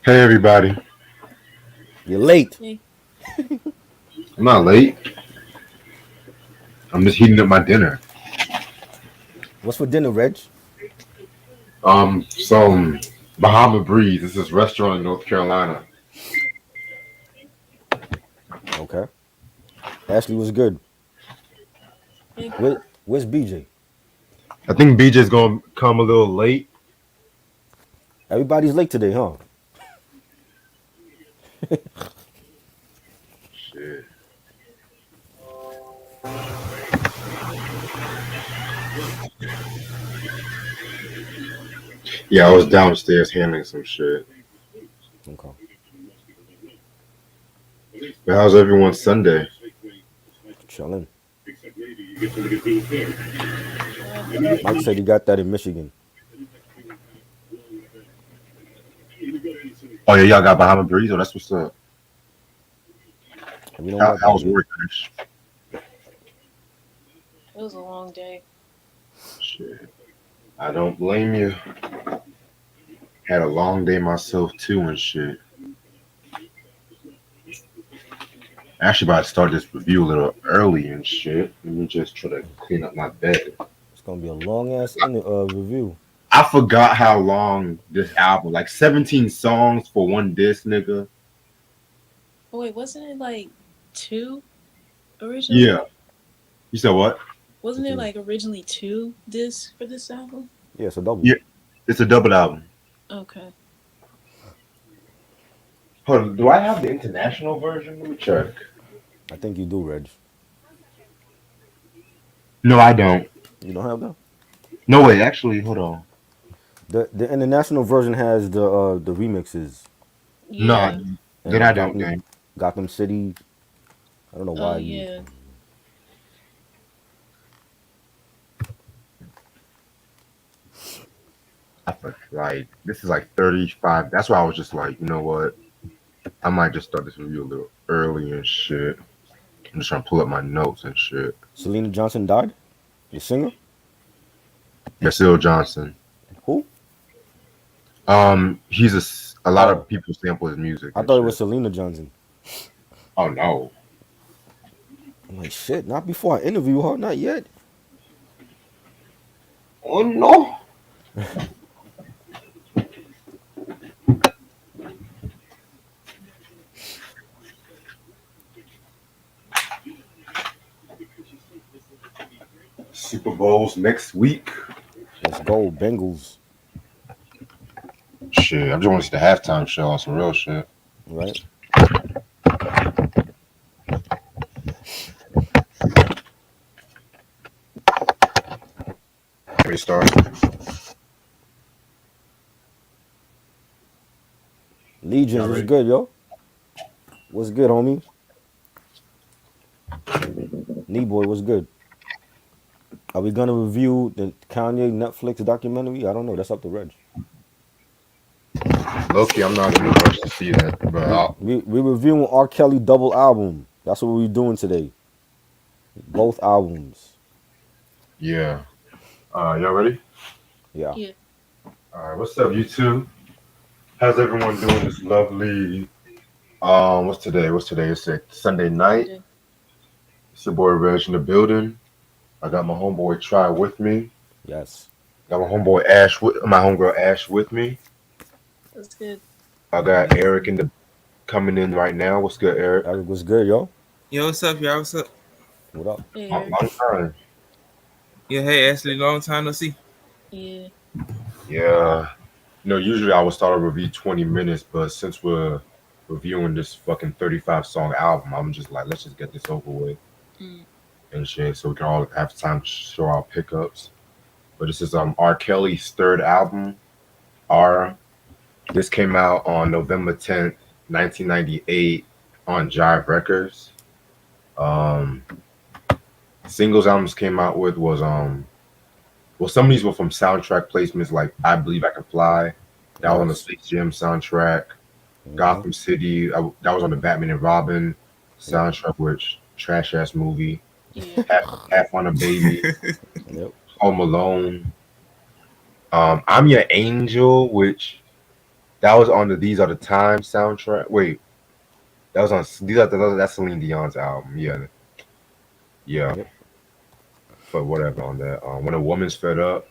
Hey everybody. You're late. Hey, I'm not late. I'm just heating up my dinner. What's for dinner, Reg? Some Bahama Breeze. This is a restaurant in North Carolina. Okay. Ashley was good. hey, Where's BJ? I think BJ's gonna come a little late. Everybody's late today, huh? Shit. Yeah, I was downstairs handling some shit. Okay. But how's everyone's Sunday? Chilling. uh, Mike said he got that in Michigan. Oh yeah, y'all got Bahama Breeze. Oh, that's what's up. We don't got How that was here. work, Ash? it was a long day. Shit. I don't blame you. Had a long day myself too and shit. Actually about to start this review a little early and shit. Let me just try to clean up my bed. It's gonna be a long ass review. I forgot how long this album, like 17 songs for one disc, nigga. Oh wait, wasn't it like two originally? Yeah. You said what? Wasn't there Mhm. like originally two discs for this album? Yeah, it's a double. Yeah, it's a double album. Okay. Hold on, do I have the international version? Let me check. I think you do, Reg. No, I don't. You don't have that? No, wait, actually, hold on. The international version has the remixes No, Yeah. then I and don't, then. Gotham City. I don't know Oh why you. yeah. Like, this is like 35. That's why I was just like, you know what? I might just start this review a little early and shit. I'm just trying to pull up my notes and shit. Selena Johnson died. The singer. Yasiel Johnson. Who? He's a lot of Oh, people sample his music I and thought it was shit. Selena Johnson. Oh no. I'm like, shit. Not before I interview her. Not yet. Oh no. Super Bowl's next week. Let's go, Bengals. Shit, I just want to see the halftime show on some real shit. Right. Ready to start? Legions Y'all was ready? good, yo. What's good, homie? Knee boy, what's good? Are we gonna review the Kanye Netflix documentary? I don't know. That's up to Reg. Loki, I'm not in a rush to see that, but We reviewing R. Kelly double album. That's what we're doing today. Both albums. yeah. Y'all ready? Yeah. Yeah. All right. What's up, you two? How's everyone doing this lovely? What's today? What's today? It's a Sunday night. Sunday. It's your boy Reg in the building. I got my homeboy Try with me. Yes. Got my homeboy Ash with my homegirl Ash with me. That's good. I got Eric in the coming in right now. What's good, Eric? Eric was good, yo. Yo, what's up, y'all? What's up? What up? Hey Long, Eric. long time. Yeah, hey, Ashley, long time no see. Yeah. Yeah. Usually I would start a review 20 minutes, but since we're reviewing this fucking 35 song album, I'm just like, let's just get this over with Mm. and shit, so we can all have time to show our pickups. But this is R. Kelly's third album, R. This came out on November 10th, 1998, on Jive Records. Um, Singles albums came out with was well, some of these were from soundtrack placements like I Believe I Can Fly. That was on the Yes. Space Jam soundtrack. Hmm. Gotham City. That was on the Batman and Robin Yep. soundtrack, which trash ass movie. Yeah. Half on a Baby. Yep. Home Alone. I'm Your Angel, which That was on the These Are the Times soundtrack. Wait, that was on that's Celine Dion's album. Yeah, yeah. Yep. But whatever on that. When a woman's fed up,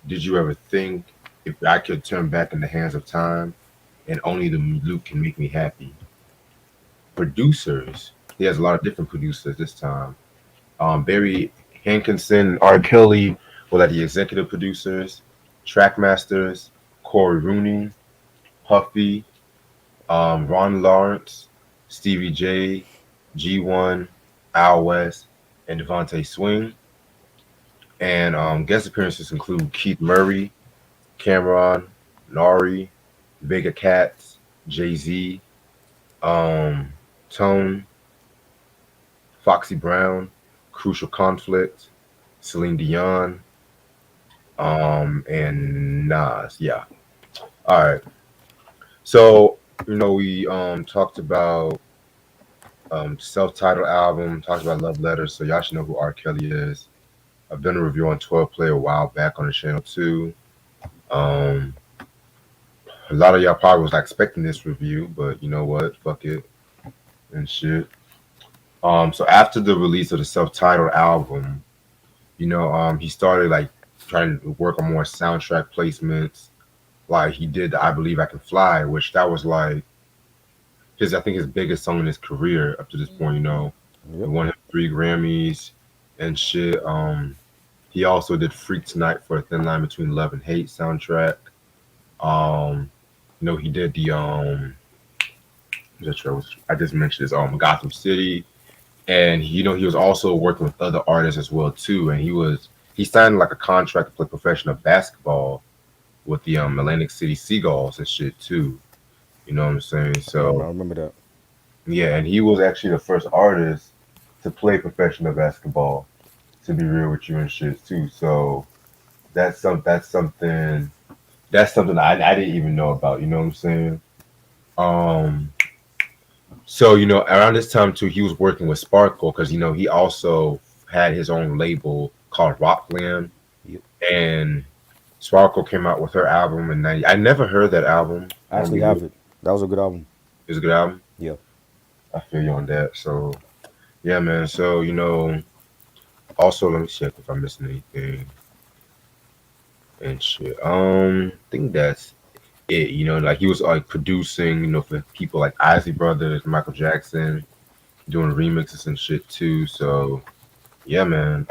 did you ever think if I could turn back in the hands of time and only the loop can make me happy? Producers. He has a lot of different producers this time. Barry Hankinson, R. Kelly were like the executive producers, track masters, Corey Rooney, Huffy, Ron Lawrence, Stevie J, G1, Al West, and Devontae Swing. And guest appearances include Keith Murray, Cameron, Nari, Vega Cats, Jay Z, um, Tone, Foxy Brown, Crucial Conflict, Celine Dion, and Nas. Yeah. All right. So we talked about self-titled album, talked about love letters. So y'all should know who R. Kelly is. I've done a review on 12 Play a while back on the channel too. Um, a lot of y'all probably was like, expecting this review, but you know what? Fuck it and shit. So after the release of the self-titled album, he started like trying to work on more soundtrack placements. Like he did the I Believe I Can Fly, which that was like I think his biggest song in his career up to this point, It Yep. won him 3 Grammys and shit. He also did Freak Tonight for a Thin Line Between Love and Hate soundtrack. He did the I just mentioned this Gotham City. And he was also working with other artists as well too. And he signed like a contract to play professional basketball with the Atlantic City Seagulls and shit too. You know what I'm saying? Yep. I So remember that. yeah, and he was actually the first artist to play professional basketball. To be real with you and shit too. So that's something I didn't even know about. You know what I'm saying? Um, so around this time too, he was working with Sparkle because he also had his own label called Rockland, Yep. and Sparkle came out with her album in '90. I never heard that album. I actually have it. That was a good album. It's a good album. Yeah. I feel you on that. So yeah, man. So also let me check if I'm missing anything and shit. I think that's it. Like he was like producing, for people like Isley Brothers, Michael Jackson, doing remixes and shit too. So yeah, man.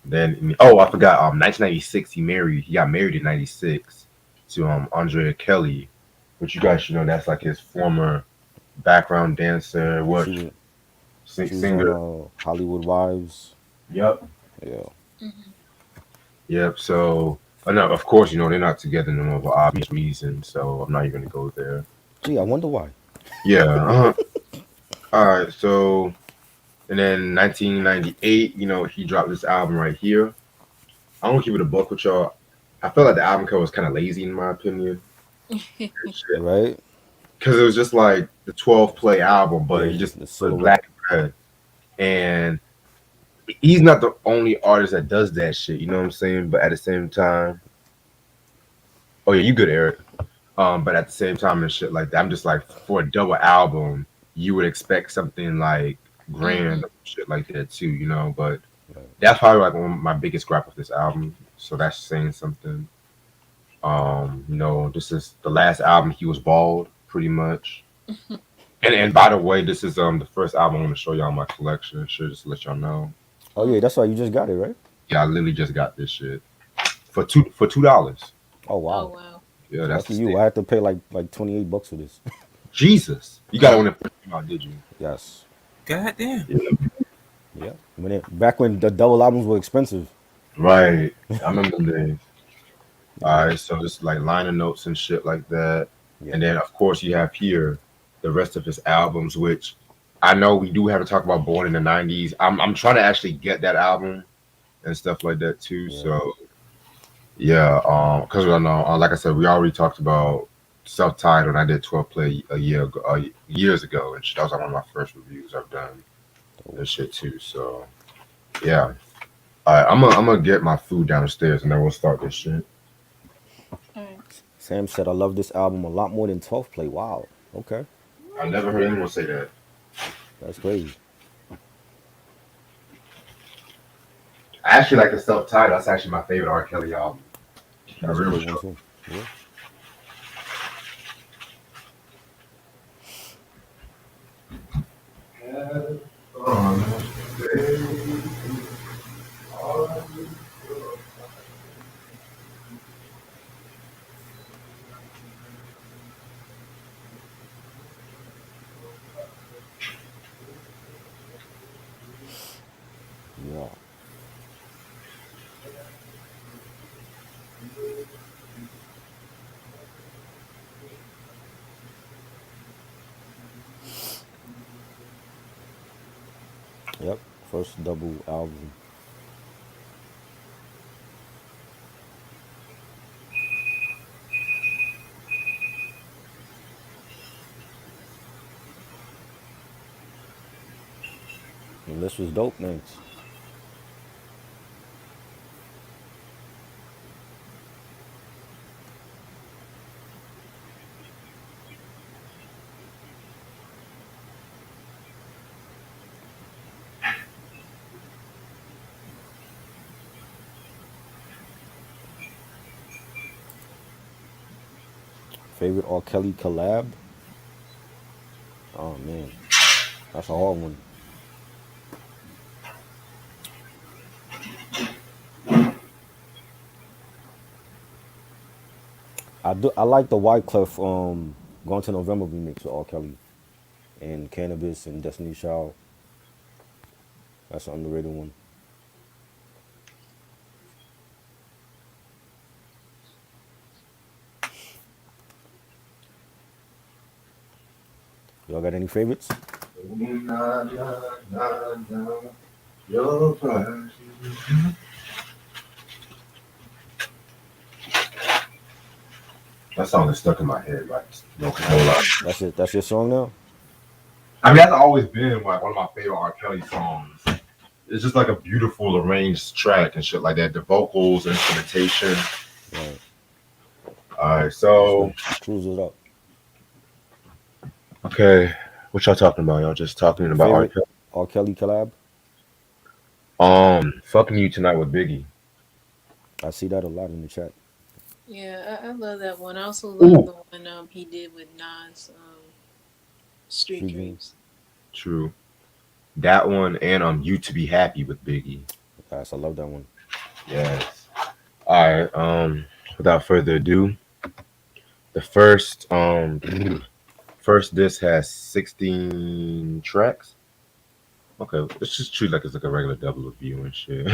Then I forgot. 1996, he got married in '96 to Andrea Kelly, which you guys should know. That's like his former background dancer, She was she was on singer. Hollywood Wives. Yep, Yeah. Hmm. yep. So, no, of course, they're not together no more for obvious reasons. So I'm not even gonna go there. Gee, I wonder why. Yeah. All right. So, and then 1998, he dropped this album right here. I'm gonna keep it a buck with y'all. I felt like the album cover was kind of lazy in my opinion. Right? Because it was just like the 12 play album, but Yeah. he just The put silhouette. black and red. And he's not the only artist that does that shit, you know what I'm saying? But at the same time, oh yeah, you good, Eric. But at the same time and shit like that, I'm just like for a double album, you would expect something like grand Hmm. or shit like that too, But Right. that's probably like one of my biggest gripe of this album. So that's saying something. This is the last album he was bald, pretty much. And by the way, this is the first album I'm gonna show y'all my collection and shit, just to let y'all know. Oh yeah, that's why you just got it, right? Yeah, I literally just got this shit for $2. Oh Oh wow. wow. Yeah, that's the Lucky you. state. I had to pay like $28 for this. Jesus, you got it when it first came out, did you? Yes. God damn. Yeah. Yeah. Back when the double albums were expensive. Right. I remember them days. All Yeah. right, so just like liner notes and shit like that, Yeah. and then of course you have here the rest of his albums, which I know we do have to talk about Born in the '90s. I'm trying to actually get that album and stuff like that too. Yeah. So yeah, because I know, like I said, we already talked about self-titled. And I did 12 play a year ago, years ago, and shit. That was like one of my first reviews I've done and shit too. So yeah, all right, I'm gonna get my food downstairs and then we'll start this shit. All right. Sam said, I love this album a lot more than 12th Play. Wow. Okay. I never heard anyone say that. That's crazy. I actually like the self-titled. That's actually my favorite R. Kelly album. The That's a real good one, show. too. Yeah. Yeah. Yep. First double album. And this was dope, thanks. Favorite R. Kelly collab? Oh, man. That's a hard one. I like the Wyclef Going to November remix with R. Kelly and Cannabis and Destiny Child. That's an underrated one. Y'all got any favorites? Na, na, na, na, your body. That song is stuck in my head, like no control. That's it. That's your song now? I mean, that's always been like one of my favorite R. Kelly songs. It's just like a beautiful arranged track and shit like that. The vocals, instrumentation. Right. All right, so Cruise it up. okay, what y'all talking about? Y'all just talking about R. Favorite Kelly? R. Kelly collab? Fucking You Tonight with Biggie. I see that a lot in the chat. Yeah, I love that one. I also Ooh, love the one he did with Nas, Street Street Dreams. Dreams. true. That one and You to Be Happy with Biggie. Yes, I love that one. Yes. All right. Without further ado, the first disc has 16 tracks. Okay, let's just treat like it's like a regular double review and shit.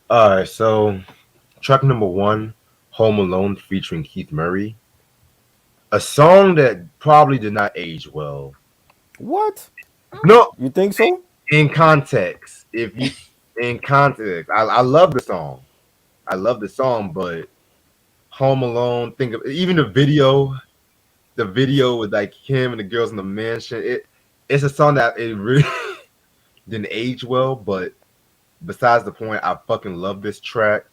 All right, so track number one, Home Alone featuring Keith Murray. A song that probably did not age well. What? No, You think so? in context. If you in context, I love the song. I love the song, but Home Alone, think of even the video with like him and the girls in the mansion. It's a song that it really didn't age well, but besides the point, I fucking love this track.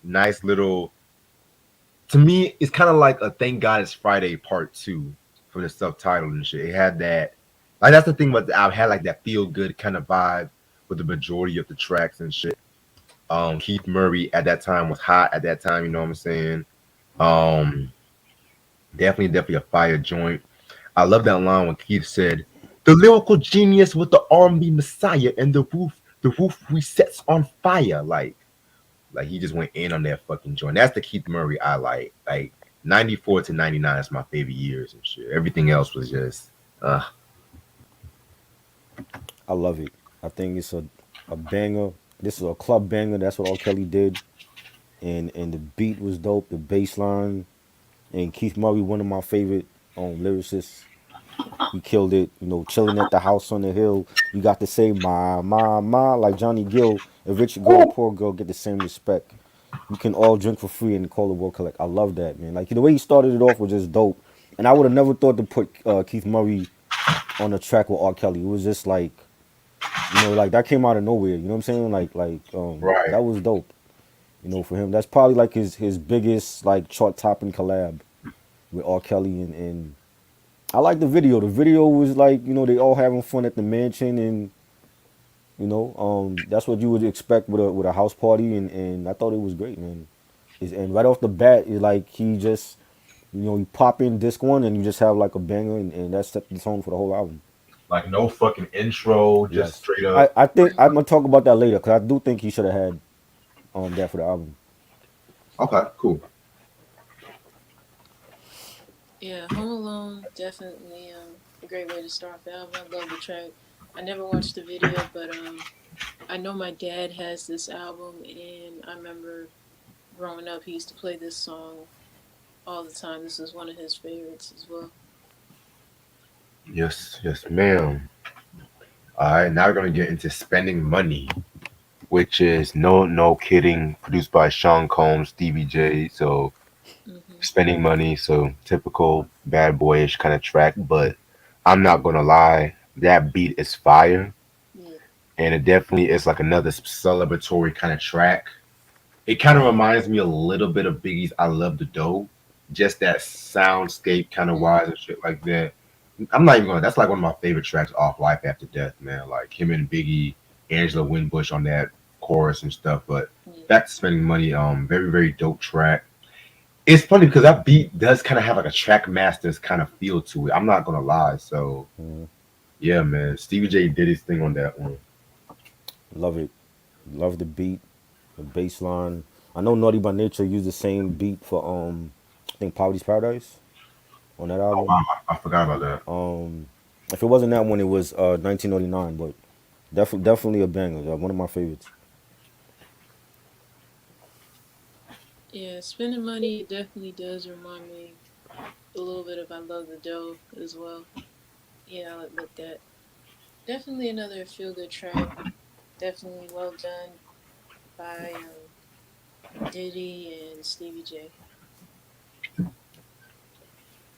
Nice little. To me, it's kind of like a Thank God It's Friday Part 2 from the subtitle and shit. It had that, like that's the thing. But I had like that feel good kind of vibe with the majority of the tracks and shit. Keith Murray at that time was hot at that time. You know what I'm saying? Um, definitely a fire joint. I love that line when Keith said, "The lyrical genius with the R&B messiah and the roof resets on fire." Like he just went in on that fucking joint. That's the Keith Murray I like. Like 94 to 99 is my favorite years and shit. Everything else was just I love it. I think it's a banger. This is a club banger. That's what R. Kelly did. And the beat was dope. The bass line. And Keith Murray, one of my favorite lyricists. He killed it. You know, chilling at the house on the hill. You got to say ma like Johnny Gill. A rich girl, poor girl get the same respect. We can all drink for free and call the world collect. I love that, man. Like the way he started it off was just dope. And I would have never thought to put Keith Murray on a track with R. Kelly. It was just like, like that came out of nowhere. You know what I'm saying? right. That was dope. For him, that's probably like his biggest like chart topping collab. with R. Kelly, and I like the video. The video was like, they all having fun at the mansion, and that's what you would expect with a house party, and I thought it was great, man. And right off the bat, it's like he just, you pop in disc one, and you just have like a banger, and that set the tone for the whole album. Like no fucking intro, just Yes, straight I up. I think I'm gonna talk about that later because I do think he should have had that for the album. Okay, cool. Yeah, Home Alone definitely a great way to start the album. I love the track. I never watched the video, but I know my dad has this album, and I remember growing up, he used to play this song all the time. This is one of his favorites as well. Yes, yes, ma'am. All right, now we're gonna get into spending money, which is no kidding, produced by Sean Combs, Stevie J. So Hmm. spending money, so typical bad boyish kind of track. But I'm not gonna lie, that beat is fire, Yeah. and it definitely is like another celebratory kind of track. It kind of reminds me a little bit of Biggie's "I Love the Dough," just that soundscape kind of wise Hmm. and shit like that. I'm not even going. That's like one of my favorite tracks off Life After Death, man. Like him and Biggie, Angela Winbush on that chorus and stuff. But Yeah. back to spending money. Very very dope track. It's funny because that beat does kind of have like a track master's kind of feel to it. I'm not gonna lie. So Mhm. yeah, man, Stevie J did his thing on that one. Love it, love the beat, the bass line. I know Naughty by Nature used the same beat for I think Poverty's Paradise on that Oh wow, album. I forgot about that. Um, if it wasn't that one, it was 1989, but definitely a banger. One of my favorites. Yeah, spending money definitely does remind me a little bit of I Love the Dough as well. Yeah, I'll admit that. Definitely another feel good track. Definitely well done by Diddy and Stevie J.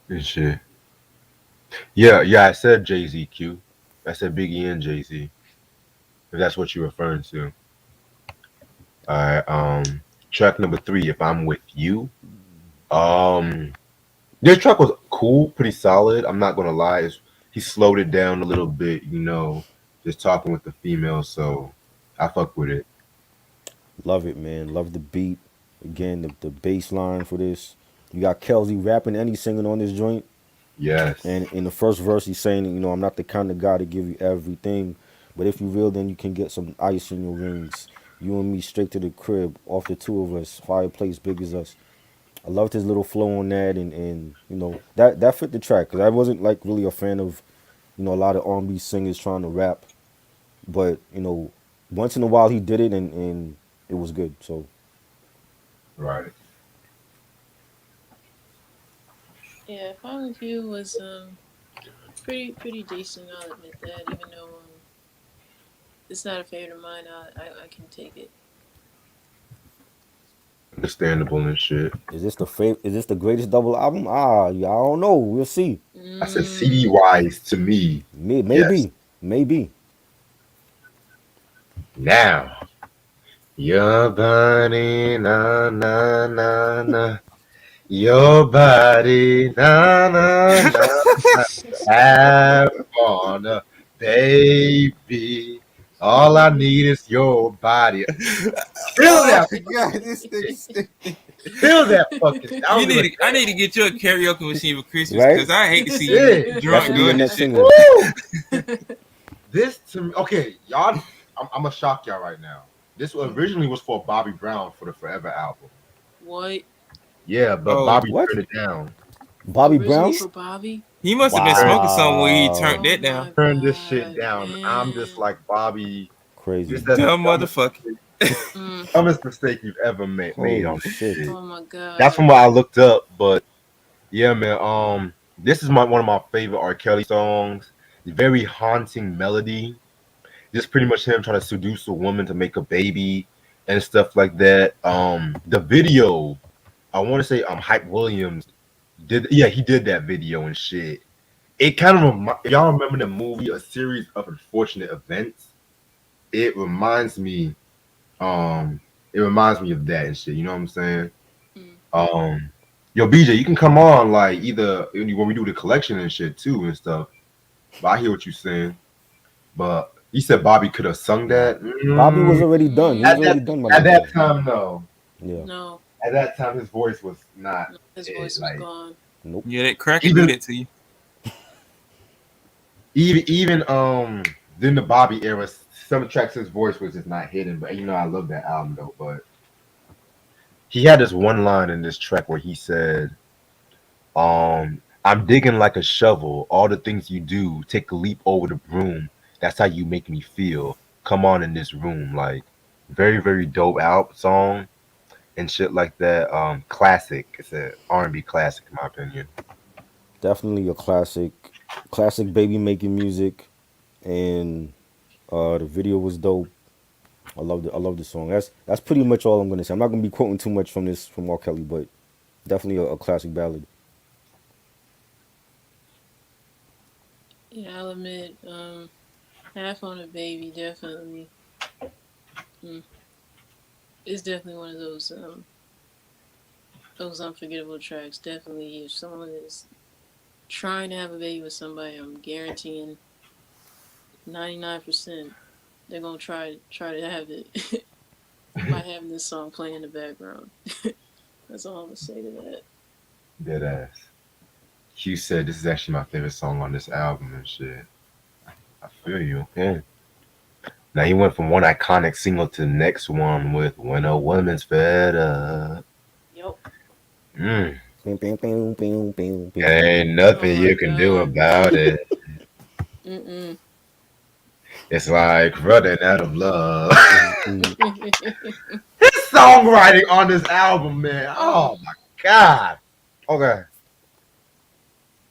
Good shit. Yeah, yeah. I said Jay Z Q. I said Biggie and Jay Z. If that's what you're referring to. All right. Track number three. If I'm with you. Um, this track was cool, pretty solid. I'm not gonna lie. He slowed it down a little bit, just talking with the female. So I fuck with it. Love it, man. Love the beat. Again, the bass line for this. You got Kelsey rapping and he's singing on this joint. Yes. And in the first verse, he's saying, I'm not the kind of guy to give you everything, but if you real, then you can get some ice in your rings. You and me straight to the crib, off the two of us, fireplace big as us. I loved his little flow on that, and that fit the track because I wasn't like really a fan of a lot of R&B singers trying to rap, but once in a while he did it, and it was good. So Right. Yeah, If I'm With You was pretty decent. I'll admit that. Even though it's not a favorite of mine, I can take it. Understandable and shit. is this the greatest double album? Yeah, I don't know. We'll see. I said CD Mm, wise to me. Yes. Maybe. Now. Your body, na na na na. Your body, na na na. Have fun, baby. All I need is your body. Feel Oh that my god, fucking this thing shit. stupid. Feel that fucking shit. I You don't give a need to, I damn. need to get you a karaoke machine for Christmas Right? because I hate to see you Shit. That drunk should be your doing next this shit. single. Woo! This to me, okay, y'all. I'm gonna shock y'all right now. This originally was for Bobby Brown for the Forever album. what? Yeah, but Oh, Bobby What? turned it down. Bobby Originally Brown? for Bobby? he must have been Turned, smoking something when he turned Wow. Oh that down. my turned this shit god, down. I'm just man. like Bobby. This Crazy. is the Dumb dumbest, motherfucker. Mm, dumbest mistake you've ever made Holy on this shit. shit. oh my That's god. from what I looked up. But yeah, man. This is one of my favorite R. Kelly songs. Very haunting melody. Just pretty much him trying to seduce a woman to make a baby and stuff like that. The video, I want to say Hype Williams did. Yeah, he did that video and shit. It kind of y'all remember the movie A Series of Unfortunate Events. It reminds me um it reminds me of that and shit. You know what I'm saying? Mm, Um, Yo, BJ, you can come on like either when we do the collection and shit too and stuff. But I hear what you're saying. But you said Bobby could have sung Nah, that. Bobby was already done. He was At Mm-mm. already that done by at that that time. time, no. Yeah. No, At that time, his voice was not no, his it. voice was Like gone. Nope. Yeah, that crack could do even that to you. even then the Bobby era, some tracks his voice was just not hidden. But I love that album though. But he had this one line in this track where he said, I'm digging like a shovel. All the things you do, take a leap over the broom. That's how you make me feel. Come on in this room. Like, very, very dope out song and shit like that. Classic. It's a R&B classic in my opinion. Definitely a classic. Classic baby making music, and the video was dope. I love the song. That's pretty much all I'm gonna say. I'm not gonna be quoting too much from R. Kelly, but definitely a classic ballad. Yeah, I'll admit, half on a baby definitely. Mm, it's definitely one of those unforgettable tracks. Definitely, if someone is trying to have a baby with somebody, I'm guaranteeing 99% they're gonna try to have it by having this song playing in the background. That's all I'm gonna say to that. Dead ass. Q said this is actually my favorite song on this album and shit. I feel you. Yeah. Now he went from one iconic single to the next one with When a Woman's Fed Up. Yep. Mm. Bing, bing, bing, bing, bing, bing. Ain't Oh nothing my you can do god. about it. Mm-mm. It's like running out of love. Mhm. His songwriting on this album, man. Oh, Oh my god. Okay.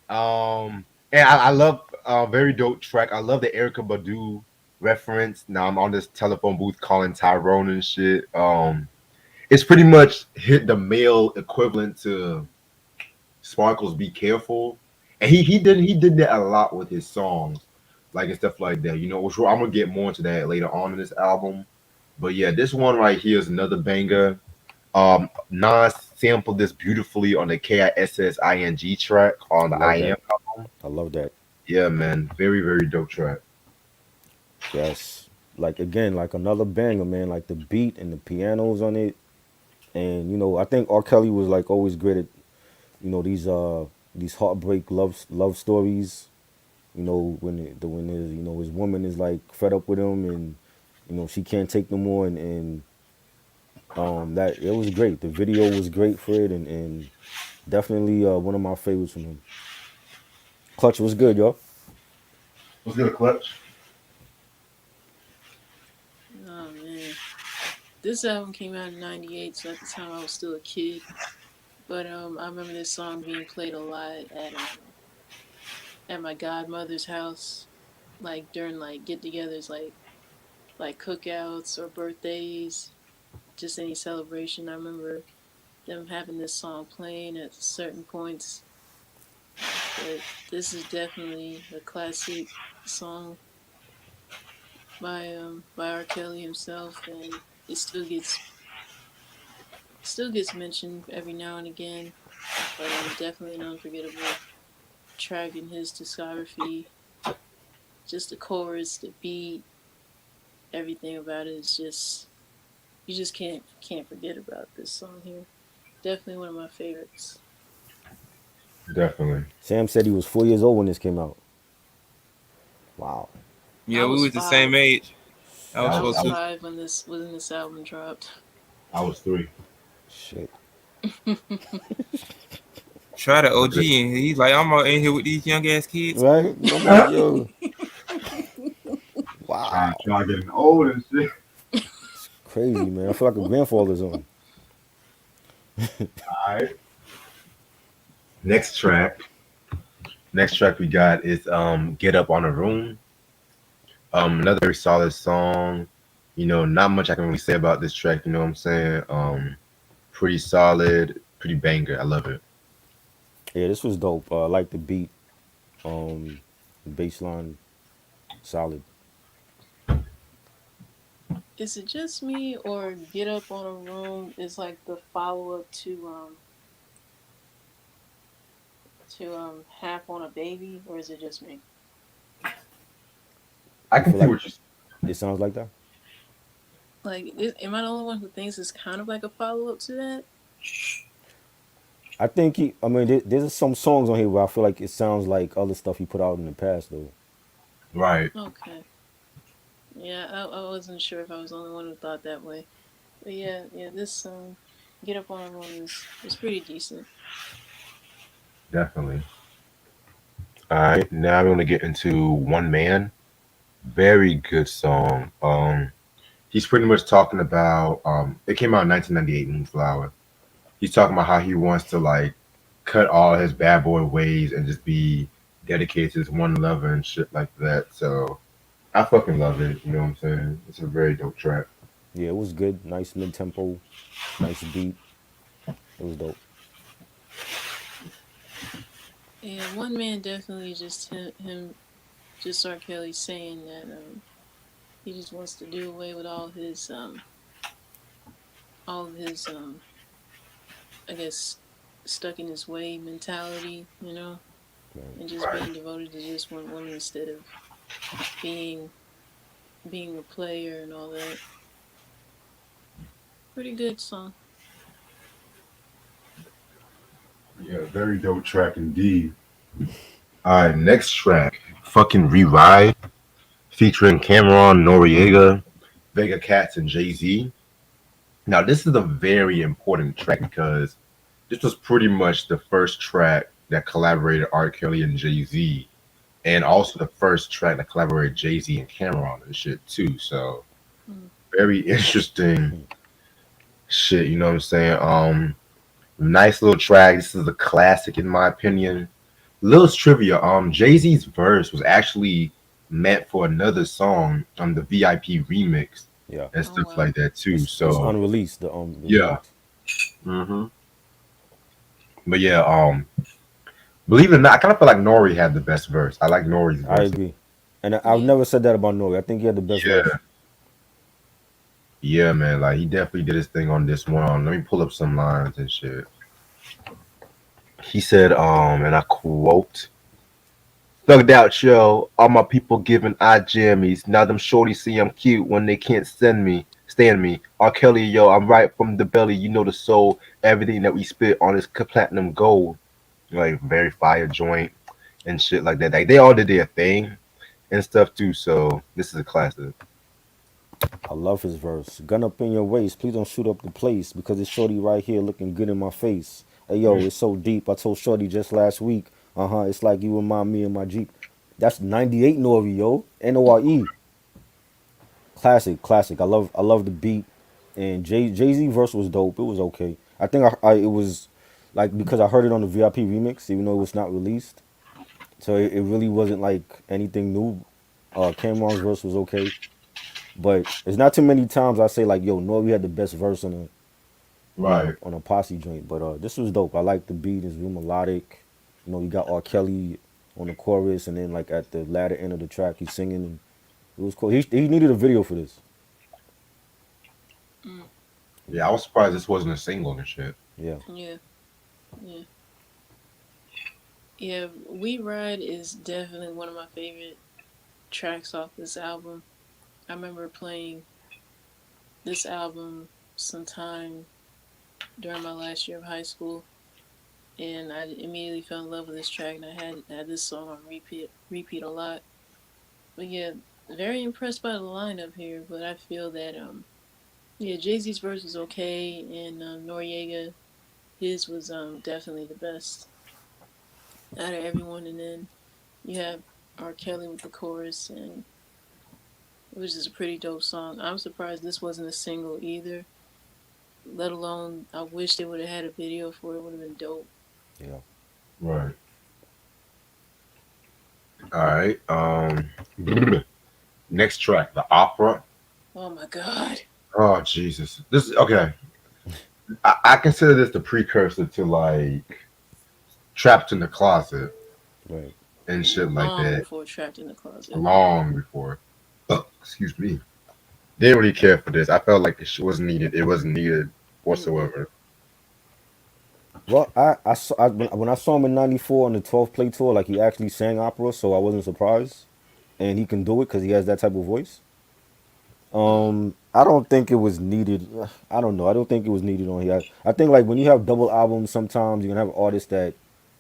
And I love very dope track. I love the Erica Badu reference. Now I'm on this telephone booth calling Tyrone and shit. It's pretty much hit the male equivalent to Sparkles Be Careful. And he did that a lot with his songs, like and stuff like that. Which I'm gonna get more into that later on in this album. But yeah, this one right here is another banger. Nas sampled this beautifully on the KISSING track on the Love I Am that. album. I love that. Yeah, man, very very dope track. Yes. Like again, like another banger, man. Like the beat and the pianos on it, and I think R. Kelly was like always great at these heartbreak love stories. When his woman is like fed up with him, and she can't take no more, and that it was great. The video was great for it, and definitely one of my favorites from him. Clutch was good, yo. Let's get a clutch. oh man. This album came out in '98, so at the time I was still a kid. But I remember this song being played a lot at my godmother's house, like during like get-togethers, like cookouts or birthdays, just any celebration. I remember them having this song playing at certain points. But this is definitely a classic song by R. Kelly himself, and it still gets mentioned every now and again. But definitely an unforgettable track in his discography. Just the chorus, the beat, everything about it is just you just can't forget about this song here. Definitely one of my favorites. Definitely. Sam said he was 4 years old when this came out. Wow. I Yeah, we was was the same five. age. I Yeah, was I supposed was to. five when this album dropped. I was 3. Shit. Try the But OG, and he's like, I'm out in here with these young ass kids. Right? I'm like, yo, trying wow. trying getting old and shit. It's crazy, man. I feel like a grandfather's on. All right. Next track. Next track we got is "Get Up on a Room." Another very solid song. Not much I can really say about this track. You know what I'm saying? Pretty solid, pretty banger. I love it. Yeah, this was dope. I like the beat, the bass line, solid. Is it just me or Get Up on a Room is like the follow up to to Half on a Baby, or is it just me? I You can feel see like what you. it sounds like that? Like, am I the only one who thinks it's kind of like a follow up to that? I think he. I mean, there's some songs on here where I feel like it sounds like other stuff he put out in the past, though. Right. Okay. Yeah, I wasn't sure if I was the only one who thought that way. But yeah, yeah, this Get Up on a Room is pretty decent. Definitely. All right. Now I'm gonna get into One Man. Very good song. He's pretty much talking about. It came out in 1998, Moonflower. He's talking about how he wants to like cut all his bad boy ways and just be dedicated to this one lover and shit like that. So I fucking love it. You know what I'm saying? It's a very dope track. Yeah, it was good. Nice mid tempo, nice beat. It was dope. Yeah, One Man definitely just just R. Kelly saying that he just wants to do away with all of his I guess stuck in his way mentality, Right. and just Right. being devoted to just one woman instead of being being a player and all that. Pretty good song. Yeah, very dope track indeed. All right, next track, fucking Rewrite, featuring Cameron Noriega, Vega Cats, and Jay Z. Now, this is a very important track because this was pretty much the first track that collaborated R. Kelly and Jay Z, and also the first track that collaborated Jay Z and Cameron and shit too. So, Mm. very interesting Hmm. shit. You know what I'm saying? Nice little track. This is a classic in my opinion. Little trivia, Jay Z's verse was actually meant for another song on the VIP remix Yeah, and Oh stuff wow. like that too. it's So unreleased. The yeah, remix. but yeah, believe it or not, I kind of feel like Nori had the best verse. I like Nori's I verse. agree, and I've Yeah. never said that about Nori. I think he had the best verse. Yeah, yeah, man. Like he definitely did his thing on this one. Let me pull up some lines and shit. He said, and I quote. Thugged out, yo. All my people giving eye jammies. Now them shorties see I'm cute when they can't stand me. R. Kelly, yo, I'm right from the belly. You know the soul. Everything that we spit on is platinum gold. Like very fire joint and shit like that. Like they all did their thing and stuff too. So this is a classic. I love his verse. Gun up in your waist. Please don't shoot up the place because it's Shorty right here looking good in my face. Hey yo, it's so deep. I told Shorty just last week. It's like you remind me of my Jeep. That's 98 Nori, yo. Nore. Classic, classic. I love the beat. And Jay Z verse was dope. It was okay. I think it was like because I heard it on the VIP remix, even though it was not released. So it really wasn't like anything new. Cameron's verse was okay. But it's not too many times I say like, yo, Nori had the best verse Right. on a posse joint. But this was dope. I like the beat. It's real melodic. You got R. Kelly on the chorus, and then like at the latter end of the track, he's singing. And it was cool. He needed a video for this. Mm. Yeah, I was surprised this wasn't a single and shit. Yeah, Yeah. Yeah. Yeah. We Ride is definitely one of my favorite tracks off this album. I remember playing this album sometime during my last year of high school, and I immediately fell in love with this track, and I had this song on repeat a lot. But yeah, very impressed by the lineup here. But I feel that yeah, Jay Z's verse was okay, and Noriega, his was definitely the best out of everyone. And then you have R. Kelly with the chorus, and it was just a pretty dope song. I'm surprised this wasn't a single either. Let alone, I wish they would have had a video for it. Would have been dope. yeah. Right. All right. Next track, the opera. Oh my god. Oh Jesus. This is okay. I consider this the precursor to like Trapped in the Closet Right. and shit like Long that. before Trapped in the Closet. Long before. Excuse me. Didn't really care for this. I felt like it was needed. It wasn't needed Mm-mm. whatsoever. Well, when I saw him in '94 on the 12th play tour, like he actually sang opera, so I wasn't surprised, and he can do it because he has that type of voice. Mm. I don't think it was needed. I don't know. I don't think it was needed on here. I think like when you have double albums, sometimes you're gonna have artists that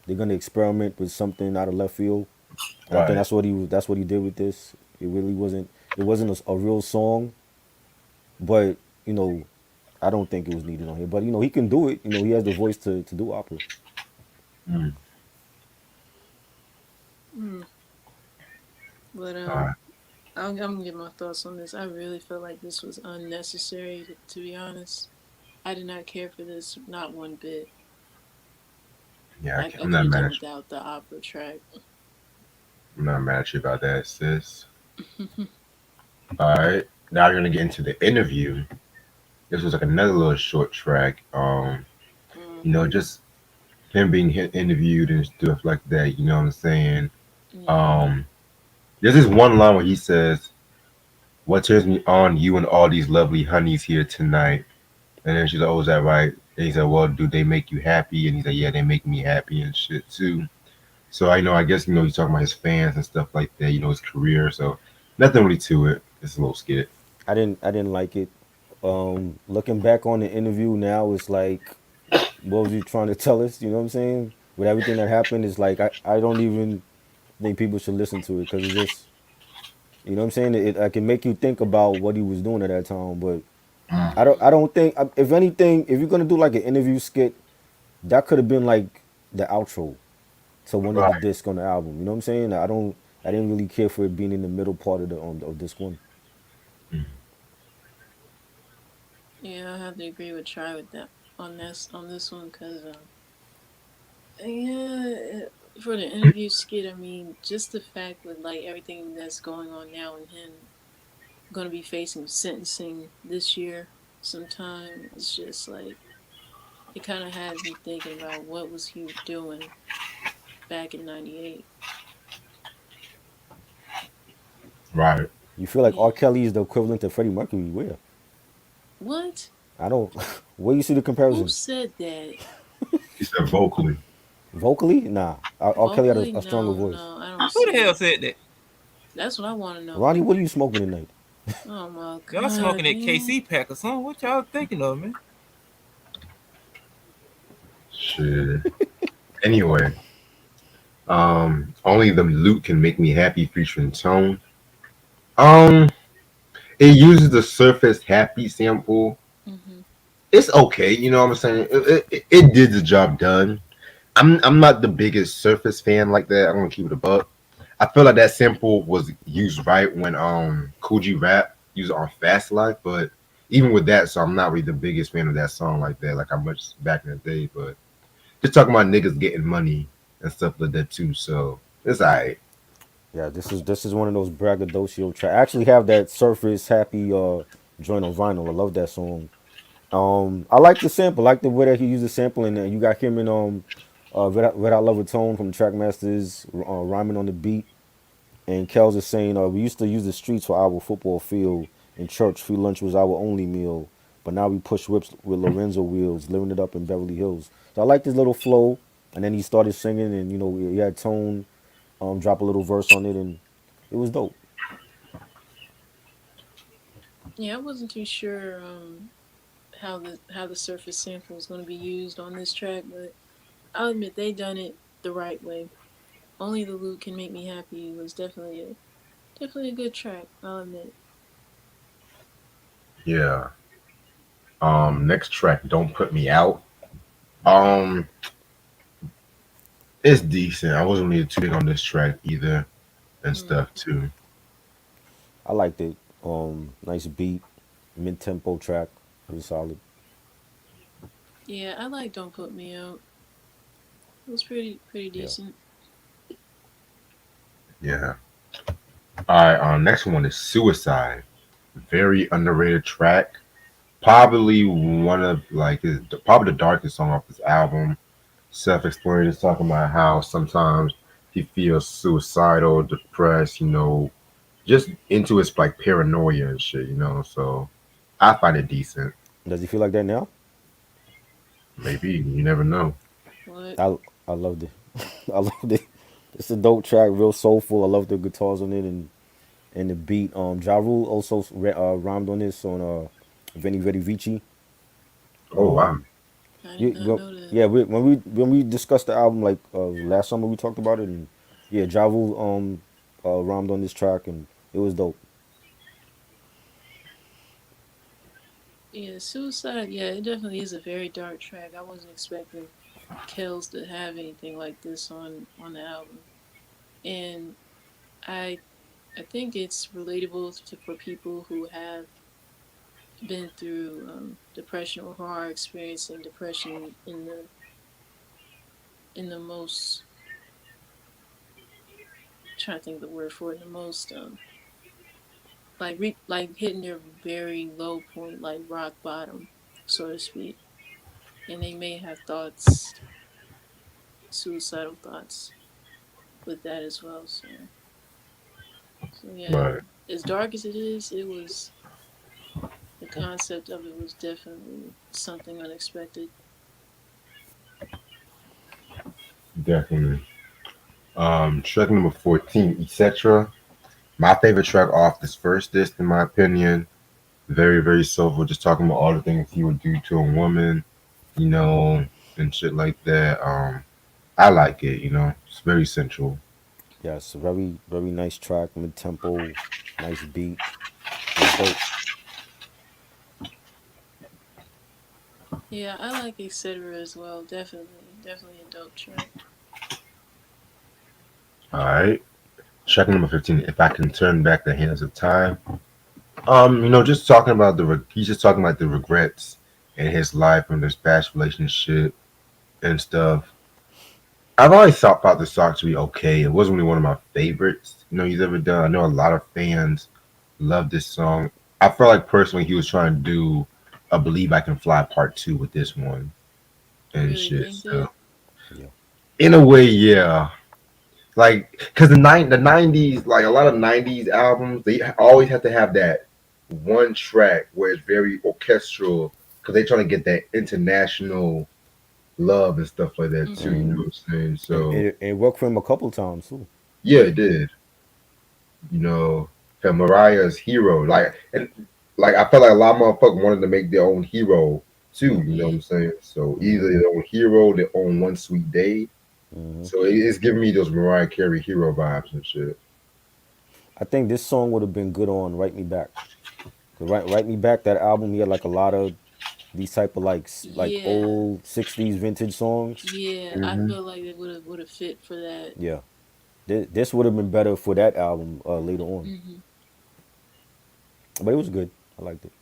they're gonna experiment with something out of left field, and I think Right. that's what he did with this. It really wasn't. It wasn't a real song, but you know, I don't think it was needed on here. But he can do it. He has the voice to do opera. Mm. Mm. But All right. I'm gonna get my thoughts on this. I really feel like this was unnecessary. To be honest, I did not care for this not one bit. Yeah, I I'm could not have mad done at you. without the opera track. I'm not mad at you about that, sis. All right. Now we're gonna get into the interview. This was like another little short track. Mm, Just him being interviewed and stuff like that. You know what I'm saying? yeah. Um, there's this one line where he says, "What turns me on, you and all these lovely honeys here tonight?" And then she's like, "Oh, is that right?" And he said, "Well, do they make you happy?" And he's like, "Yeah, they make me happy and shit too." So I guess he's talking about his fans and stuff like that. His career. So nothing really to it. It's a little skit. I didn't like it. Looking back on the interview now, it's like, what was he trying to tell us? You know what I'm saying? With everything that happened, it's like I don't even think people should listen to it because it's just, you know what I'm saying? I can make you think about what he was doing at that time, but I Mm. don't think, if anything, if you're gonna do like an interview skit, that could have been like the outro to one of the Right. discs on the album. You know what I'm saying? I didn't really care for it being in the middle part of the of disc one. Yeah, I have to agree with Try with that on this one because yeah, for the interview skit, I mean, just the fact with like everything that's going on now and him going to be facing sentencing this year sometime. It's just like it kind of has me thinking about what was he doing back in '98. Right. You feel like Yeah. R. Kelly is the equivalent of Freddie Mercury? Where? What? I don't. Where you see the Who comparison? said that? He said vocally. Vocally, nah. R. Kelly had Vocally? a stronger No, voice. no, I don't Who the see hell it. said that? That's what I want to know. Ronnie, what are you smoking tonight? Oh my Y'all god, smoking that man. KC pack or something? What y'all thinking of, man? Shit. Anyway, only the loot can make me happy featuring Tone. Um, it uses the Surface Happy sample. Mhm. It's okay, you know what I'm saying. It did the job done. I'm not the biggest Surface fan like that. I'm gonna keep it a buck. I feel like that sample was used right when Coogee Rap used it on Fast Life, but even with that, so I'm not really the biggest fan of that song like that, like I much back in the day. But just talking about niggas getting money and stuff like that too. So it's alright. Yeah, this is one of those braggadocio tracks. I actually have that Surface Happy joint on vinyl. I love that song. I like the sample. I like the way that he used the sample, and you got him and Red Hot Lover Tone from the Trackmasters rhyming on the beat. And Kels is saying, we used to use the streets for our football field. In church, free lunch was our only meal. But now we push whips with Lorenzo wheels, living it up in Beverly Hills. So I like this little flow. And then he started singing, and he had Tone drop a little verse on it, and it was dope. Yeah, I wasn't too sure how the Surface sample was going to be used on this track, but I'll admit they done it the right way. Only the Loot Can Make Me Happy was definitely a good track. I'll admit. Yeah. Next track, Don't Put Me Out. Um, it's decent. I wasn't really too big on this track either and Mm. stuff too. I liked it. Nice beat, mid tempo track. It was solid. Yeah, I like Don't Put Me Out. It was pretty Yeah. decent. Yeah. All right. Next one is Suicide. Very underrated track. Probably one of like his probably the darkest song off this album. Self-exploring, is talking about how sometimes he feels suicidal, depressed, just into his like paranoia and shit. So I find it decent. Does he feel like that now? Maybe you never know. what? I I loved it. I loved it. It's a dope track, real soulful. I love the guitars on it and the beat. Ja Rule also rhymed on this on Veni Vedi Vici. Oh wow. I did You, not know that. yeah, when we discussed the album like last summer, we talked about it, and yeah, Ja Rule rhymed on this track, and it was dope. Yeah, Suicide, yeah, it definitely is a very dark track. I wasn't expecting Kells to have anything like this on the album. And I I think it's relatable for people who have been through depression or who are experiencing depression in the most, I'm trying to think of the word for it, the most like hitting their very low point, like rock bottom, so to speak. And they may have thoughts, suicidal thoughts with that as well. So yeah, Right. as dark as it is, it was, the concept of it was definitely something unexpected. Definitely. Track number 14, etc. My favorite track off this first disc, in my opinion. Very, very soulful. Just talking about all the things he would do to a woman, you know, and shit like that. I like it. It's very sensual. Yes, very very nice track, mid tempo, nice beat. It was dope. Yeah, I like etc. as well. Definitely a dope track. All right. Track number 15, if I can turn back the hands of time. Just talking about he's just talking about the regrets in his life and his past relationship and stuff. I've always thought about this song to be okay. It wasn't really one of my favorites, he's ever done. I know a lot of fans love this song. I felt like personally he was trying to do a Believe I Can Fly Part 2 with this one You and really shit. think that? So Yeah. in a way, yeah. Like, because the 90s, like a lot of 90s albums, they always have to have that one track where it's very orchestral because they're trying to get that international love and stuff like that too. You Mm-hmm. know what I'm saying? And So it worked for him a couple times too. yeah, it did. You know, and Mariah's Hero, like I felt like a lot of motherfuckers wanted to make their own hero too. You know what Yeah. I'm saying? So Hmm. either their own hero, their own One Sweet Day. Hmm. So it's giving me those Mariah Carey hero vibes and shit. I think this song would have been good on "Write Me Back." 'Cause "Write Me Back" that album, he had like a lot of these type of like Yeah. old '60s vintage songs. Yeah. I Hmm. feel like it would have fit for that. Yeah, this would have been better for that album later on, Mm-hmm. but it was good. I liked it.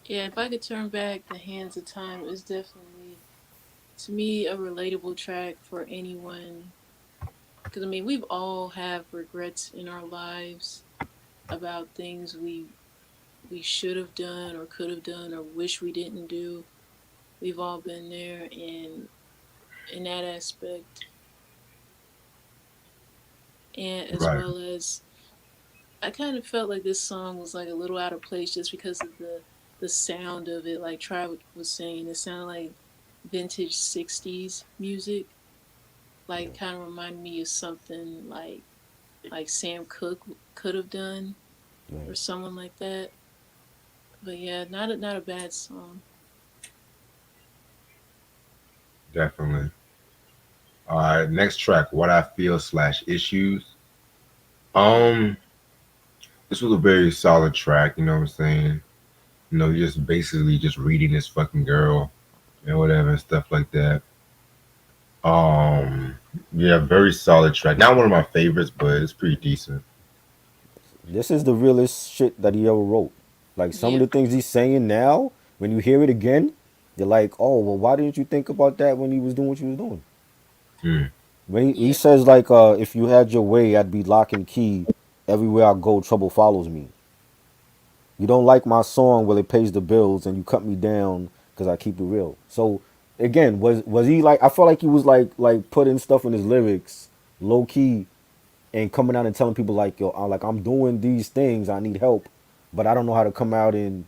Yeah, if I could turn back the hands of time, it's definitely, to me, a relatable track for anyone. Because I mean, we've all have regrets in our lives about things we should have done or could have done or wish we didn't do. We've all been there, and in that aspect, and as Right. well as, I kind of felt like this song was like a little out of place just because of the sound of it. Like Tri was saying, it sounded like vintage '60s music. Like kind of reminded me of something like Sam Cooke could have done or Right. someone like that. But yeah, not a bad song. Definitely. All right, next track, What I Feel slash Issues. Um, this was a very solid track, you know what I'm saying? Just basically just reading this fucking girl and whatever and stuff like that. Um, yeah, very solid track. Not one of my favorites, but it's pretty decent. This is the realest shit that he ever wrote. Like some of Yeah, the things he's saying now, when you hear it again, you're like, oh well, why didn't you think about that when he was doing what he was doing? Mm, When he yeah, says like, if you had your way, I'd be lock and key. Everywhere I go, trouble follows me. You don't like my song, well, it pays the bills, and you cut me down because I keep it real. So again, was he like? I felt like he was like putting stuff in his lyrics, low key, and coming out and telling people like, yo, I'm doing these things, I need help, but I don't know how to come out and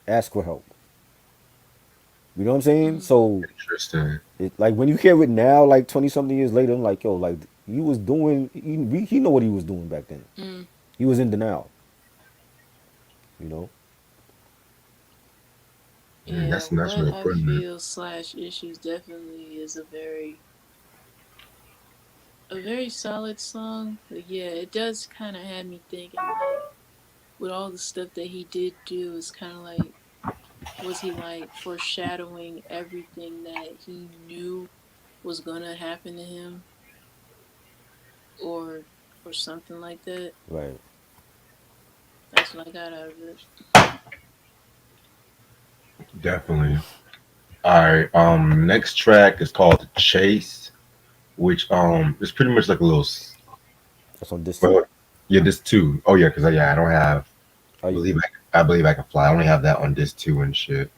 ask for help. You know what I'm saying? So Interesting. it like when you hear it now, like 20 something years later, I'm like, yo, like he was doing, he know what he was doing back then. Mm. He was in denial, you know. Yeah, That's what real I putting feel slash issues definitely is a very solid song. But yeah, it does kind of have me thinking like with all the stuff that he did do, it's kind of like was he like foreshadowing everything that he knew was gonna happen to him or something like that. Right. That's what I got out of it. Definitely. All right. Next track is called Chase, which is pretty much like a little. That's on this too. Well, yeah, this two. Oh yeah, because yeah, I don't have. Oh yeah. I believe I can fly. I only have that on disc two and shit.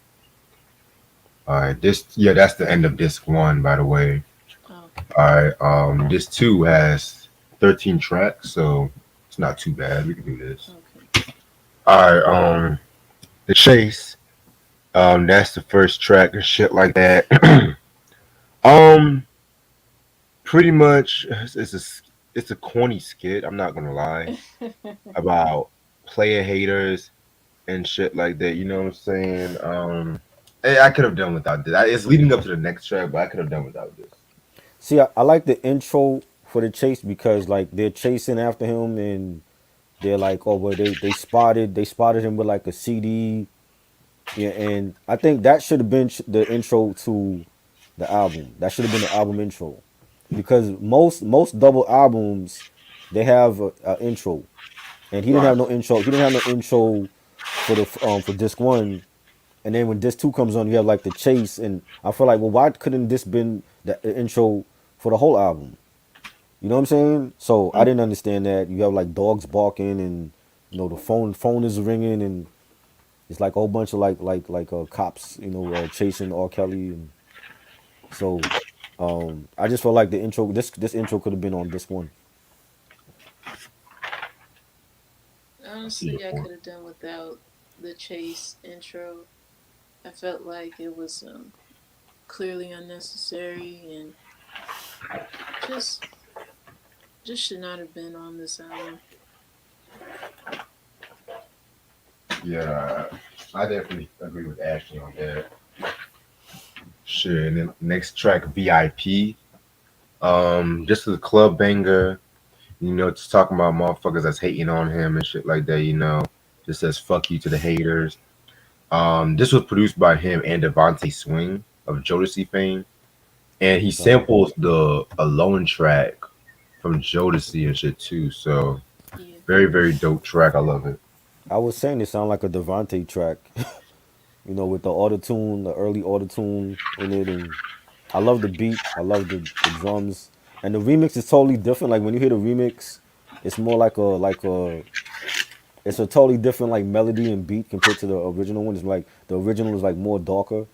All right. This yeah, that's the end of disc one, by the way. Oh, All right. Disc two has 13 tracks, so it's not too bad. We can do this. okay. All right. The Chase. That's the first track and shit like that. um, pretty much it's a corny skit. I'm not gonna lie about player haters and shit like that. You know what I'm saying? I could have done without this. It's leading up to the next track, but I could have done without this. See, I like the intro for the chase because like they're chasing after him and they're like, oh, well, they spotted him with like a CD. Yeah, and I think that should have been the intro to the album. That should have been the album intro, because most double albums they have a intro, and he didn't Right. have no intro. He didn't have no intro for disc one, and then when disc two comes on, you have like the chase, and I feel like, well, why couldn't this been the intro for the whole album? You know what I'm saying? So I didn't understand that. You have like dogs barking, and the phone is ringing, and it's like a whole bunch of cops, chasing R. Kelly, and so I just felt like the intro, this intro could have been on this one. I see your Honestly, I point. could have done without the chase intro. I felt like it was clearly unnecessary and just should not have been on this album. Yeah, I definitely agree with Ashley on that. Sure. And then next track, VIP. Just a club banger. Just talking about motherfuckers that's hating on him and shit like that. Just says fuck you to the haters. This was produced by him and Devontae Swing of Jodeci fame, and he Okay. samples the Alone track from Jodeci and shit too. So Yeah. very very dope track. I love it. I was saying it sounded like a Devontae track, with the auto tune, the early auto tune in it, and I love the beat. I love the drums, and the remix is totally different. Like when you hear the remix, it's more it's a totally different like melody and beat compared to the original one. It's like the original is like more darker.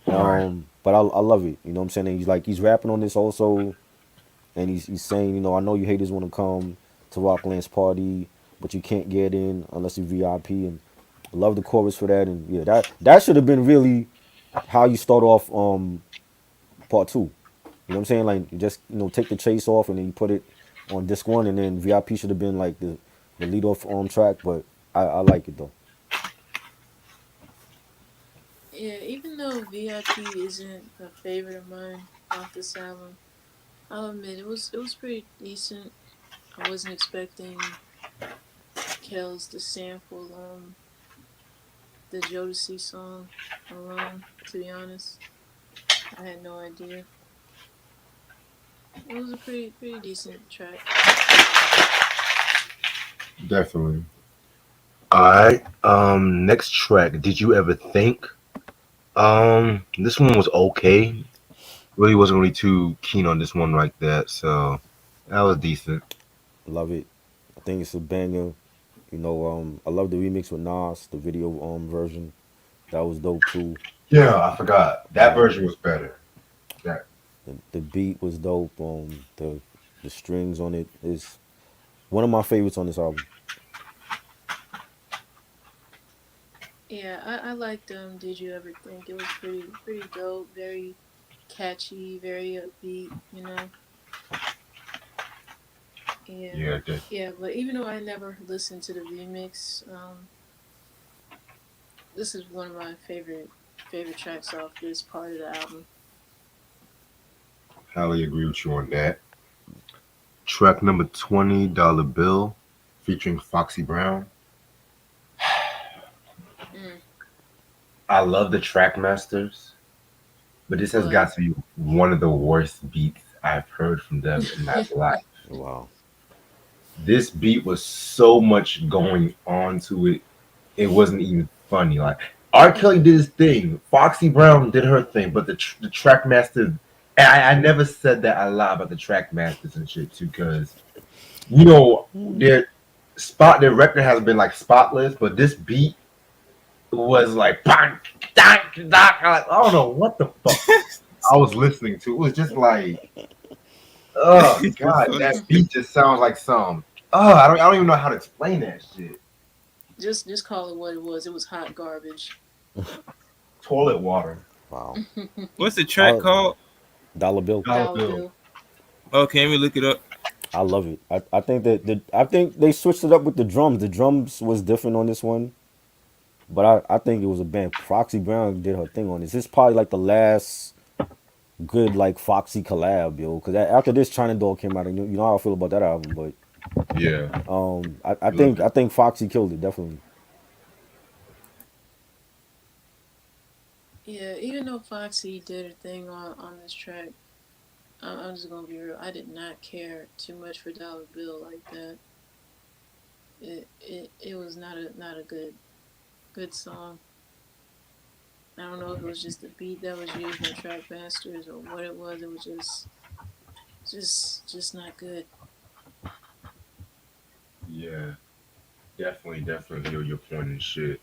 Right. But I love it. You know what I'm saying? And he's rapping on this also, and he's saying, I know you haters want to come to Rockland's party, but you can't get in unless you VIP. And I love the chorus for that. And yeah, that should have been really how you start off part two. You know what I'm saying? Like you just take the chase off and then you put it on disc one, and then VIP should have been like the lead off track. But I like it though. Yeah, even though VIP isn't a favorite of mine off this album, I'll admit it was pretty decent. I wasn't expecting Kells to sample the Jodeci song alone, to be honest. I had no idea. It was a pretty decent track. Definitely. All right. Next track. Did you ever think? This one was okay. Really wasn't really too keen on this one like that. So that was decent. Love it. I think it's a banger. I love the remix with Nas, the video version. That was dope too. Yeah, I forgot. That Uh, version was better. That the beat was dope. The strings on it is one of my favorites on this album. Yeah, I liked Did You Ever Think? It was pretty dope, very catchy, very upbeat, you know. Yeah. Yeah, Yeah, but even though I never listened to the remix, this is one of my favorite tracks off this part of the album. highly agree with you on that. Track number 20, Dollar Bill, featuring Foxy Brown. Mm, I love the track masters, but this has but got to be one of the worst beats I've heard from them in my life. Wow. This beat was so much going on to it, it wasn't even funny. Like R. Kelly did his thing, Foxy Brown did her thing, but the track masters. And I never said that a lot about the track masters and shit too, because their their record has been like spotless, but this beat was like bang, dang, dang. I don't know what the fuck I was listening to. It was just like, oh It's god, funny. that beat just sounds like some. Oh, I don't even know how to explain that shit. just call it what it was. It was hot garbage. Toilet water, Wow. What's the track I called? Dollar Bill. dollar Dollar bill. bill. Okay, let me look it up. I love it. I think that I think they switched it up with the drums. The drums was different on this one, but I think it was a band. Foxy Brown did her thing on this. This is probably like the last good like Foxy collab, yo. Because after this, China Doll came out, and you know how I feel about that album. But Yeah, I I love think it. I think Foxy killed it definitely. Yeah, even though Foxy did her thing on this track, I'm just gonna be real. I did not care too much for Dollar Bill like that. It was not a good song. I don't know if it was just the beat that was used by track masters or what it was. It was just not good. Yeah, definitely hear your point and shit.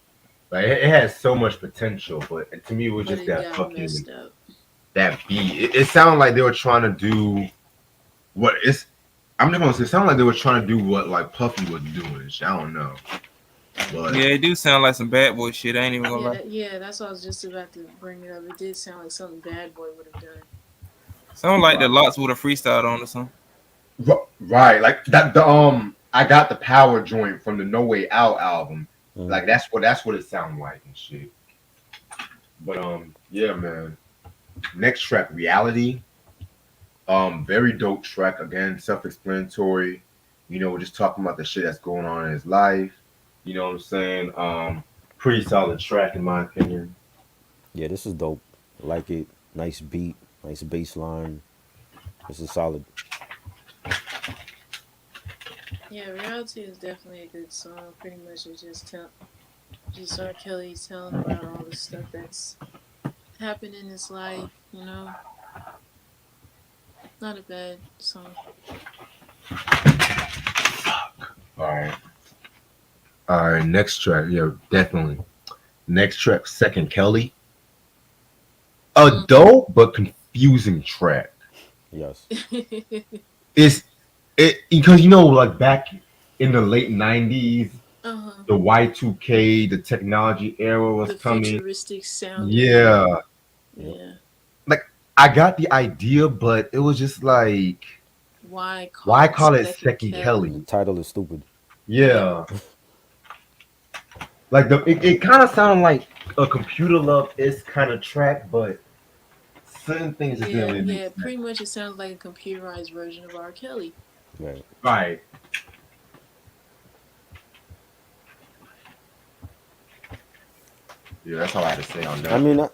Like it has so much potential, but to me, it was But just it that got fucking messed up. that beat. It sounded like they were trying to do what it's. I'm just gonna say, it sounded like they were trying to do what like Puffy was doing. And shit. I don't know, but Yeah, it do sound like some bad boy shit. I ain't even gonna lie. Yeah, that's what I was just about to bring it up. It did sound like something Bad Boy would have done. Sound like the right, lots would have freestyled on or something. right, like that. I got the Power joint from the No Way Out album. Mm. Like that's what it sounded like and shit. But yeah, man. Next track, Reality. Very dope track. Again, self-explanatory. We're just talking about the shit that's going on in his life. You know what I'm saying? Pretty solid track in my opinion. Yeah, this is dope. I like it. Nice beat, nice bass line. This is solid. Yeah, Reality is definitely a good song. Pretty much it just R. Kelly telling about all the stuff that's happened in his life, you know. Not a bad song. All right. All right. Next track. Yeah, definitely. Next track, Second Kelly. A Mm. dope but confusing track. Yes. It's it because like back in the late '90s, Uh-huh. the Y2K, the technology era was The coming. futuristic sounding Yeah, Yep. yeah. like I got the idea, but it was just like, Why call why it call it Second Second The Kelly? Kelly? title is stupid. Yeah. Yeah, like it kind of sounded like a computer love is kind of track, but certain things just didn't really make Yeah, sense. pretty much it sounds like a computerized version of R. Kelly. Right. Right. Yeah, that's all I had to say on I that. mean,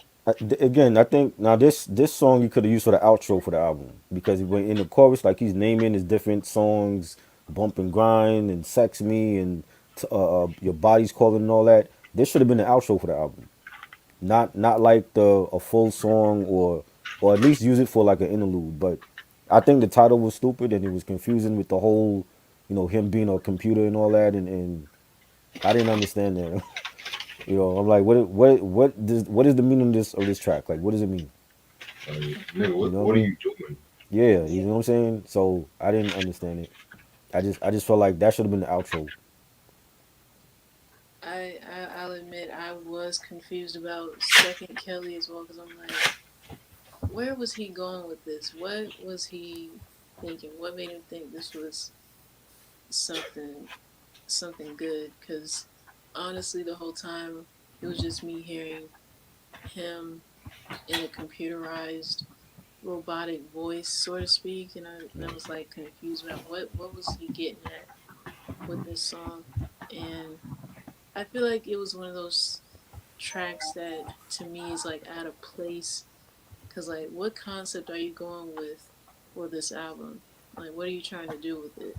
again, I think now this song you could have used for the outro for the album because when in the chorus, like he's naming his different songs, bump and grind and sex me and your body's calling and all that. This should have been the outro for the album, not like the a full song or at least use it for like an interlude. But I think the title was stupid and it was confusing with the whole, him being a computer and all that, and I didn't understand that. I'm like, what is the meaning of this track? Like, what does it mean? Nigga, You know what I what are mean? you doing? Yeah, you Yeah. know what I'm saying. So I didn't understand it. I just felt like that should have been the outro. I'll admit admit I was confused about Second Kelly as well because I'm like, where was he going with this? What was he thinking? What made him think this was something something good? Because honestly, the whole time it was just me hearing him in a computerized robotic voice, so to speak, and I was like confused about what was he getting at with this song, and I feel like it was one of those tracks that to me is like out of place because like what concept are you going with for this album? Like what are you trying to do with it?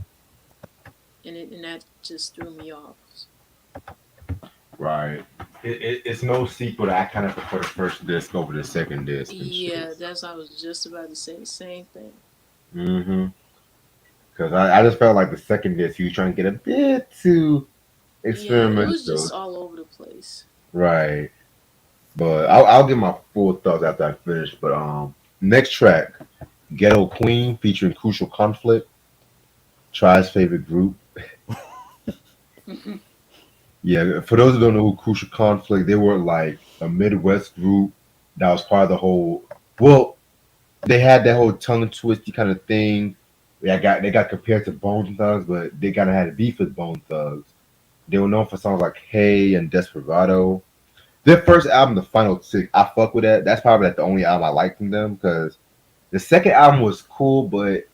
And that just threw me off. Right. It's no secret. I kind of prefer the first disc over the second disc and Yeah, shit. that's I was just about to say the same thing. Mm-hmm. Because I just felt like the second disc, he was trying to get a bit too Yeah, it was just experimental. all over the place. Right. But I'll give my full thoughts after I finish. But next track, Ghetto Queen featuring Crucial Conflict, Try's favorite group. Yeah, for those who don't know who Crucial Conflict, they were like a Midwest group that was part of the whole. Well, they had that whole tongue twisty kind of thing. They got compared to Bone Thugs, but they kind of had a beef with Bone Thugs. They were known for songs like "Hey" and "Desperado." Their first album, The Final Six, I fuck with that. That's probably like the only album I liked from them because the second album was cool, but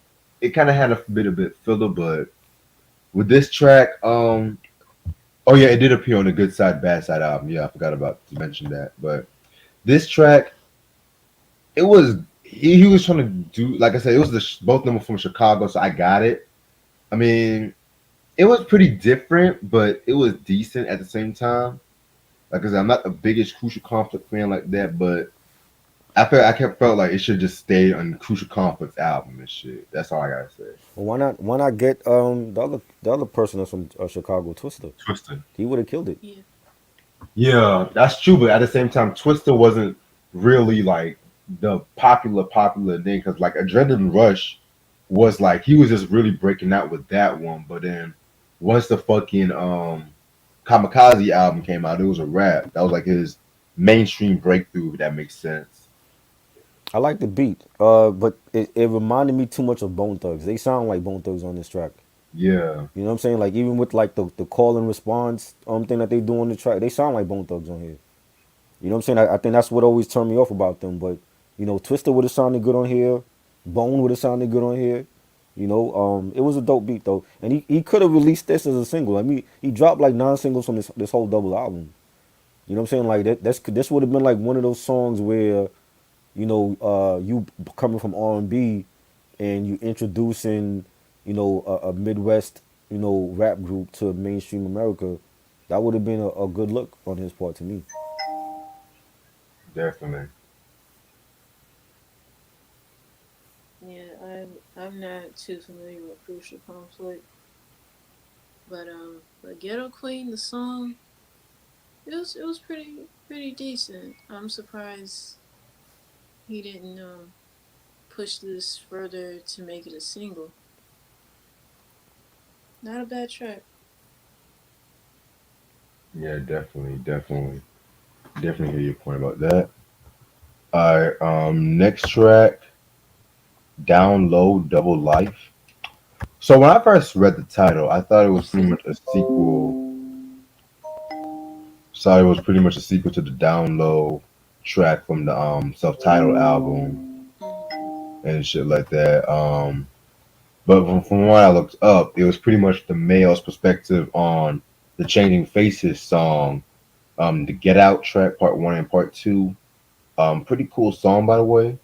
it kind of had a bit filler. But with this track, oh yeah, it did appear on the Good Side Bad Side album. Yeah, I forgot about to mention that. But this track, it was he was trying to do like I said, it was both of them were from Chicago, so I got it. I mean, it was pretty different, but it was decent at the same time. Like I said, I'm not the biggest Crucial Conflict fan like that, but I kept felt like it should just stay on Crucial Conflict's album and shit. That's all I gotta say. Well, why not get the other person that's from Chicago, Twister? Twister. He would have killed it. Yeah. Yeah, that's true, but at the same time, Twister wasn't really like the popular thing because like Adrenaline Rush was like he was just really breaking out with that one, but then once the fucking Kamikaze album came out, it was a rap. That was like his mainstream breakthrough. If that makes sense. I like the beat, but it reminded me too much of Bone Thugs. They sound like Bone Thugs on this track. Yeah, You know what I'm saying? Like even with like the call and response thing that they do on the track, they sound like Bone Thugs on here. You know what I'm saying? I think that's what always turned me off about them. But Twister would have sounded good on here. Bone would have sounded good on here. It was a dope beat though, and he could have released this as a single. I mean, he dropped like 9 singles from this whole double album. You know what I'm saying? Like this would have been like one of those songs where you coming from R&B and you introducing a Midwest rap group to mainstream America. That would have been a good look on his part to me. definitely. Yeah, I'm not too familiar with Crucial Conflict, but Ghetto Queen, the song, it was pretty decent. I'm surprised he didn't push this further to make it a single. Not a bad track. Yeah, definitely hear your point about that. All right, next track, Down Low, Double Life. So when I first read the title, I thought it was pretty much a sequel. So it was pretty much a sequel to the Down Low track from the self-titled album Hmm. and shit like that. But from what I looked up, it was pretty much the male's perspective on the Changing Faces song, the Get Out track, part one and part two. Pretty cool song by the way.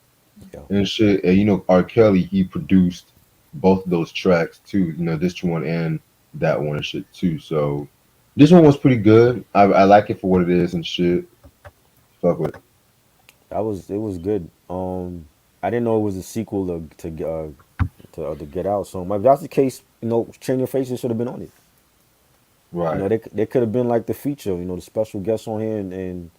Yeah, And shit. And R. Kelly, he produced both of those tracks too. This one and that one and shit too. So this one was pretty good. I like it for what it is and shit. Fuck with it. it was good. I didn't know it was a sequel to Get Out song. If that's the case, Change Your Faces should have been on it. Right. They could have been like the feature, the special guest on here, and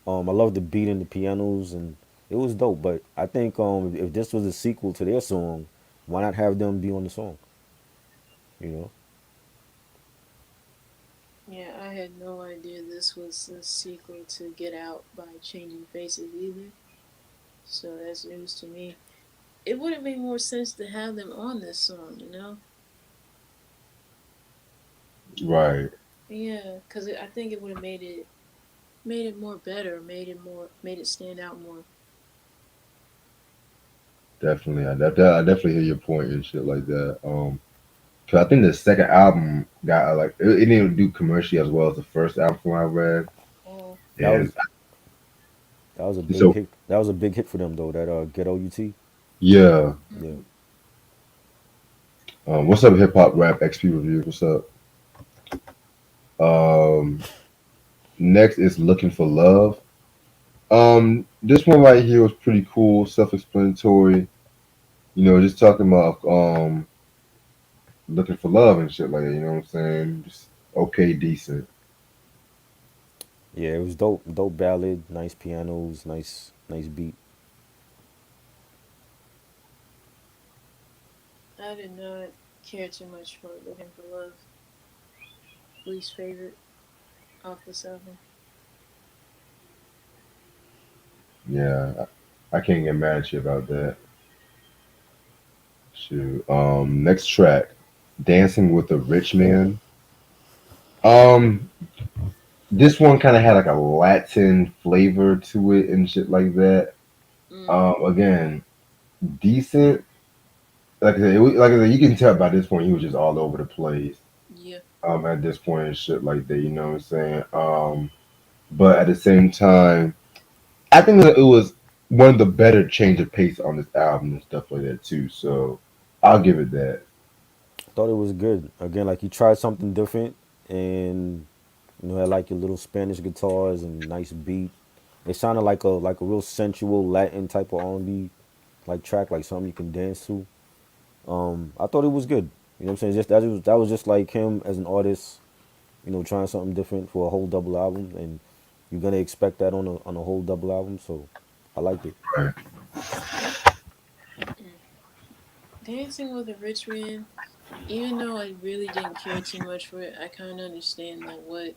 I love the beat and the pianos, and it was dope. But I think if this was a sequel to their song, why not have them be on the song? You know, Yeah, I had no idea this was a sequel to Get Out by Changing Faces either. So that's news to me. It would have made more sense to have them on this song, you know? Right. Yeah, because I think it would have made it more better, made it stand out more. Definitely. I definitely hear your point and shit like that. Cause I think the second album got like it didn't do commercially as well as the first album from what I read. Oh, That And was that was a big so hit. That was a big hit for them though. That Ghetto UT. yeah. Yeah. mm-hmm. What's up, hip hop rap XP review? What's up? Um, next is looking for love. This one right here was pretty cool, self-explanatory. You know, just talking about looking for love and shit like that. You know what I'm saying? Just okay, decent. Yeah, it was dope. Dope ballad, nice pianos, nice beat. I did not care too much for Looking for Love. Least favorite off this album. Yeah, I can't get mad at you about that. Shoot. Next track, dancing with a rich man. Um, this one kind of had like a Latin flavor to it and shit like that. Mm, Again, decent. Like I said, like I said, you can tell by this point he was just all over the place. yeah. At this point and shit like that, you know what I'm saying? But at the same time, I think that it was one of the better change of pace on this album and stuff like that too. So I'll give it that. Thought it was good. Again, like he tried something different, and had like your little Spanish guitars and nice beat. It sounded like a real sensual Latin type of R&B like track, like something you can dance to. I thought it was good. You know what I'm saying? Just that was just like him as an artist. Trying something different for a whole double album, and you're gonna expect that on a whole double album. So I liked it. Right. Mm. Dancing with a Rich Man, even though I really didn't care too much for it, I kind of understand like what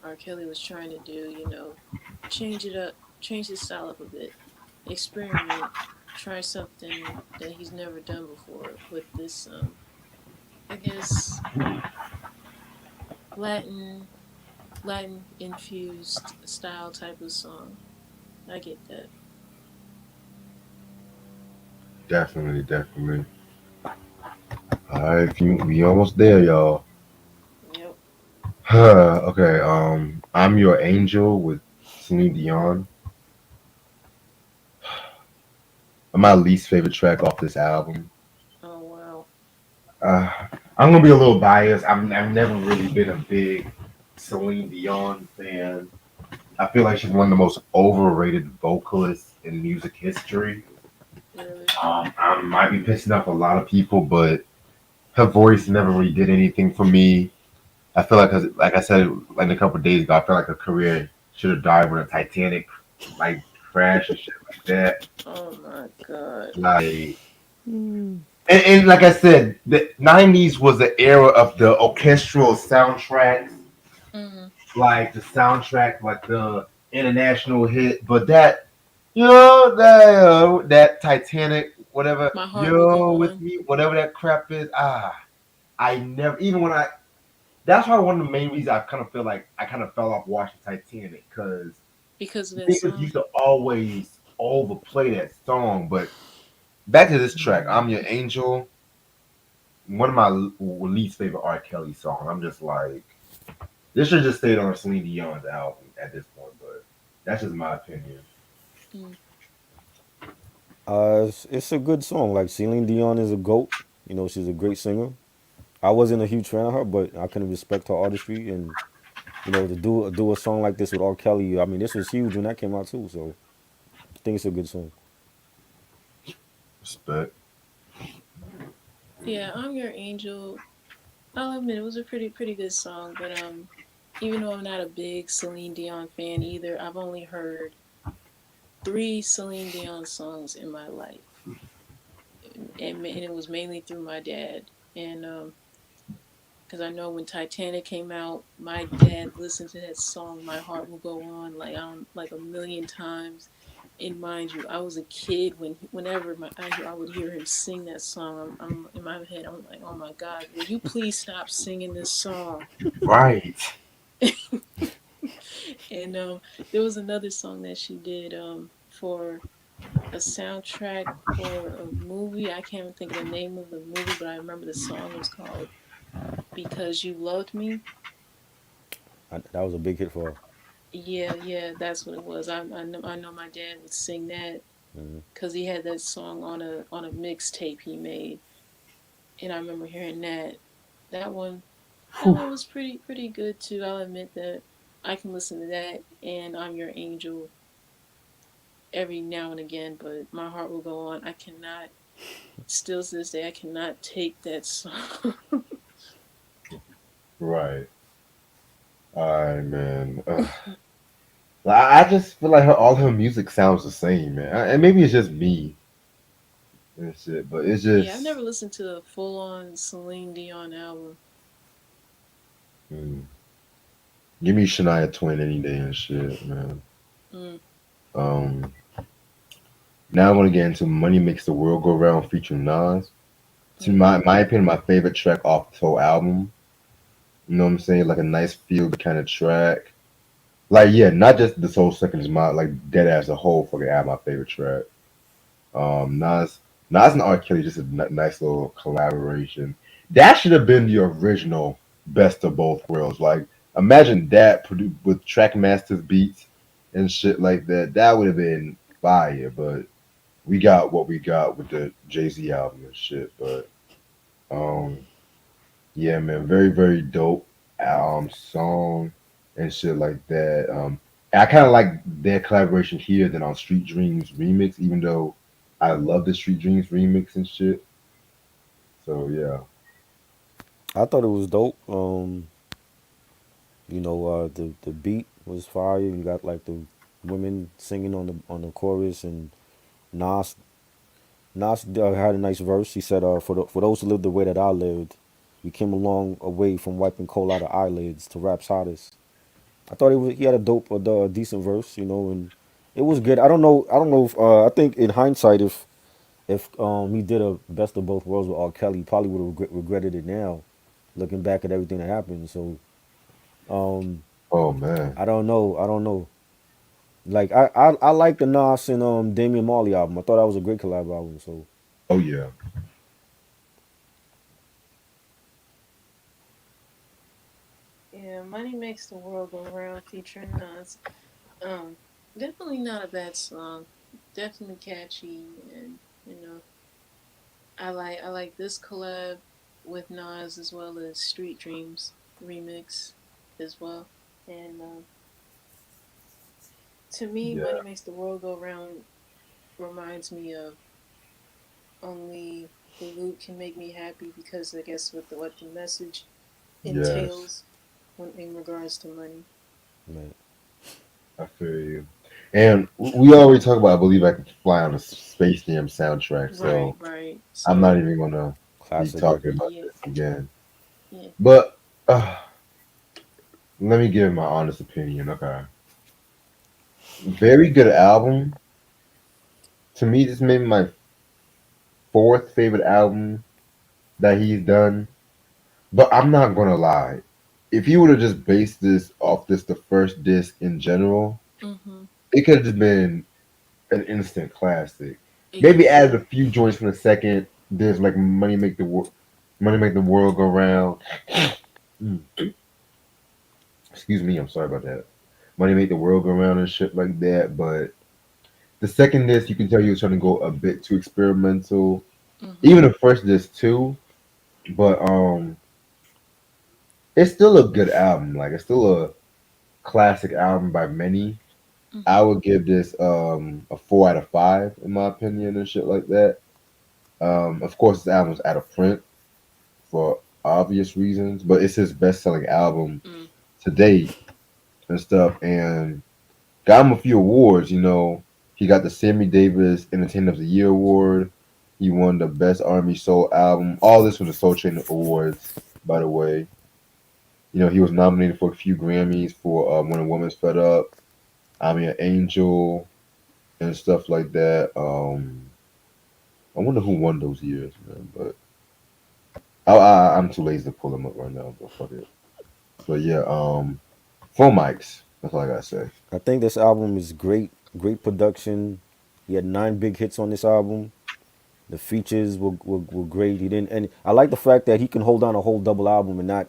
R. Kelly was trying to do. You know, change it up, change his style up a bit, experiment, try something that he's never done before with this. I guess Latin Latin infused style type of song. I get that. Definitely, definitely. All right, we almost there, y'all. Yep. Okay. I'm Your Angel with Celine Dion. My least favorite track off this album. Oh wow. Uh, I'm gonna be a little biased. I've never really been a big Celine Dion fan. I feel like she's one of the most overrated vocalists in music history. Really. I might be pissing off a lot of people, but her voice never really did anything for me. I feel like, 'cause, like I said, like a couple of days ago, I feel like her career should have died when a Titanic like crash and shit like that. Oh my god. Like, and like I said, the '90s was the era of the orchestral soundtracks, Mm-hmm. like the soundtrack, like the international hit. But that, that Titanic, whatever, My heart will yo, go with on. me, whatever that crap is. I never, even when I. That's why one of the main reasons I kind of feel like I kind of fell off watching Titanic because Because of that niggas song. used to always overplay that song. But back to this track, "I'm Your Angel," one of my least favorite R. Kelly songs. I'm just like, this should just stayed on Celine Dion's album at this point, but that's just my opinion. Mm. It's a good song. Like Celine Dion is a goat. She's a great singer. I wasn't a huge fan of her, but I can respect her artistry, and to do a song like this with R. Kelly. I mean, this was huge when that came out too. So I think it's a good song. Respect. Yeah, I'm Your Angel. I'll admit it was a pretty good song, but even though I'm not a big Celine Dion fan either, I've only heard three Celine Dion songs in my life, and it was mainly through my dad. And because I know when Titanic came out, my dad listened to that song "My Heart Will Go On" like a million times. And mind you, I was a kid whenever I would hear him sing that song. I'm in my head. I'm like, oh my God, will you please stop singing this song? Right. And there was another song that she did for a soundtrack for a movie. I can't even think of the name of the movie, but I remember the song was called "Because You Loved Me." That was a big hit for her. Yeah, yeah, that's what it was. I know my dad would sing that Hmm. because he had that song on a mixtape he made, and I remember hearing that. That one, that Whew. one was pretty good too. I'll admit that I can listen to that and "I'm Your Angel" every now and again, but "My Heart Will Go On." I cannot, still to this day, I cannot take that song. Right. All right, man. I just feel like all her music sounds the same, man. And maybe it's just me and shit, but it's Yeah, I've just never listened to a full on Celine Dion album. mm, give me Shania Twain any day and shit, man. Mm, Um, Now I'm gonna get into "Money Makes the World Go Round" featuring Nas. To mm-hmm. my opinion, my favorite track off the whole album. You know what I'm saying? Like a nice feel kind of track. Like yeah, not just this whole second is my like dead as a whole fucking album, my favorite track. Nas and R. Kelly just a nice little collaboration. That should have been the original Best of Both Worlds. Like imagine that produced with Trackmasters beats and shit like that. That would have been fire. But we got what we got with the Jay Z album and shit. But um, yeah, man, very dope song and shit like that. I kind of like their collaboration here than on Street Dreams remix, even though I love the Street Dreams remix and shit. So yeah, I thought it was dope. The beat was fire. You got like the women singing on the chorus, and Nas Nas had a nice verse. He said, for those who lived the way that I lived, we came a long way from wiping coal out of eyelids to rap's hottest." I thought he had a decent verse, and it was good. I don't know if I think in hindsight, if he did a best of both worlds with R. Kelly, he probably would have regretted it now, looking back at everything that happened. So oh man, I don't know. Like I like the Nas and Damian Marley album. I thought that was a great collab album. So oh yeah, Yeah, "Money Makes the World Go Round" featuring Nas. Um, Definitely not a bad song. Definitely catchy, and you know, I like this collab with Nas as well as "Street Dreams" remix as well. And to me, yeah, "Money Makes the World Go Round" reminds me of "Only the Loot Can Make Me Happy" because I guess what the message yes, entails when in regards to money. man, I feel you. And we already talked about I believe I can fly on a Space Jam soundtrack, Right, so right. I'm not So even gonna be classic talking record. about yeah, this again. yeah. But let me give my honest opinion. Okay, very good album. To me, this may be my fourth favorite album that he's done. But I'm not gonna lie. If you would have just based this off this the first disc in general, Mm-hmm. it could have just been an instant classic. Maybe Yeah. added a few joints from the second disc, like Money Make the World Go Round." Mm, excuse me, I'm sorry about that. "Money Make the World Go Round" and shit like that. But the second disc, you can tell he was trying to go a bit too experimental. Mm-hmm. Even the first disc too. But it's still a good album. Like it's still a classic album by many. I Mm-hmm. would give this a 4 out of 5 in my opinion and shit like that. Of course, this album's out of print for obvious reasons, but it's his best selling album Mm. to date and stuff, and got him a few awards. He got the Sammy Davis Entertainer of the Year award. He won the Best R&B Soul album. All this from the Soul Train Awards, by the way. He was nominated for a few Grammys for When a Woman's Fed Up, I'm Your Angel, and stuff like that. I wonder who won those years, man. But I'm too lazy to pull them up right now. But fuck it. But yeah, phone mics. That's all I gotta say. I think this album is great, great production. He had 9 big hits on this album. The features were great. He didn't, and I like the fact that he can hold down a whole double album and not,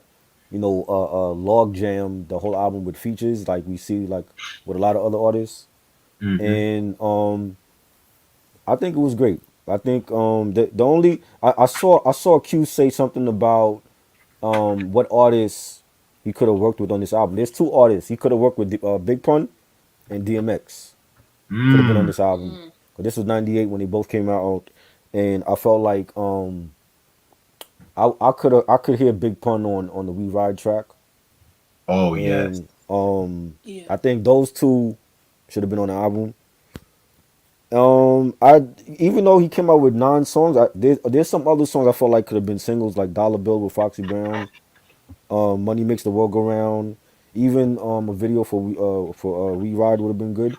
log jam the whole album with features like we see like with a lot of other artists. Hmm. And I think it was great. I think the only I saw Q say something about what artists he could have worked with on this album. There's 2 artists he could have worked with, Big Pun and DMX could have been on Mm. this album. Mm. But this was '98 when they both came out, and I felt like I could hear Big Pun on the We Ride track, Oh yes. and Yeah. I think those two should have been on the album. I Even though he came out with 9 songs, there's some other songs I felt like could have been singles, like Dollar Bill with Foxy Brown, Money Makes the World Go Round. Even a video for We Ride would have been good.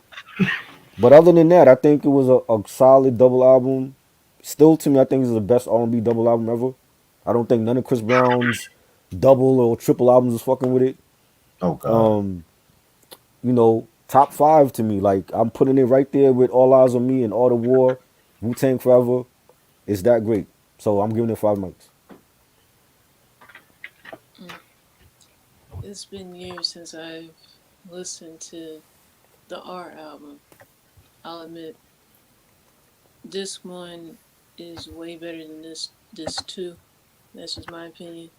But other than that, I think it was a solid double album. Still, to me, I think this is the best R&B double album ever. I don't think none of Chris Brown's double or triple albums is fucking with it. Oh God. Um, top 5 to me. Like I'm putting it right there with All Eyes on Me and All the War, Wu Tang Forever. It's that great. So I'm giving it 5 mics. Mm. It's been years since I've listened to the R album. I'll admit this one is way better than this too. That's just my opinion.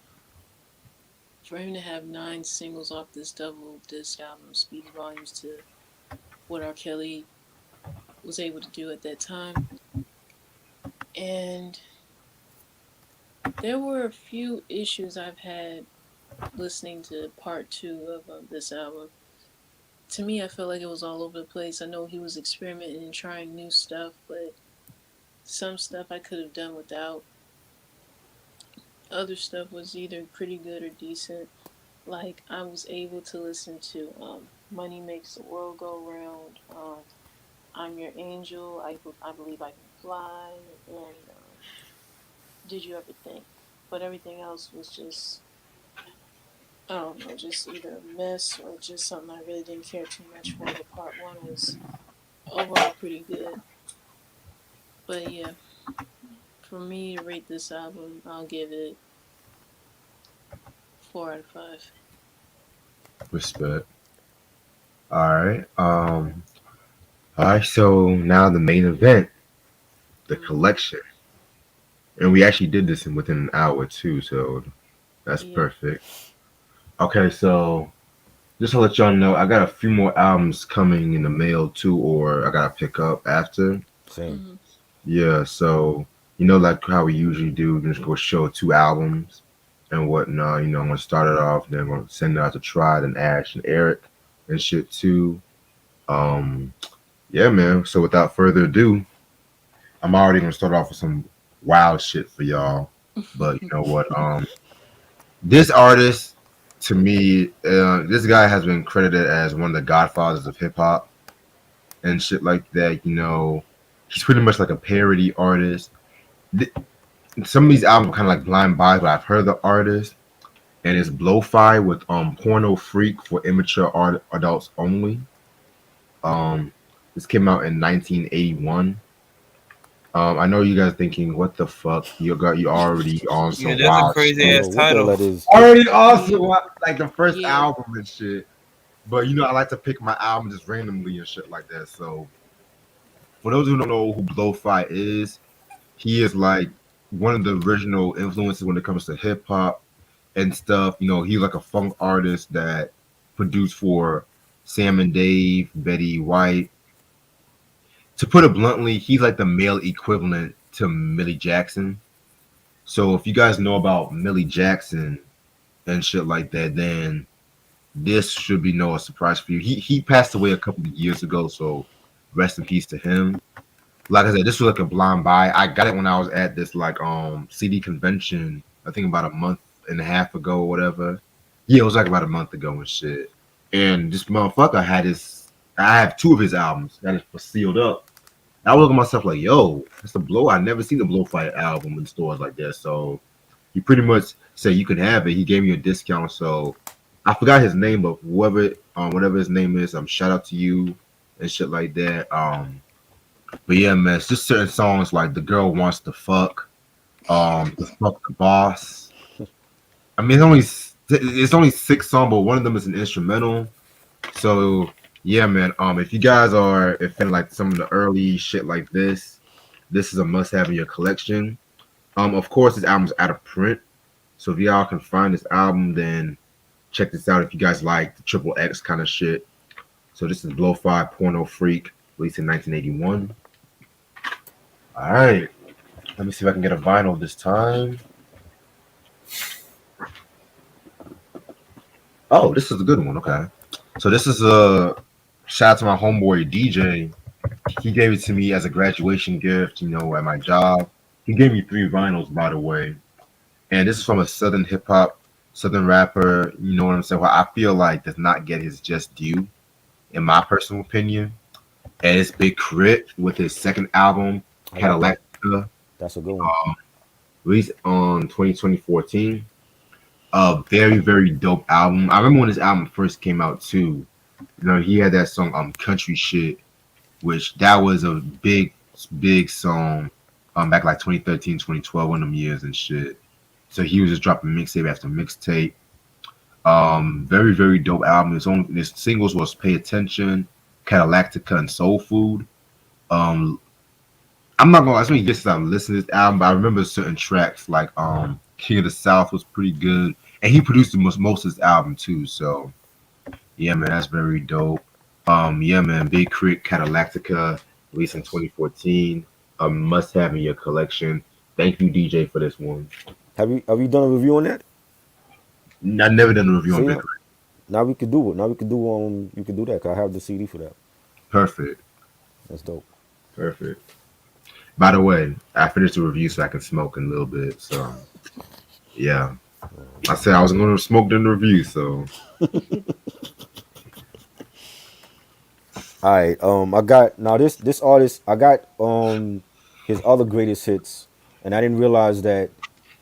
For him to have 9 singles off this double disc album speaks volumes to what R. Kelly was able to do at that time. And there were a few issues I've had listening to part 2 of this album. To me, I felt like it was all over the place. I know he was experimenting and trying new stuff, but some stuff I could have done without. Other stuff was either pretty good or decent. Like I was able to listen to "Money Makes the World Go Round," "I'm Your Angel," I believe I can fly, and "Did You Ever Think?" But everything else was just, I don't know, just either a mess or just something I really didn't care too much for. But part 1 was overall pretty good. But yeah, for me to rate this album, I'll give it 4 out of 5. Respect. All right. All right. So now the main event, the Mm, collection, and we actually did this in within an hour too. So that's yeah. perfect. Okay. So just to let y'all know, I got a few more albums coming in the mail too, or I gotta pick up after. Same. Hmm. Yeah. So like how we usually do, we just go show 2 albums and whatnot. I'm gonna start it off, then I'm gonna send it out to Tried and Ash and Eric and shit too. Um, yeah, man. So without further ado, I'm already gonna start off with some wild shit for y'all. But you know what? This artist, to me, this guy has been credited as one of the godfathers of hip hop and shit like that. He's pretty much like a parody artist. Th- Some of these albums are kind of like blind buys, but I've heard the artist, and it's Blowfly with Porno Freak for immature adults only. Um, this came out in 1981. I know you guys thinking, what the fuck? You already on Yeah, some that's a wild crazy shit. ass What the hell title. that is? Already on Yeah. some like the first Yeah. album and shit. But I like to pick my album just randomly and shit like that. So for those who don't know who Blowfly is, he is like one of the original influences when it comes to hip hop and stuff. He's like a funk artist that produced for Sam and Dave, Betty White. To put it bluntly, he's like the male equivalent to Millie Jackson. So if you guys know about Millie Jackson and shit like that, then this should be no surprise for you. He passed away a couple of years ago, so rest in peace to him. Like I said, this was like a blind buy. I got it when I was at this like CD convention, I think about a month and a half ago or whatever. Yeah, it was like about a month ago and shit. And this motherfucker had his. I have two of his albums that was sealed up. I look at myself like, yo, that's a blow. I never seen the Blowfire album in stores like that. So he pretty much said you can have it. He gave me a discount. So I forgot his name, but whoever, whatever his name is, shout out to you and shit like that. But yeah, man, it's just certain songs like "The Girl Wants to Fuck," "The Fuck the Boss." I mean, it's only six songs, but one of them is an instrumental. So yeah, man. If you guys are if in like some of the early shit like this is a must have in your collection. Of course, this album's out of print, so if y'all can find this album, then check this out. If you guys like the Triple X kind of shit, so this is Blowfire Porno Freak, released in 1981. All right, let me see if I can get a vinyl this time. Oh, this is a good one. Okay, so this is a shout out to my homeboy DJ. He gave it to me as a graduation gift, at my job. He gave me three vinyls, by the way. And this is from a Southern hip hop, Southern rapper, you know what I'm saying? Well, I feel like does not get his just due, in my personal opinion. And it's Big Crit with his second album, I got that. Cadillac, That's a good one. released on 2014. A very, very dope album. I remember when this album first came out too. He had that song Country Shit, which that was a big, big song back like 2013, 2012, one of them years and shit. So he was just dropping mixtape after mixtape. Very, very dope album. His singles was Pay Attention, Cadillactica, and Soul Food. Um, I'm not gonna lie, me just listen to this album, but I remember certain tracks like King of the South was pretty good. And he produced most of this album too. So yeah, man, that's very dope. Yeah, man, Big Crit Cadillactica, released in 2014. A must have in your collection. Thank you, DJ, for this one. Have you done a review on that? I never done a review on See, Big Crit. now we could do it. Now we could do you could do that. 'Cause I have the CD for that. Perfect. That's dope. Perfect. By the way, I finished the review so I can smoke in a little bit. So yeah. I said I was gonna smoke during the review, so All right. I got now this artist. I got his other greatest hits, and I didn't realize that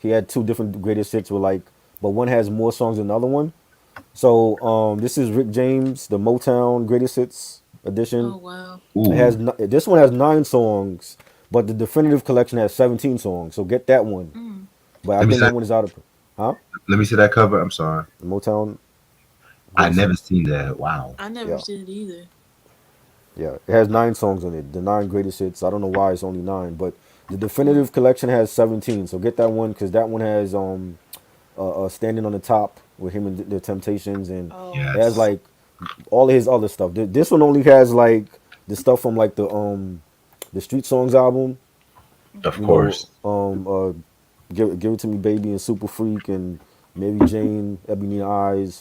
he had two different greatest hits. With like, but one has more songs than the other one. So this is Rick James, the Motown greatest hits edition. Oh wow. It ooh. has this one has 9 songs, but the definitive collection has 17 songs. So get that one. Mm. But I Let me think see that one is out of huh? let me see that cover. I'm sorry. The Motown I greatest never hits. seen that. Wow. I never Yeah, did either. yeah. It has 9 songs in it. The 9 greatest hits. I don't know why it's only 9, but the definitive collection has 17. So get that one because that one has standing on the top with him and the Temptations, and it Oh, has Yes. like all of his other stuff. This one only has like the stuff from like the Street Songs album. Of You know, course. give it to me, baby, and Super Freak, and Mary Jane, Ebony Eyes.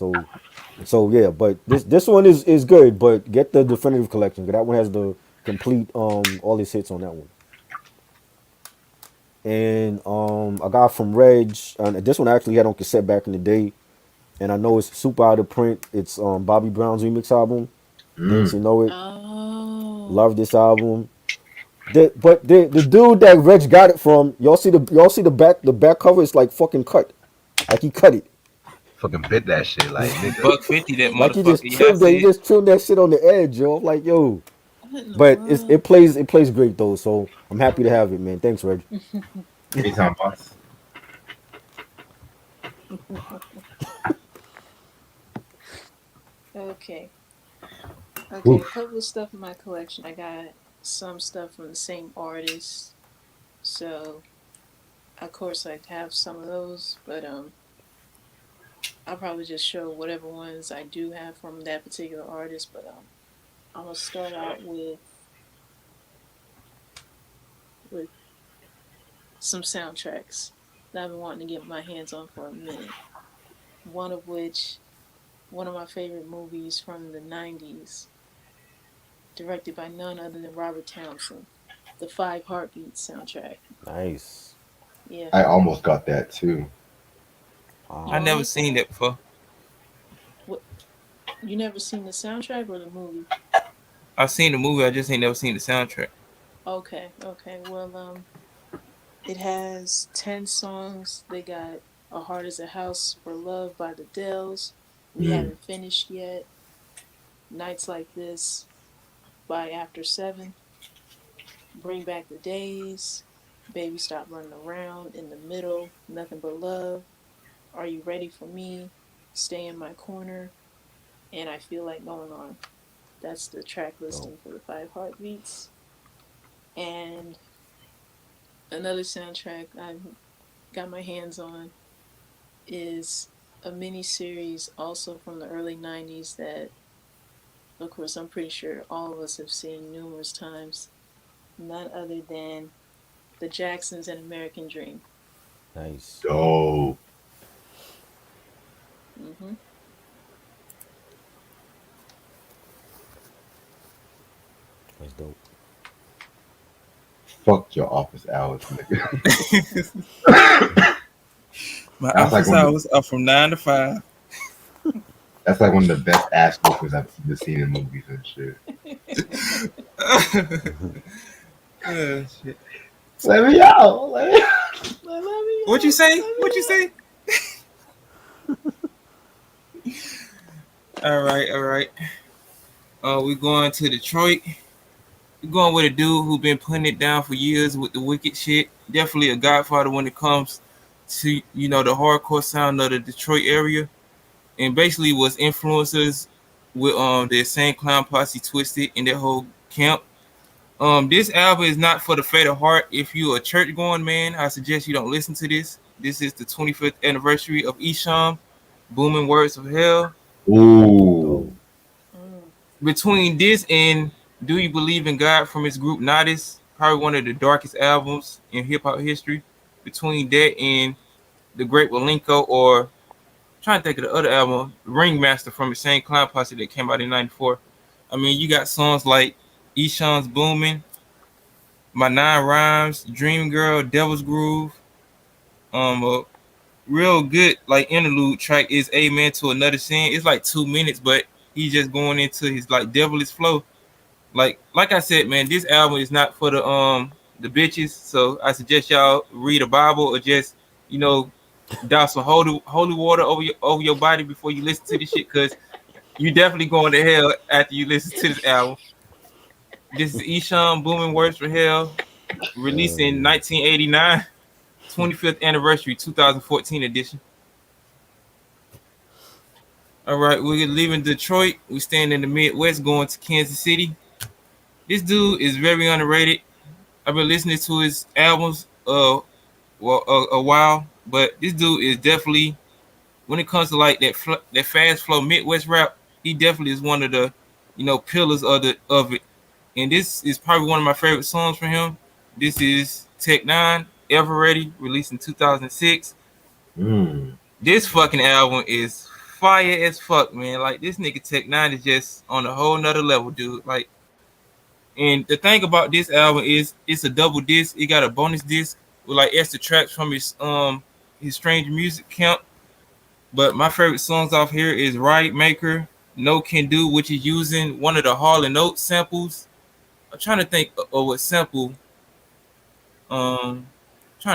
So yeah, but this one is good. But get the definitive collection. 'Cause that one has the complete all his hits on that one. And I got from Reg, and this one I actually had on cassette back in the day. And I know it's super out of print. It's Bobby Brown's remix album. Didn't Mm. you know it? oh, Love this album. But the dude that Reg got it from, y'all see the back cover. It's like fucking cut. Like he cut it. Fucking bit that shit, like nigga. $150 that Like he motherfucker. just Yeah, I trimmed that. He see it. just trimmed that shit on the edge, yo. I'm like, yo. what in the But world? it plays great though. So I'm happy to have it, man. Thanks, Reg. Anytime, boss. Okay. Okay, a Oof. couple of stuff in my collection. I got some stuff from the same artist. So, of course, I have some of those, but I'll probably just show whatever ones I do have from that particular artist. But I'm gonna start out with some soundtracks that I've been wanting to get my hands on for a minute. One of which, one of my favorite movies from the '90s, directed by none other than Robert Townsend, the Five Heartbeats soundtrack. Nice. Yeah, I almost got that too. I you Ah, never almost got seen it. that before. You never seen the soundtrack or the movie? I've seen the movie. I just ain't never seen the soundtrack. Okay, okay. Well, it has 10 songs. They got A Heart is a House for Love by the Dells. We Mm. haven't finished yet. Nights Like This by After Seven. Bring Back the Days. Baby Stop Running Around. In the Middle. Nothing But Love. Are You Ready for Me? Stay in My Corner. And I Feel Like Going On. That's the track Dope. listing for the Five Heartbeats. And another soundtrack I've got my hands on is a mini series also from the early 90s that, of course, I'm pretty sure all of us have seen numerous times. None other than The Jacksons and American Dream. Nice. Dope. Hmm. That's dope. Fuck your office hours, nigga. My That's like office one of hours are from 9 to 5. that's like one of the best ass whoopers I've ever seen in movies and shit. Shit. Let me out. Let me What you say? What you say? All right, all right. We going to Detroit. We're going with a dude who been putting it down for years with the wicked shit. Definitely a godfather when it comes to the hardcore sound of the Detroit area, and basically was influencers with the Insane Clown Posse, Twisted, and their whole camp. This album is not for the faint of heart. If you're a church going man, I suggest you don't listen to this. This is the 25th anniversary of Isham, Booming Words of Hell. Ooh. Mm. Between this and Do You Believe in God from his group Nodis, probably one of the darkest albums in hip hop history. Between that and The Great Walenko, or I'm trying to think of the other album, Ringmaster from the same Clown Posse that came out in '94. I mean, you got songs like Isham's Booming, My Nine Rhymes, Dream Girl, Devil's Groove. A real good like interlude track is Amen to Another Sin. It's like 2 minutes, but he's just going into his like devilish flow. Like I said, man, this album is not for the bitches. So I suggest y'all read a Bible or just you know douse some holy water over your body before you listen to this shit, because you definitely going to hell after you listen to this album. This is Isham Booming Words for Hell, released in Yeah. 1989, 25th anniversary, 2014 edition. All right, we're leaving Detroit. We're staying in the Midwest, going to Kansas City. This dude is very underrated. I've been listening to his albums a while, but this dude is definitely, when it comes to like that fast flow Midwest rap, he definitely is one of the pillars of it. And this is probably one of my favorite songs from him. This is Tech Nine, Ever Ready, released in 2006. Mm. This fucking album is fire as fuck, man. Like this nigga Tech Nine is just on a whole nother level, dude. Like, and the thing about this album is it's a double disc. It got a bonus disc with like extra tracks from his strange music camp. But my favorite songs off here is Riot Maker, No Can Do, which is using one of the Hall and Oates samples. I'm trying to think of what sample. Trying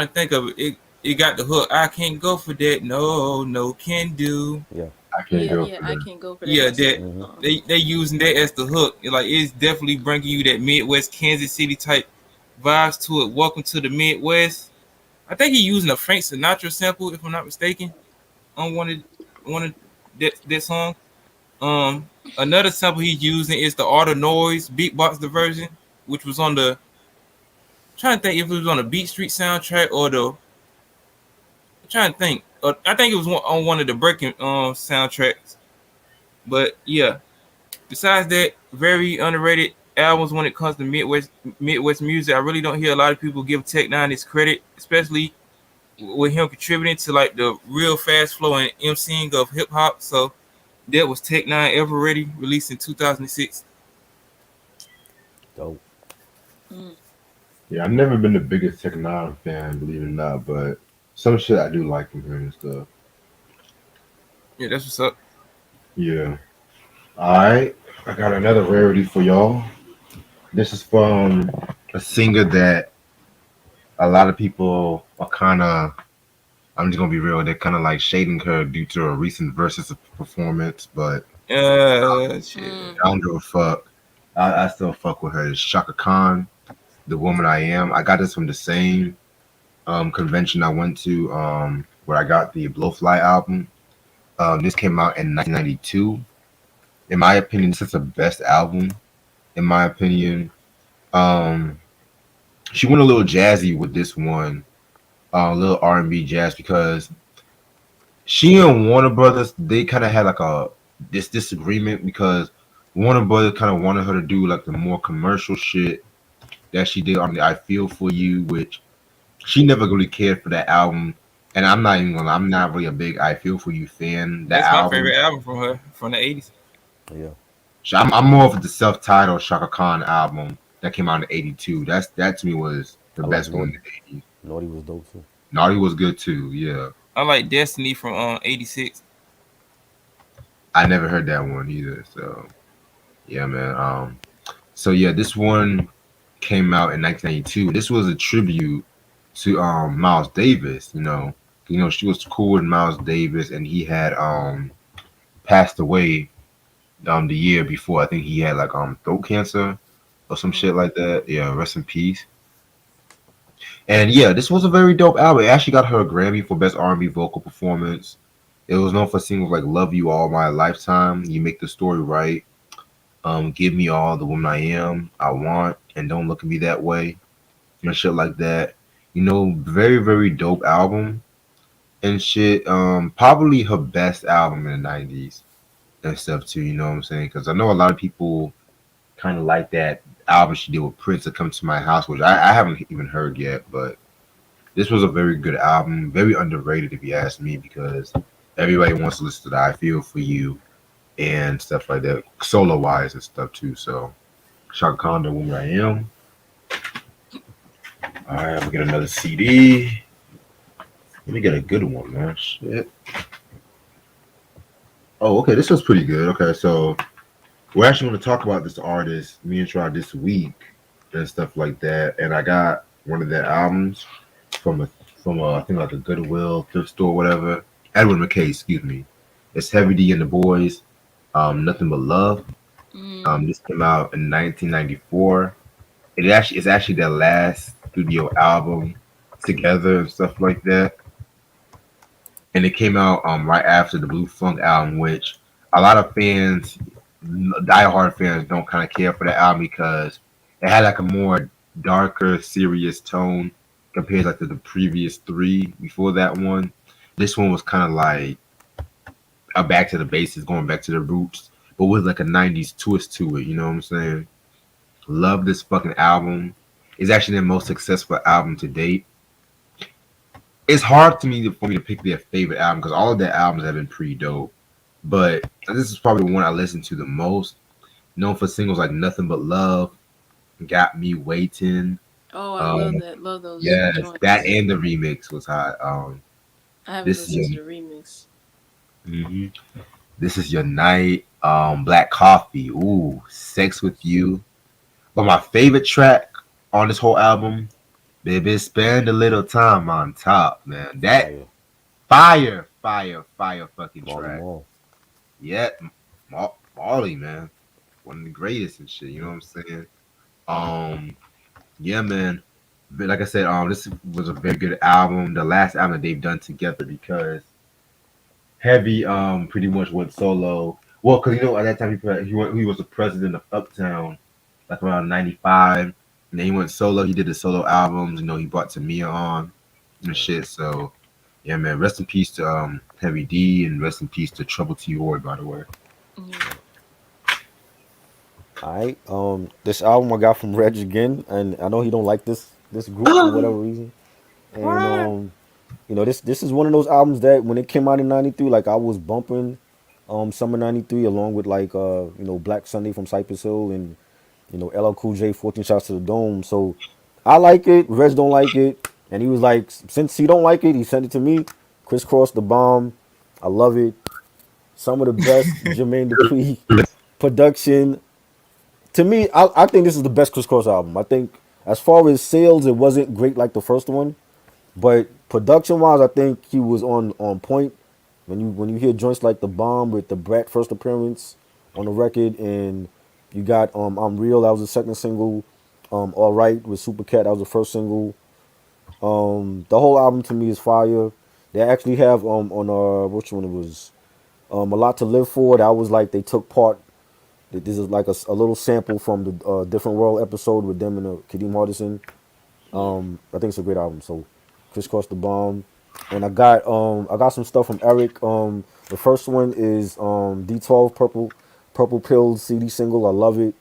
to think of it. It got the hook. I can't go for that. No, no can do. Yeah. I can't Yeah, go yeah, for I that. can go for that. Yeah, That's that the Mm-hmm. they using that as the hook. Like it's definitely bringing you that Midwest Kansas City type vibes to it. Welcome to the Midwest. I think he's using a Frank Sinatra sample, if I'm not mistaken, on one of that song. Um, Another sample he's using is the Art of Noise beatbox diversion, which was on the. I'm trying to think if it was on the Beat Street soundtrack or the. I'm trying to think. I think it was on one of the Breaking soundtracks. But yeah, besides that, very underrated albums when it comes to Midwest music. I really don't hear a lot of people give Tech Nine his credit, especially with him contributing to like the real fast flowing MCing of hip hop. So that was Tech Nine Ever Ready, released in 2006. Dope. Mm. Yeah, I've never been the biggest Tech Nine fan, believe it or not, but some shit I do like from him and stuff. Yeah, that's what's up. Yeah. All right, I got another rarity for y'all. This is from a singer that a lot of people are kind of. I'm just gonna be real. They're kind of like shading her due to a recent versus performance, but Shit. Mm. I don't give a fuck. I still fuck with her. It's Chaka Khan, the woman I am. I got this from the same convention I went to, where I got the Blowfly album. This came out in 1992. In my opinion, this is the best album. In my opinion, um, she went a little jazzy with this one, a little R&B jazz because she and Warner Brothers they kind of had like a this disagreement because Warner Brothers kind of wanted her to do like the more commercial shit that she did on the I Feel For You, which she never really cared for that album. And I'm not even gonna. I'm not really a big I Feel For You fan. That That's my album. favorite album from her from the '80s. Yeah, So I'm more of the self-titled Shaka Khan album that came out in '82. That to me was the I like best one in Naughty. the '80s. Naughty was dope too. Naughty was good too. Yeah, I like Destiny from '86. I never heard that one either. So yeah, man. So yeah, this one came out in 1992. This was a tribute to Miles Davis. She was cool with Miles Davis, and he had passed away the year before. I think he had like throat cancer or some shit Mm. like that. Yeah, rest in peace. And yeah, this was a very dope album. It actually got her a Grammy for best R&B vocal performance. It was known for singles like "Love You All My Lifetime," "You Make the Story Right," "Give Me All," "The Woman I Am," "I Want," and "Don't Look at Me That Way," and shit like that. Very very dope album and shit. Probably her best album in the '90s and stuff too. You know what I'm saying? Because I know a lot of people kind of like that album she did with Prince to come to my house, which I haven't even heard yet, but this was a very good album, very underrated if you ask me, because everybody wants to listen to that I Feel For You and stuff like that, solo wise and stuff too. So Shaka Khan, the woman I am. All right, we get another CD. Let me get a good one, man. Shit. Oh, okay, this was pretty good. Okay, so we're actually going to talk about this artist, me and Try this week and stuff like that. And I got one of their albums from a I think like a Goodwill thrift store, whatever. Edward McKay, excuse me. It's Heavy D and the Boys. Nothing But Love. Mm. This came out in 1994. It's actually their last studio album together and stuff like that. And it came out right after the Blue Funk album, which a lot of fans, diehard fans, don't kind of care for the album because it had like a more darker, serious tone compared like to the previous three before that one. This one was kind of like a back to the basics, going back to the roots, but with like a '90s twist to it. You know what I'm saying? Love this fucking album. It's actually their most successful album to date. It's hard for me to pick their favorite album because all of their albums have been pretty dope. But this is probably the one I listen to the most. Known for singles like "Nothing But Love," "Got Me Waiting." Oh, I love Um, that. Love those yes, that joints. and the remix was hot. I haven't This is listened your to the remix. mhm. This is your night. Black Coffee. Ooh, Sex with You. But my favorite track on this whole album, Baby, Spend a Little Time on Top, man. That Fire. fire, fire, fire fucking Marley track. Marl. Yeah, Marley, man. One of the greatest and shit, you know Yeah. what I'm saying? Um, yeah, man. But like I said, this was a very good album, the last album that they've done together because Heavy pretty much went solo. Well, because at that time he was the president of Uptown, like around '95, and then he went solo. He did the solo albums. He brought Tamia on and Yeah. shit. So yeah, man. Rest in peace to Heavy D, and rest in peace to Trouble T. Roy, by the way. Yeah. All right. This album I got from Reg again, and I know he don't like this group for whatever reason. And What? this is one of those albums that when it came out in '93, like I was bumping, summer '93 along with like Black Sunday from Cypress Hill and LL Cool J 14 Shots to the Dome. So I like it. Reg don't like it, and he was like, since he don't like it, he sent it to me. Crisscross the Bomb. I love it. Some of the best Jermaine Dupri production. To me, I think this is the best Crisscross album. I think as far as sales, it wasn't great like the first one, but production wise, I think he was on point. When you hear joints like the Bomb with the Brat first appearance on the record, and you got I'm Real, that was the second single. All Right with Super Cat, that was the first single. The whole album to me is fire. They actually have on which one it was, A Lot to Live For. That was like they took part. This is like a little sample from the Different World episode with them and Kadeem Hardison. Yeah. I think it's a great album. So, Crisscross the Bomb, and I got some stuff from Eric. The first one is D12 Purple Pills CD single. I love it.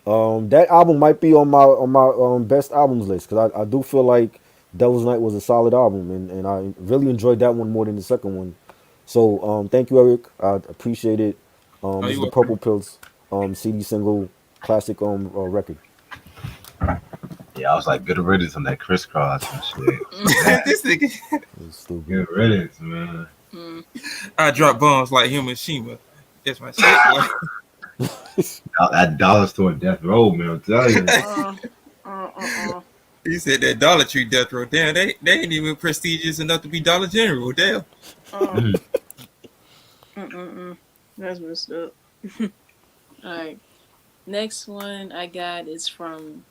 That album might be on my best albums list because I do feel like Devil's Night was a solid album, and I really enjoyed that one more than the second one. So thank you, Eric. I appreciate it. Oh, This is you the welcome. Purple Pills CD single classic record. Yeah, I was like, good riddance on that crisscross and shit. This nigga, It's stupid. Good riddance, man. Mm. I drop bombs like him and Shima. That's my shit, boy. That dollar store death row, man. I'm telling you. He said that Dollar Tree death row. Damn, they ain't even prestigious enough to be Dollar General. Damn. That's messed up. Alright. Next one I got is from,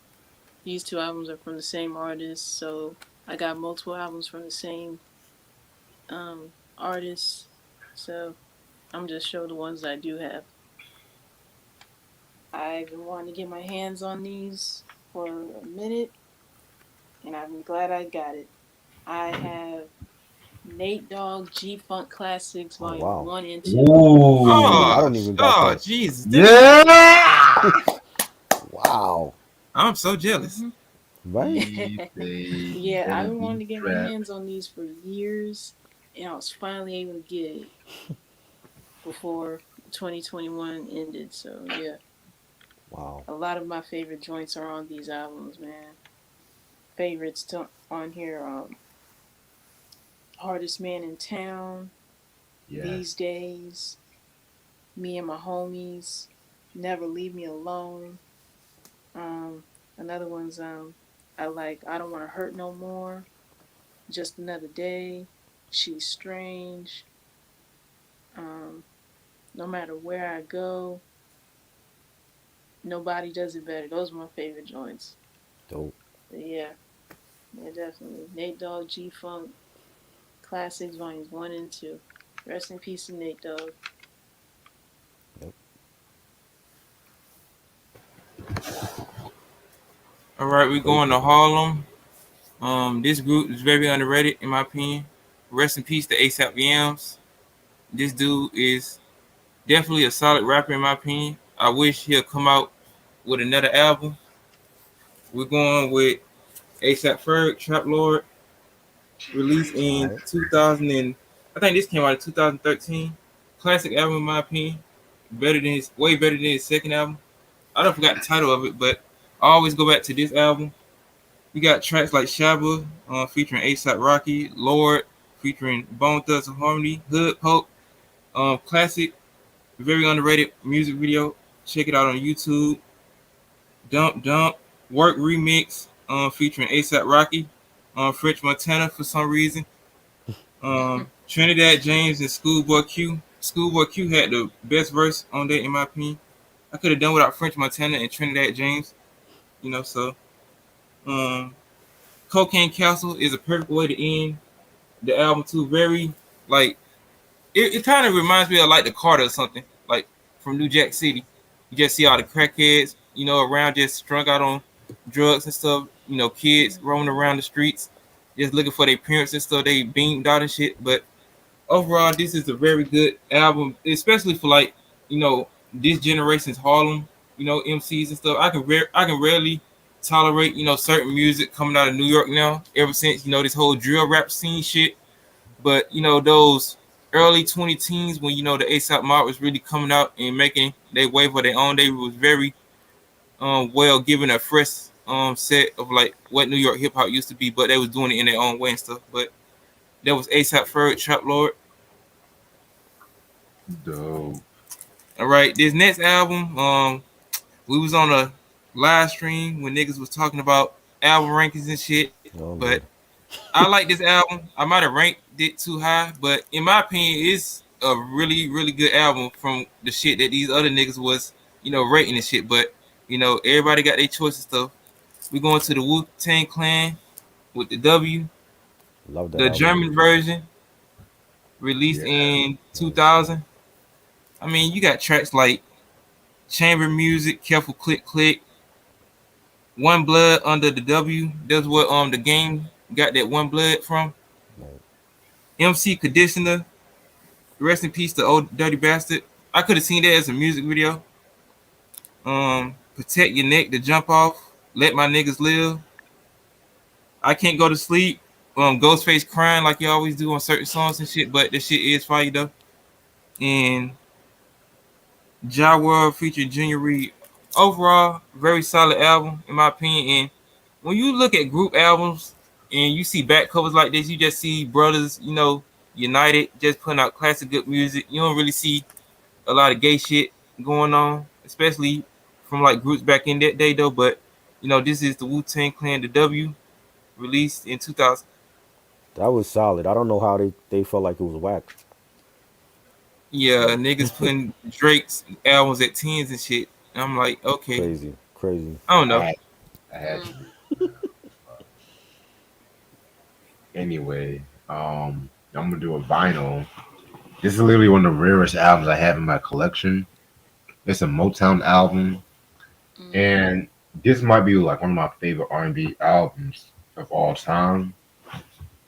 these two albums are from the same artist, so I got multiple albums from the same artist. So I'm just showing the ones I do have. I've been wanting to get my hands on these for a minute, and I'm glad I got it. I have Nate Dogg G Funk Classics Oh, Volume wow. 1 and 2. Ooh. I Oh, don't even got that. Jesus. Yeah. Wow. I'm so jealous. Right? Yeah, I've been wanting to get my hands on these for years, and I was finally able to get it before 2021 ended. So yeah, Wow. a lot of my favorite joints are on these albums, man. Favorites on here, Hardest Man in Town, Yeah. These Days, Me and My Homies, Never Leave Me Alone. Another one's I like I Don't Want to Hurt No More, Just Another Day, She's Strange, No Matter Where I Go, Nobody Does It Better. Those are my favorite joints. Dope. But yeah, definitely. Nate Dogg G Funk Classics Volumes 1 and 2. Rest in peace to Nate Dogg. Yep. All right, we going to Harlem. This group is very underrated in my opinion. Rest in peace to ASAP Yams. This dude is definitely a solid rapper in my opinion. I wish he'll come out with another album. We're going with ASAP Ferg, Trap Lord, released in Alright. 2000 and I think this came out in 2013. Classic album in my opinion. Way better than his second album. I don't forgot the title of it, but I always go back to this album. We got tracks like Shabba featuring ASAP Rocky, Lord featuring Bone Thugs and Harmony, Hood Pope, classic, very underrated music video. Check it out on YouTube. Dump Dump, Work Remix featuring ASAP Rocky, French Montana for some reason. Trinidad James and Schoolboy Q. Schoolboy Q had the best verse on that in my opinion. I could have done without French Montana and Trinidad James, so um, Cocaine Castle is a perfect way to end the album too. Very like it kind of reminds me of like the Carter or something, like from New Jack City. You just see all the crackheads, around just strung out on drugs and stuff. Kids roaming around the streets, just looking for their parents and stuff. They beamed out and shit. But overall, this is a very good album, especially for like this generation's Harlem, MCs and stuff. I can rarely tolerate certain music coming out of New York now. Ever since this whole drill rap scene shit, but those early 20 teens when the ASAP Mob was really coming out and making their way for their own, they was very well given a fresh set of like what New York hip hop used to be, but they was doing it in their own way and stuff. But that was ASAP Ferg, Trap Lord. Dope. All right, this next album, we was on a live stream when niggas was talking about album rankings and shit. Oh But Lord. I like this album. I might have ranked it too high, but in my opinion, it's a really, really good album from the shit that these other niggas was, rating and shit. But everybody got their choice and stuff. We going to the Wu-Tang Clan with the W, Love that the album. German version released Yeah. in Right. 2000. I mean, you got tracks like Chamber Music, Careful Click Click, One Blood under the W. That's what the game got that One Blood from. Right. MC Conditioner, rest in peace to old dirty bastard. I could have seen that as a music video. Protect your neck to jump off. Let my niggas live. I can't go to sleep. Ghostface crying like you always do on certain songs and shit, but this shit is fire though. And Ja World featuring Junior Reed. Overall, very solid album in my opinion. And when you look at group albums and you see back covers like this, you just see brothers, united, just putting out classic good music. You don't really see a lot of gay shit going on, especially from like groups back in that day though. But this is the Wu-Tang Clan, the W, released in 2000. That was solid. I don't know how they felt like it was whack. Yeah, niggas putting Drake's albums at tens and shit. And I'm like, okay, Crazy. Crazy. I don't I know. had, I had Mm. to. Anyway, I'm gonna do a vinyl. This is literally one of the rarest albums I have in my collection. It's a Motown album, Mm. and this might be like one of my favorite R&B albums of all time.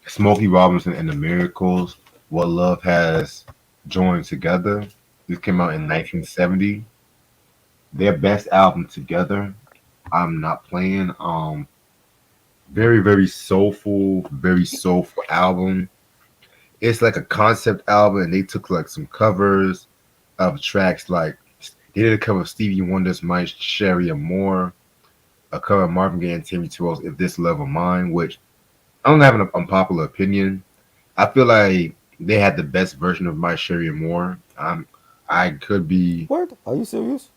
Smokey Robinson and the Miracles, What Love Has Joined Together. This came out in 1970. Their best album together. I'm not playing. Very soulful album. It's like a concept album, and they took like some covers of tracks like they did a cover of Stevie Wonder's "My Sherry and More," a cover of Marvin Gaye and Tammy Terrell's "If This Love of Mine," which I don't have an unpopular opinion. I feel like they had the best version of My Sherry and More. I could be. What? Are you serious?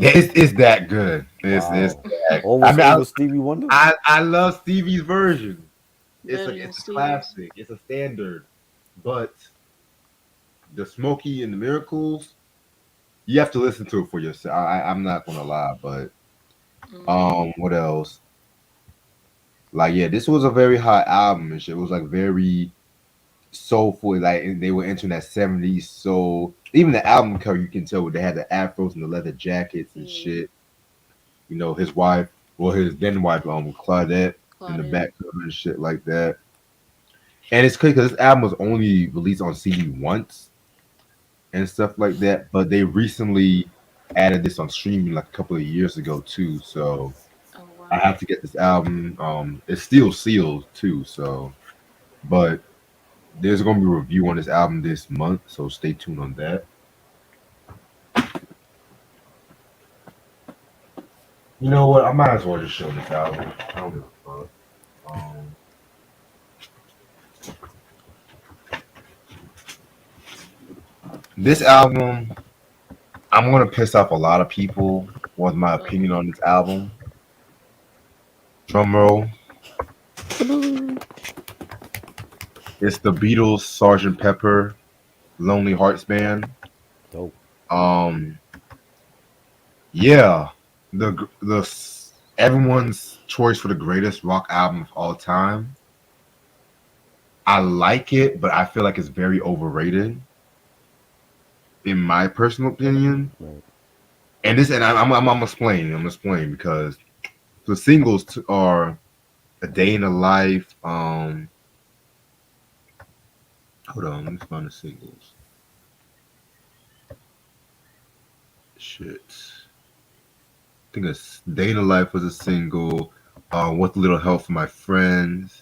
It's that good. It's Wow. that. I Almost mean, over Stevie Wonder? I love Stevie's version. It's Better a than it's a Stevie's. classic. It's a standard. But the Smokey and the Miracles, you have to listen to it for yourself. I'm not gonna lie, but Mm. what else? Like yeah, this was a very hot album and shit. It was like very soulful. Like and they were entering that '70s soul. Even the album cover, you can tell they had the afros and the leather jackets and Yeah. shit. His wife, well, his then wife, Claudette, in the Claudette. back cover and shit like that. And it's crazy because this album was only released on CD once and stuff like that. But they recently added this on streaming like a couple of years ago too. So Oh I wow. have to get this album. It's still sealed too. So, but there's gonna be a review on this album this month. So stay tuned on that. You know what? I might as well just show this album. I don't give a fuck. This album, I'm gonna piss off a lot of people with my opinion Uh-oh. on this album. Drum roll. It's the Beatles' Sergeant Pepper Lonely Hearts Band. Dope. Um, yeah, the everyone's choice for the greatest rock album of all time. I like it, but I feel like it's very overrated, in my personal opinion. Right. And I'm explaining. I'm explaining because the singles are "A Day in the Life." Hold on, let me find the singles. Shit. I think it's Day in the Life was a single. With a Little Help from My Friends.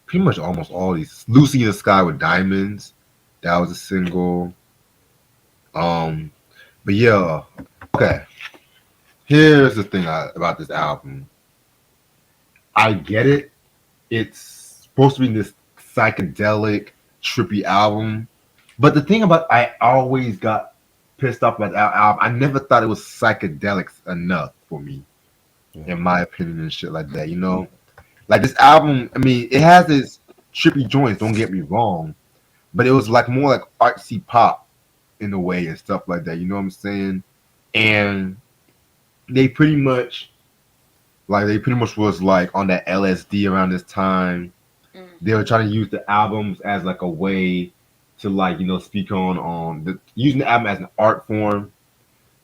Pretty much almost all these. Lucy in the Sky with Diamonds. That was a single. Um, but yeah. Okay. Here's the thing about this album. I get it. It's supposed to be this psychedelic, trippy album. But the thing about I always got pissed off about that album. I never thought it was psychedelic enough for me, Yeah. in my opinion, and shit like that. You know, like this album. I mean, it has its trippy joints. Don't get me wrong, but it was like more like artsy pop in a way and stuff like that. You know what I'm saying? And they pretty much they pretty much was like on that LSD around this time. Mm. They were trying to use the albums as like a way to speak on using the album as an art form.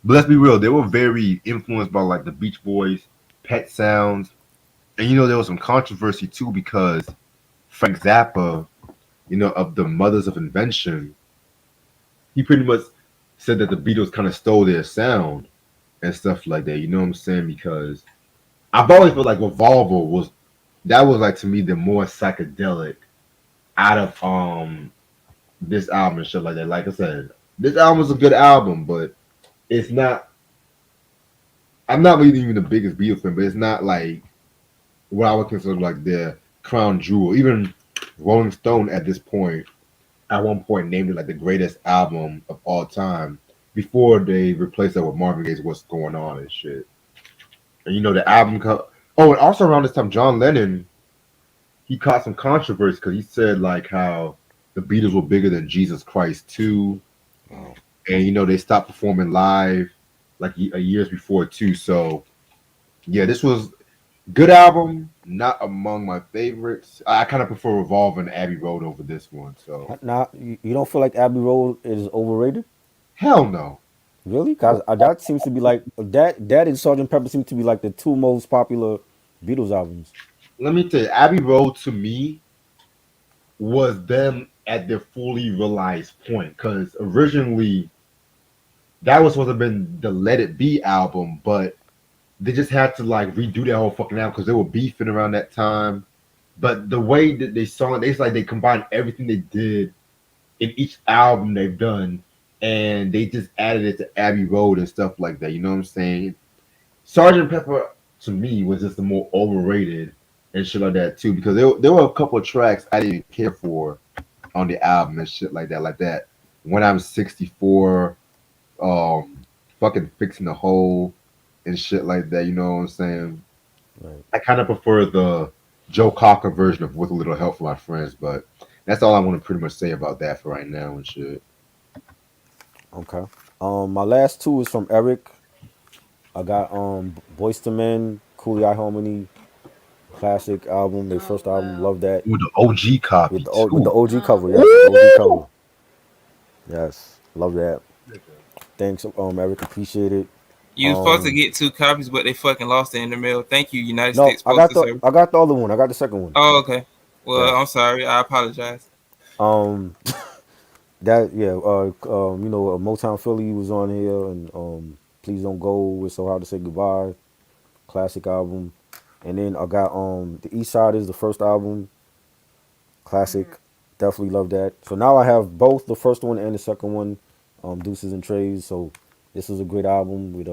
But let's be real, they were very influenced by like the Beach Boys, Pet Sounds, and there was some controversy too because Frank Zappa, of the Mothers of Invention, he pretty much said that the Beatles kind of stole their sound and stuff like that. You know what I'm saying? Because I've always felt like Revolver was like to me the more psychedelic out of this album and shit like that. Like I said, this album is a good album, but it's not. I'm not really even the biggest Beatles fan, but it's not like what I would consider like their crown jewel. Even Rolling Stone at one point named it like the greatest album of all time before they replaced that with Marvin Gaye's "What's Going On" and shit. And the album. Oh, and also around this time, John Lennon he caught some controversy because he said like how the Beatles were bigger than Jesus Christ too, Wow. and they stopped performing live like years before too. So yeah, this was good album, not among my favorites. I kind of prefer Revolver and Abbey Road over this one. So Now, you don't feel like Abbey Road is overrated? hell no. Really? Because that seems to be like that and Sergeant Pepper seem to be like the two most popular Beatles albums. Let me tell you, Abbey Road to me was them at their fully realized point because originally that was supposed to have been the Let It Be album, but they just had to like redo that whole fucking album because they were beefing around that time. But the way that they saw it, it's like they combined everything they did in each album they've done, and they just added it to Abbey Road and stuff like that. You know what I'm saying? Sergeant Pepper to me was just the more overrated and shit like that too because there were a couple of tracks I didn't care for on the album and shit like that, When I'm 64, um, fucking fixing the hole and shit like that. You know what I'm saying? Right. I kind of prefer the Joe Cocker version of "With a Little Help from My Friends," but that's all I want to pretty much say about that for right now and shit. Okay. My last two is from Eric. I got Boyz II Men, Cooley Eye Harmony, classic album. Their Oh first album, wow. love that. With the OG With copy the too. OG Oh cover, yes, the OG wow. cover, Woo! yes, love that. Thanks, Eric, appreciate it. You was supposed to Um, get two copies, but they fucking lost it in the mail. Thank you, United no, States Postal Service. I got the other one. I got the second one. Oh, okay. Well, I'm Yes. sorry. I apologize. Um, that yeah. Motown Philly was on here, and Please Don't Go. It's So Hard to Say Goodbye. Classic album. And then I got the East Side is the first album. Mm. Classic. Definitely love that. So now I have both the first one and the second one, Deuces and Trays. So this is a great album with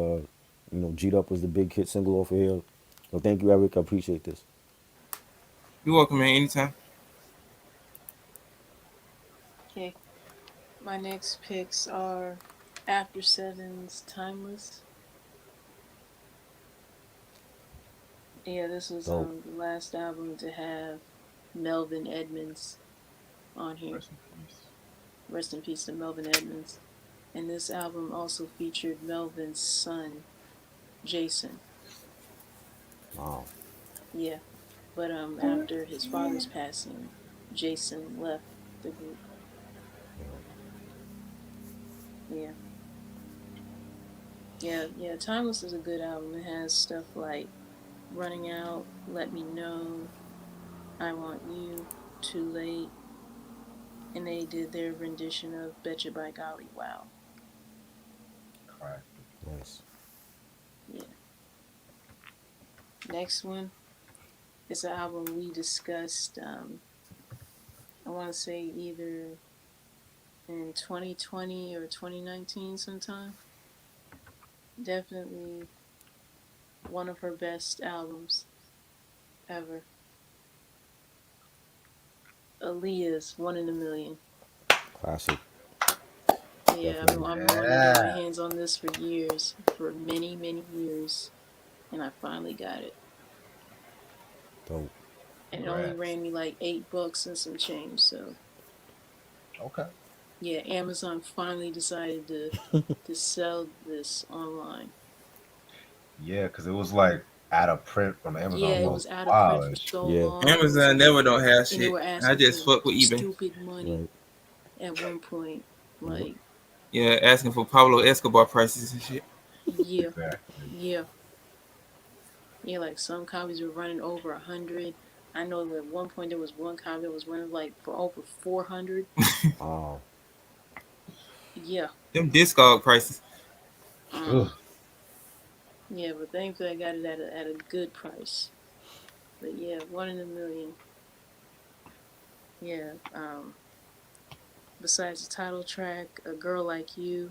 G'd Up was the big hit single off of here. So thank you, Eric. I appreciate this. You're welcome, man. Anytime. Okay. My next picks are After Seven's Timeless. Yeah, this was Dope. the last album to have Melvin Edmonds on here. Rest in peace. Rest in peace to Melvin Edmonds. And this album also featured Melvin's son, Jason. Wow. Yeah. But after his father's passing, Jason left the group. Yeah. Yeah, Timeless is a good album. It has stuff like Running Out, Let Me Know, I Want You, Too Late, and they did their rendition of Betcha by Golly Wow. Classic. Nice. Yeah. Next one, it's an album we discussed, I want to say either in 2020 or 2019 sometime. Definitely one of her best albums ever. Aaliyah's One in a Million. Classic. Yeah, Yeah, Definitely. I've been wanting to get my Yeah. hands on this for years, for many, many years, and I finally got it. Dope. And it only Congrats. ran me like $8 and some change. So Okay. yeah, Amazon finally decided to sell this online. Yeah, because it was like out of print on Yeah, Amazon it for was out a of print while for and shit. so Yeah. long, Amazon never don't have and they shit. were I asking just for fuck with eBay. stupid money Right. at one point. Yep. Like, Yeah, asking for Pablo Escobar prices and shit. yeah, Exactly. yeah, yeah. Like some copies were running over 100. I know that at one point there was one copy that was running like for over 400. Wow. Yeah, Them Discog prices. mm, Ugh. yeah. But thankfully I got it at a good price. But yeah, one in a million. Yeah. Besides the title track, "A Girl Like You,"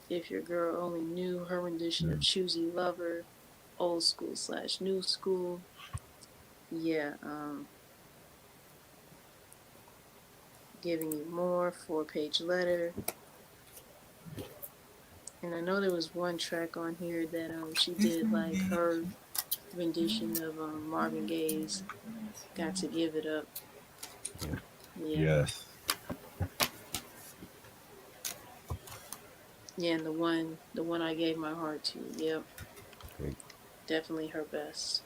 "If Your Girl Only Knew," her rendition of Mm. "Choosy Lover," old school slash new school. Yeah. "Giving You More," 4-page letter. And I know there was one track on here that she did like her rendition of Marvin Gaye's "Got to Give It Up." Yeah. Yeah. Yes. Yeah, and the one I gave my heart to. Yep. Great. Definitely her best.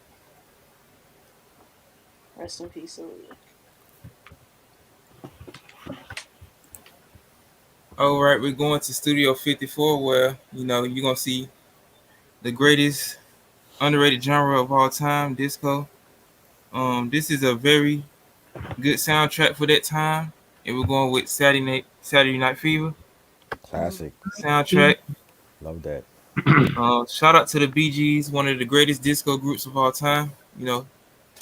Rest in peace, Aaliyah. All right, we're going to Studio 54 where, you're going to see the greatest underrated genre of all time, disco. This is a very good soundtrack for that time. And we're going with Saturday Night Fever Mm. Classic. soundtrack. Love that. Shout out to the Bee Gees, one of the greatest disco groups of all time. You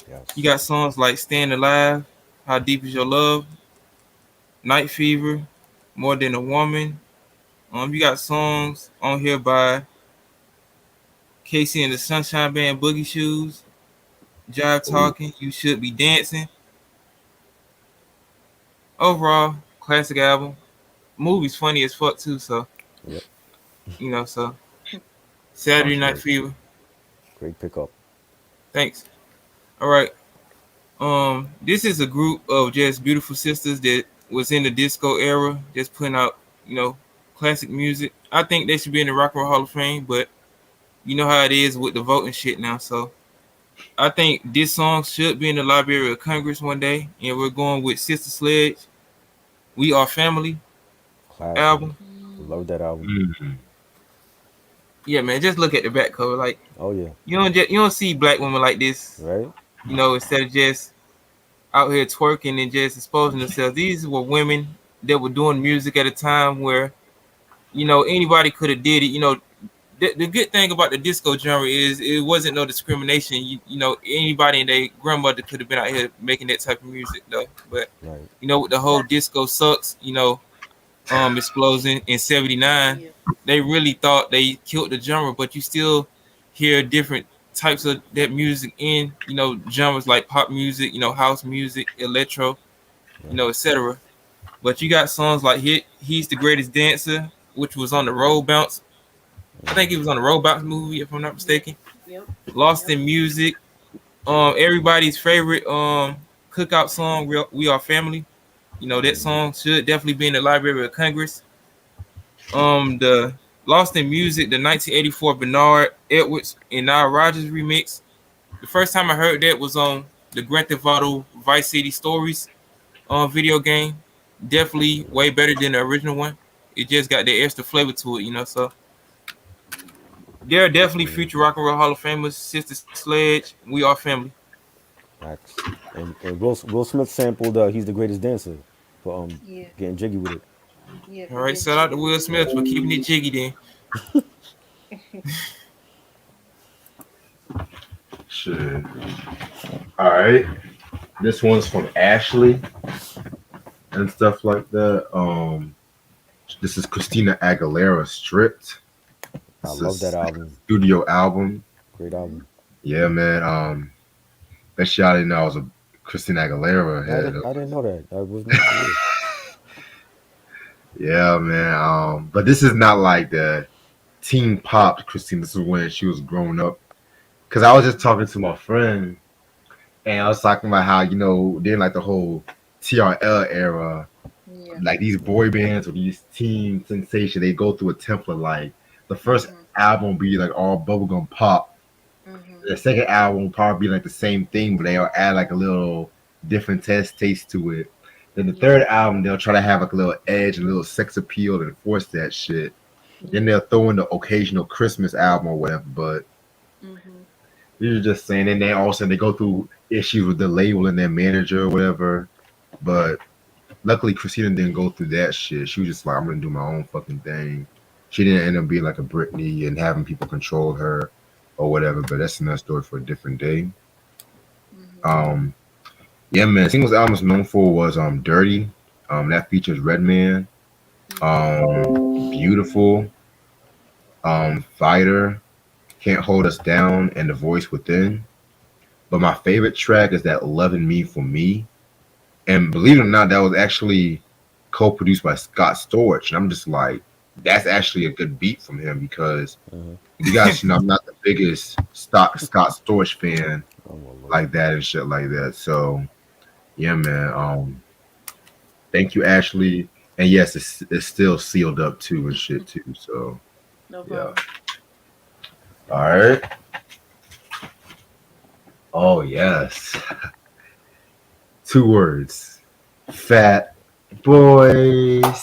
Yes. got songs like "Staying Alive," "How Deep Is Your Love," "Night Fever," "More Than a Woman." You got songs on here by Casey and the Sunshine Band, "Boogie Shoes," "Jive Talking," "You Should Be Dancing." Overall, classic album. Movie's funny as fuck too. So Yep. so For Saturday Night sure. Fever. Great pickup. Thanks. All right. This is a group of just beautiful sisters that was in the disco era, just putting out, classic music. I think they should be in the Rock and Roll Hall of Fame, but you know how it is with the voting shit now. So I think this song should be in the Library of Congress one day, and we're going with Sister Sledge, "We Are Family" Classic. album. Love Mm. that album. Mm. Yeah, man, just look at the back cover. Like Oh yeah. you don't see black women like this, Right. instead of just out here twerking and just exposing themselves. These were women that were doing music at a time where anybody could have did it. The good thing about the disco genre is it wasn't no discrimination. Anybody and their grandmother could have been out here making that type of music though. But Right. with the whole disco sucks, explosion in '79, Yeah. they really thought they killed the genre. But you still hear different types of that music in genres like pop music, house music, electro, Right. etc. But you got songs like "He's the Greatest Dancer," which was on the Road Bounce. I think Hmm. it was on the Road Bounce movie, if I'm not Yep. mistaken. Yep. "Lost Yep. in Music," everybody's favorite cookout song, "We Are Family." That Hmm. song should definitely be in the Library of Congress. The "Lost in Music," the 1984 Bernard Edwards and Nile Rodgers remix. The first time I heard that was on the Grand Theft Auto Vice City Stories video game. Definitely way better than the original one. It just got that extra flavor to it. So there are definitely Hmm. future Rock and Roll Hall of Famers. Sister Sledge, "We Are Family." Facts. And Will Smith sampled "He's the Greatest Dancer" for Yeah. getting jiggy with it. Yeah. All For right, getting shout out to jiggy Will with it. Smith for keeping it jiggy. Then Shit. All right. This one's from Ashley and stuff like that. This is Christina Aguilera, "Stripped." I This love that is like a album. studio album. Great Mm-hmm. album. Yeah, man. That shit I didn't know I was a Christina Aguilera I head. didn't. I didn't know that. I was not. Yeah. Yeah, man. But this is not like the teen pop Christina. This is when she was growing up. Cause I was just talking to my friend, and I was talking about how during like the whole TRL era, Yeah. like these boy bands or these teen sensation, they go through a template. Like the first Mhm. album be like all bubblegum pop. Mhm. The second album will probably be like the same thing, but they'll add like a little different taste to it. Then the Yeah. third album, they'll try to have like a little edge and a little sex appeal and force that shit. Then Yeah. they'll throw in the occasional Christmas album or whatever. But Mhm. you're just saying, and then also they go through issues with the label and their manager or whatever. But luckily, Christina didn't go through that shit. She was just like, I'm gonna do my own fucking thing. She didn't end up being like a Britney and having people control her or whatever. But that's another story for a different day. Mhm. Um, yeah, man. Singles album is known for was Dirty. That features Redman. Mhm. Beautiful. Fighter. Can't Hold Us Down and The Voice Within. But my favorite track is that Loving Me for Me. And believe it or not, that was actually co-produced by Scott Storch. And I'm just like, that's actually a good beat from him because Hmm. you guys, I'm not the biggest Scott Storch fan Oh my lord. like that and shit like that. So yeah, man. Thank you, Ashley. And yes, it's still sealed up too and shit too. So No yeah. problem. All right. Oh yes. Two words. Fat boys.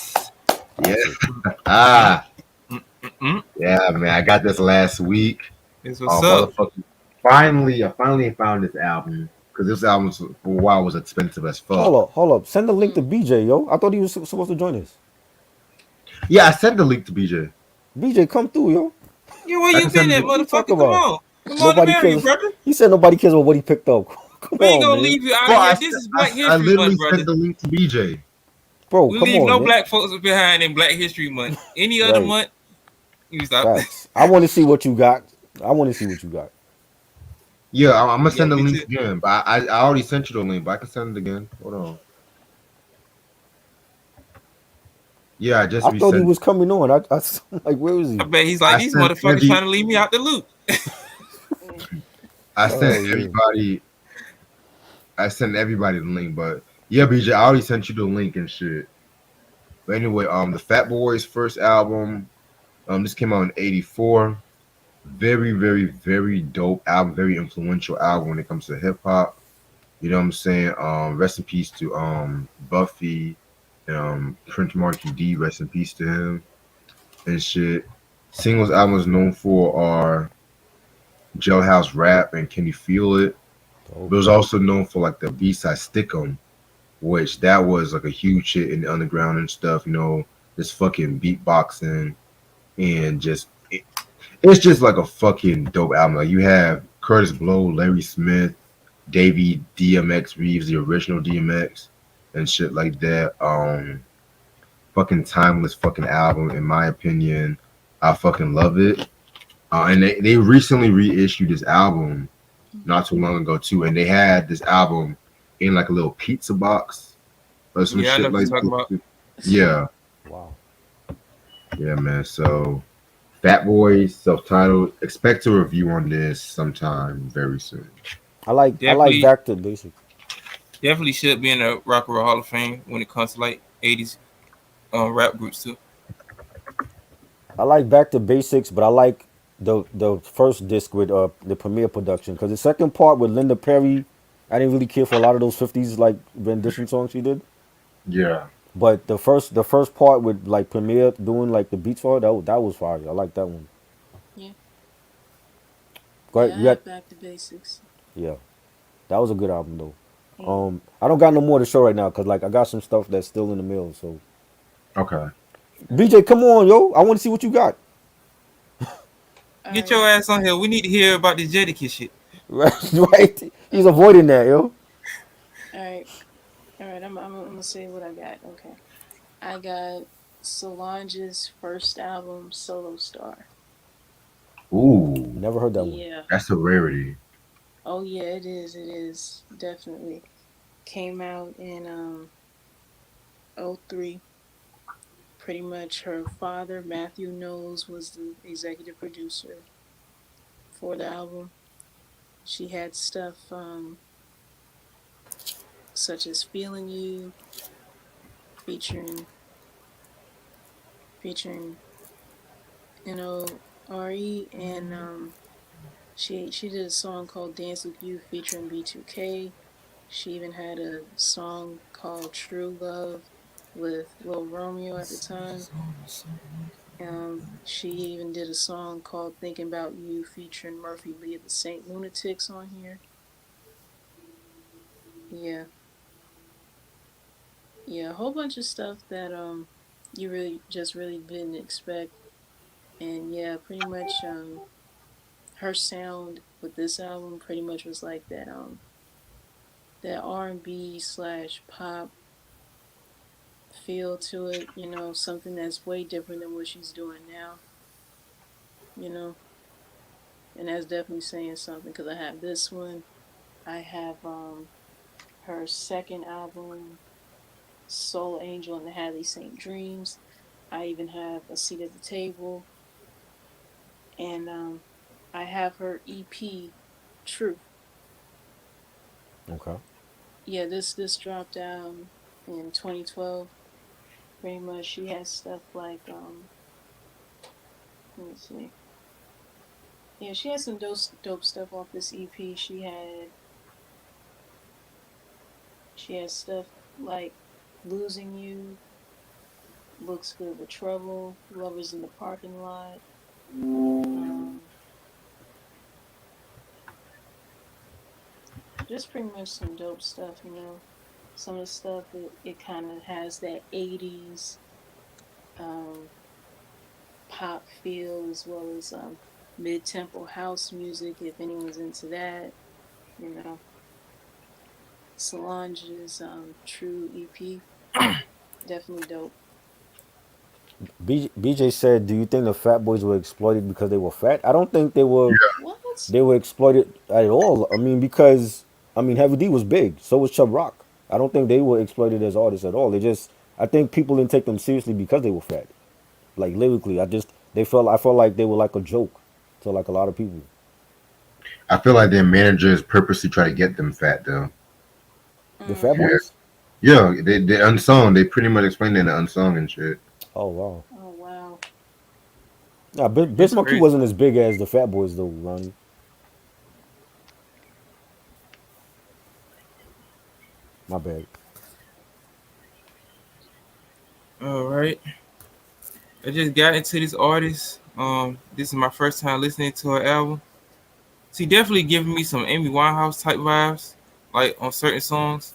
Yeah. Classic. Mm, Ah. mm, mm. Yeah, man. I got this last week. That's what's up. Motherfucker. I finally found this album because this album for a while was expensive as Hold fuck. up, hold up. Send the link to Mm. BJ, yo. I thought he was supposed to join us. Yeah, I sent the link to BJ. BJ, come through, yo. Yeah, where I you can been send at, it. What are you talking motherfucker? Come about? on. Come on to Nobody marry you, cares. brother. He said nobody cares about what he picked up. Come We ain't on, gonna man. leave you out Bro, of here. This is Black I History literally Month, sent brother. the link to BJ. Bro, We come leave on, no man. black folks behind in Black History Month. Any other Right. month, you stop. Facts. I want to see what you got. I want to see what you got. Yeah, I'm gonna Yeah, send the me link too. again, but I already sent you the link, but I can send it again. Hold on. Yeah, I just I thought he resent. was coming on. I'm like, where is I he? bet he's like, I these sent motherfuckers trying to leave me out the loop. Mm. I sent Oh man. everybody. I sent everybody the link, but yeah, BJ, I already sent you the link and shit. But anyway, the Fat Boys first album, this came out in '84. Very, very, very dope album. Very influential album when it comes to hip hop. You know what I'm saying? Rest in peace to Buffy, Prince Marky D. Rest in peace to him and shit. Singles albums known for are Jailhouse Rap and Can You Feel It? Dope. But it was also known for like the B-side Stick 'em, which that was like a huge hit in the underground and stuff. This fucking beatboxing and it's just like a fucking dope album. Like you have Curtis Blow, Larry Smith, Davey DMX Reeves, the original DMX, and shit like that. Fucking timeless fucking album in my opinion. I fucking love it. And they recently reissued this album not too long ago too, and they had this album in like a little pizza box or some Yeah, I know shit what you're like talking about. that. Yeah, Wow. yeah, man. So Fat Boy, self-titled. Expect a review on this sometime very soon. I like Definitely, back to basics. definitely should be in the Rock and Roll Hall of Fame when it comes to like 80s rap groups too. I like back to basics, but I like the first disc with the premiere production because the second part with Linda Perry, I didn't really care for a lot of those '50s like rendition songs she did. Yeah. But the first part with like premiere doing like the beats for her, that was fire. I like that one. Yeah. Go ahead. Yeah. I You got like Back to Basics. yeah. That was a good album though. Yeah. I don't got no more to show right now because like I got some stuff that's still in the mail. So Okay. BJ, come on, yo. I want to see what you got. All Get right. your ass on here. We need to hear about this Jadakiss shit. Right, right. He's avoiding that, yo. All right. All right. I'm gonna say what I got. Okay. I got Solange's first album, Solo Star. Ooh, Never heard that one. Yeah. that's a rarity. Oh yeah, it is. It is definitely came out in '03. pretty much her father, Matthew Knowles, was the executive producer for the album. She had stuff such as "Feeling You," featuring featuring N.O.R.E. and she did a song called "Dance with You" featuring B2K. She even had a song called "True Love" with Lil Romeo at the time. She even did a song called "Thinking About You" featuring Murphy Lee of the Saint Lunatics on here. Yeah, yeah, a whole bunch of stuff that you really didn't expect. And yeah, pretty much her sound with this album pretty much was like that R&B slash pop feel to it, something that's way different than what she's doing now, you know, and that's definitely saying something because I have this one, I have her second album, Soul Angel and the Hadley St. Dreams. I even have A Seat at the Table, and I have her EP, Truth. Okay. Yeah, this dropped in 2012. Pretty much, she has stuff like let me see. Yeah, she had some dope stuff off this EP. She has stuff like Losing You, Looks Good with Trouble, Lovers in the Parking Lot. Um, just pretty much some dope stuff. Some of the stuff it kind of has that 80s um, pop feel as well as mid tempo house music if anyone's into that. You know, Solange's True EP, definitely dope. BJ said, "Do you think the fat boys were exploited because they were fat?" I don't think they were. What? They were exploited at all. I mean, because Heavy D was big, so was Chubb Rock. I don't think they were exploited as artists at all. They just, I think people didn't take them seriously because they were fat. Like lyrically, I felt like they were like a joke to like a lot of people. I feel like their managers purposely try to get them fat though. The Fat Yeah, Mm. Boys. they unsung. They pretty much explained it in the unsung and shit. Oh wow. Oh wow. Nah, That's Bismarcky crazy. wasn't as big as the Fat Boys though, Ronnie. My bad. All right. I just got into this artist. This is my first time listening to her album. She definitely giving me some Amy Winehouse type vibes, like on certain songs.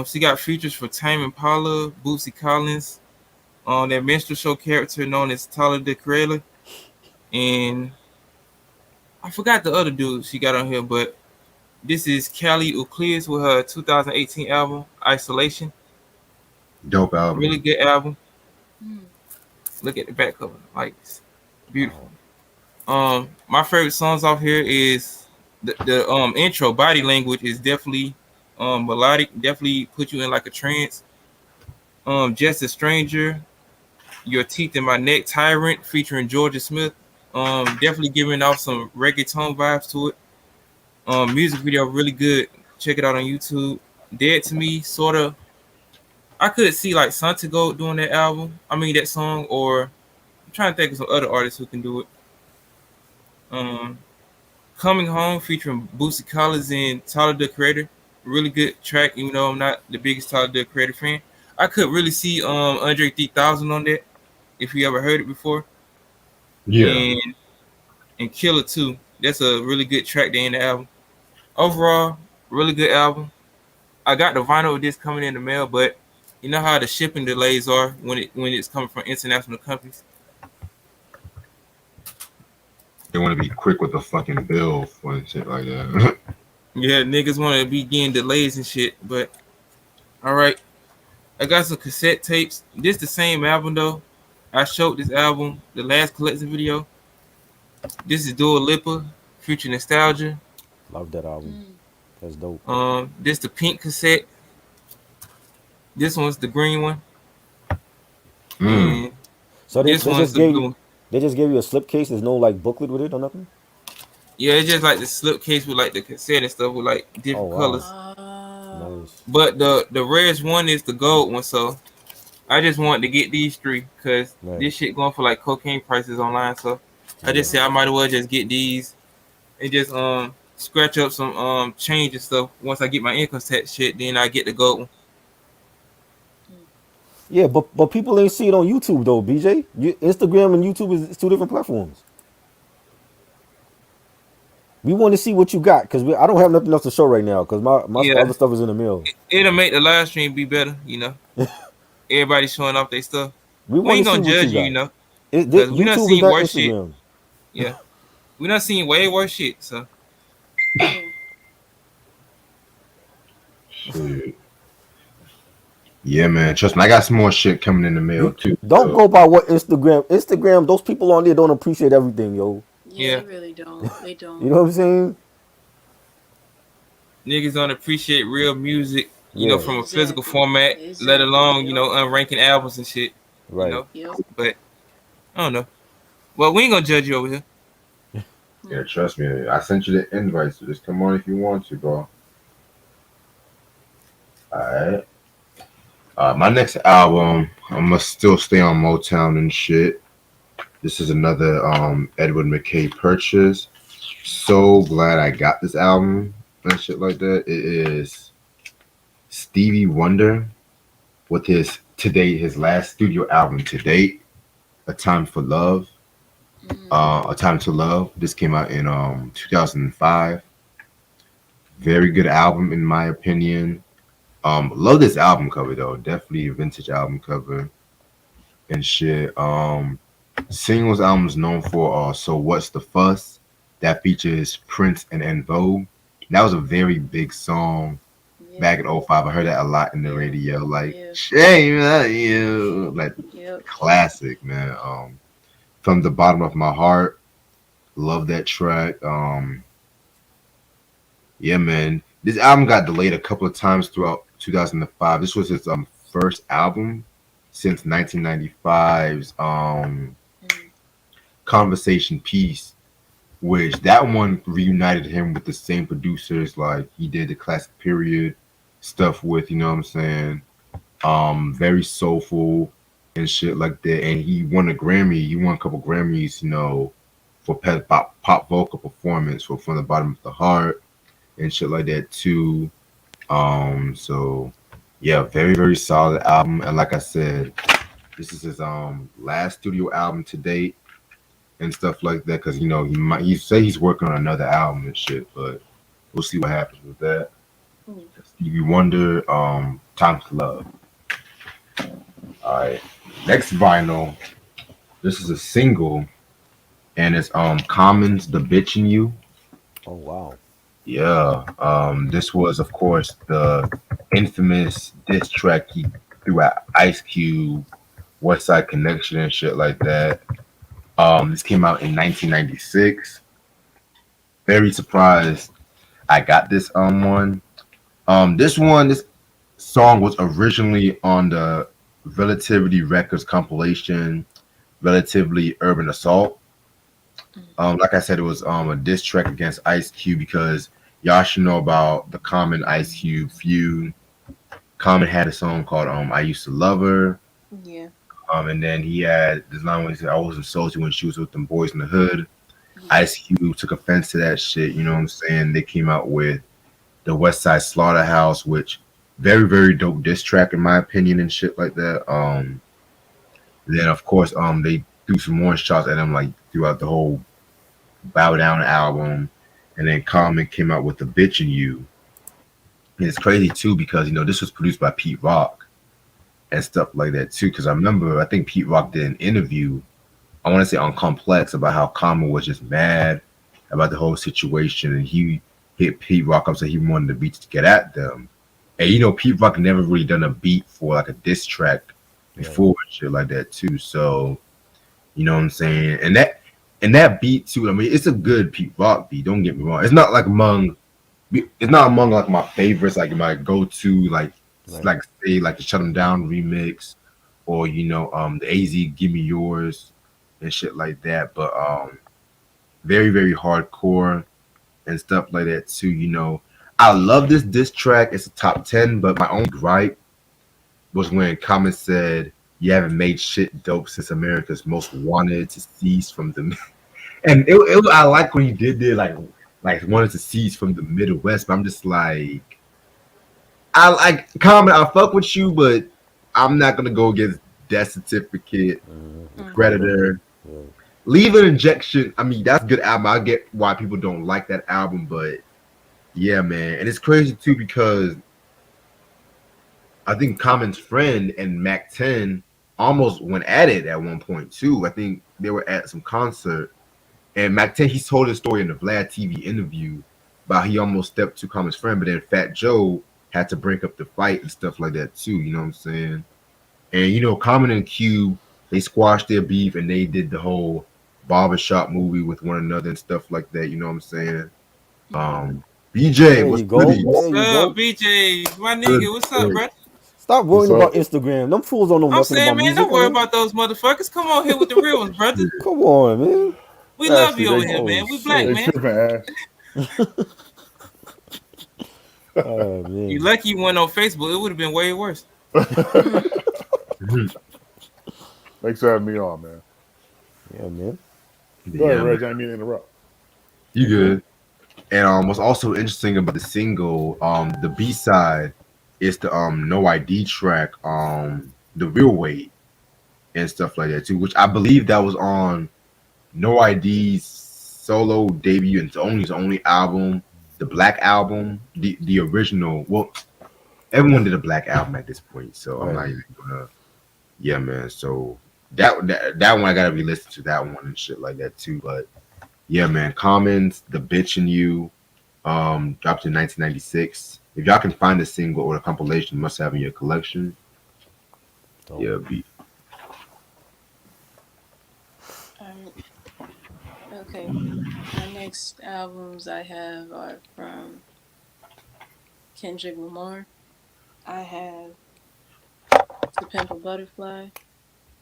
She got features for Tame Impala, Bootsy Collins, that minstrel show character known as Tyler the Creator, and I forgot the other dude she got on here, but this is Callie Euclides with her 2018 album Isolation. Dope album. Really good album. Mm. Look at the back cover, like it's beautiful. Wow. My favorite songs off here is the intro. Body Language is definitely melodic. Definitely put you in like a trance. Just a Stranger, Your Teeth in My Neck, Tyrant featuring Georgia Smith. Definitely giving off some reggaeton vibes to it. Music video really good. Check it out on YouTube. Dead to Me, sort of. I could see like Santiago doing that album. I mean that song, or I'm trying to think of some other artists who can do it. Um, Coming Home featuring Bootsy Collins and Tyler the Creator. Really good track, even though I'm not the biggest Tyler the Creator fan. I could really see Andre 3000 on that if you ever heard it before. Yeah, And Killer 2. That's a really good track to end the album. Overall, really good album. I got the vinyl of this coming in the mail, but you know how the shipping delays are when it's coming from international companies. they want to be quick with the fucking bill and shit like that. Yeah, niggas want to be getting delays and shit. But all right, I got some cassette tapes. This the same album though. I showed this album the last collection video. This is Dua Lipa, Future Nostalgia. Love that album. Mm. That's dope. This the pink cassette. This one's the green one. So This one's a good one. they just gave you a slipcase. There's no like booklet with it or nothing. Yeah, it's just like the slipcase with like the cassette and stuff with like Oh different wow, colors. Oh. nice. But the rarest one is the gold one. So I just wanted to get these three because Right. this shit going for like cocaine prices online. So I Yeah. just said I might as well just get these and just scratch up some change and stuff. Once I get my income tax shit, then I get the gold one. Yeah, but people ain't see it on YouTube though, BJ. Instagram and YouTube is two different platforms. We want to see what you got because I don't have nothing else to show right now because my Yeah, other stuff is in the mail. it'll make the live stream be better. Everybody showing off their stuff. We We want ain't to see gonna what you judge you, got. because we done YouTube is seen not worse shit. Instagram. Yeah, we done seen way worse shit. So Yeah. Shit. Yeah, man. Trust me, I got some more shit coming in the mail You too. don't So go by what Instagram. Instagram, those people on there don't appreciate everything, yo. Yeah, yeah, they really don't. They You don't. know what I'm saying? niggas don't appreciate real music. Yeah. From a physical Exactly. format, let Exactly. alone Yep. unranking albums and shit. You Right. know, Yep. but I don't know. Well, we ain't gonna judge you over here. yeah, trust me. I sent you the invite, so just come on if you want to, bro. Alright. My next album, I must still stay on Motown and shit. This is another Edward McKay purchase. So glad I got this album and shit like that. It is Stevie Wonder with his last studio album to date, A Time for Love. A Time to Love. This came out in 2005. Very good album in my opinion. Love this album cover though. Definitely a vintage album cover and shit. Singles album is known for So What's the Fuss? That features Prince and En Vogue. That was a very big song Yeah. back in '05. I heard that a lot in the radio. Like, Yeah. shame on you. Like, Yep. classic, man. From the bottom of my heart, love that track. Yeah, man. This album got delayed a couple of times throughout 2005. This was his first album since 1995's Mm. Conversation Piece, which that one reunited him with the same producers like he did the classic period stuff with, you know what I'm saying? Very soulful and shit like that. And he won a Grammy. He won a couple Grammys, for pop vocal performance for From the Bottom of the Heart and shit like that too. So yeah, very very solid album. And like I said, this is his last studio album to date and stuff like that. Because he say he's working on another album and shit, but we'll see what happens with that. Mm. Stevie Wonder, Time to Love. All right, next vinyl. This is a single, and it's Common's "The Bitch in You." Oh wow. Yeah, this was, of course, the infamous diss track he threw at Ice Cube, West Side Connection, and shit like that. This came out in 1996. Very surprised I got this one. This song was originally on the Relativity Records compilation, Relatively Urban Assault. Like I said, it was a diss track against Ice Cube because y'all should know about the Common Ice Cube feud. Common had a song called I Used to Love Her. Yeah. And then he had this line where he said, I wasn't salty when she was with them boys in the hood. Yeah. Ice Cube took offense to that shit, you know what I'm saying? They came out with the West Side Slaughterhouse, which very, very dope diss track in my opinion and shit like that. Then of course they threw some more shots at him like throughout the whole Bow Down album. And then Common came out with The Bitch in You. And it's crazy too because this was produced by Pete Rock and stuff like that too. Because I think Pete Rock did an interview, I want to say on Complex, about how Common was just mad about the whole situation, and he hit Pete Rock up, so he wanted the beats to get at them. And Pete Rock never really done a beat for like a diss track before and shit like that too. So you know what I'm saying? And that beat too, I mean, it's a good Pete Rock beat, don't get me wrong. It's not among like my favorites, like my go-to, like Right. like say like the Shut 'Em Down remix or the AZ Give Me Yours and shit like that. But very very hardcore and stuff like that too. I love this diss track. It's a top 10, but my only gripe was when Common said, "You haven't made shit dope since America's Most Wanted to cease from the." And I like when he did there, like wanted to cease from the Midwest. But I'm just like, I like Common. I fuck with you, but I'm not gonna go against Death Certificate, Predator. Yeah. Leave an Injection. I mean, that's a good album. I get why people don't like that album, but yeah, man. And it's crazy too because I think Common's friend and Mac 10 almost went at it at one point too. I think they were at some concert, and Mac 10 he told his story in the Vlad TV interview about he almost stepped to Common's friend, but then Fat Joe had to break up the fight and stuff like that too. You know what I'm saying? And Common and Cube, they squashed their beef and they did the whole barbershop movie with one another and stuff like that. You know what I'm saying? BJ, There what's you go. goody? What's There you up, go. BJ? My Good. nigga, what's up, bro? Stop worrying What's up? about Instagram. Them fools don't know I'm nothing saying, about man, music. don't worry Man. about those motherfuckers. Come on here with the real ones, brother. Come on, man. We love Ashley, you over they- here, Oh, man. We shit. black, They man. tripping, Ash. Oh man. You lucky you went on Facebook. It would have been way worse. Thanks for having me on, man. Yeah, man. Go ahead, Yeah, Reg. I didn't mean to interrupt. you good. And what's also interesting about the single, the B side is the No ID track, the Real Weight and stuff like that too, which I believe that was on No ID's solo debut and his only album, the Black album, the original. Well, everyone did a Black album at this point, so I'm not Right. even gonna. Yeah, man. So that one I gotta re-listen to that one and shit like that too. But yeah, man. Commons, The Bitch in You, dropped in 1996. If y'all can find the single or the compilation, you must have in your collection. Dope. Yeah, be Okay. My next albums I have are from Kendrick Lamar. I have To Pimp a Butterfly.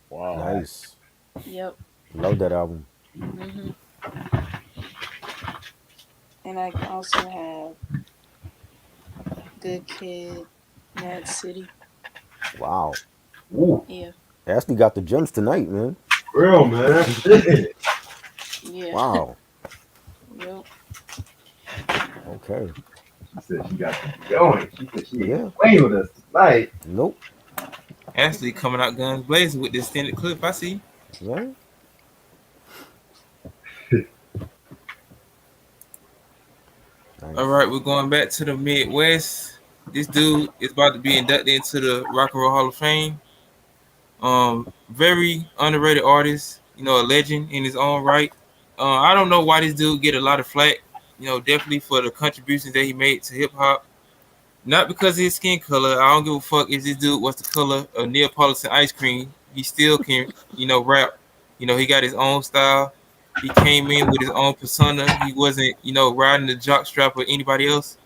Wow. Nice. Yep. Love that album. hmm And I also have Good Kid, Mad City. Wow. Ooh, Yeah. Ashley got the gems tonight, man. real man. Shit. Yeah. Wow. Yep. Okay. She said she got to going. She said she Yeah. ain't playing with us tonight. Nope. Ashley coming out guns blazing with this extended clip. I see. Right? Nice. All right, we're going back to the Midwest. This dude is about to be inducted into the Rock and Roll Hall of Fame. Very underrated artist. A legend in his own right. I don't know why this dude get a lot of flack. Definitely for the contributions that he made to hip hop. Not because of his skin color. I don't give a fuck if this dude was the color of Neapolitan ice cream. He still can, rap. He got his own style. He came in with his own persona. He wasn't, riding the jock strap or anybody else.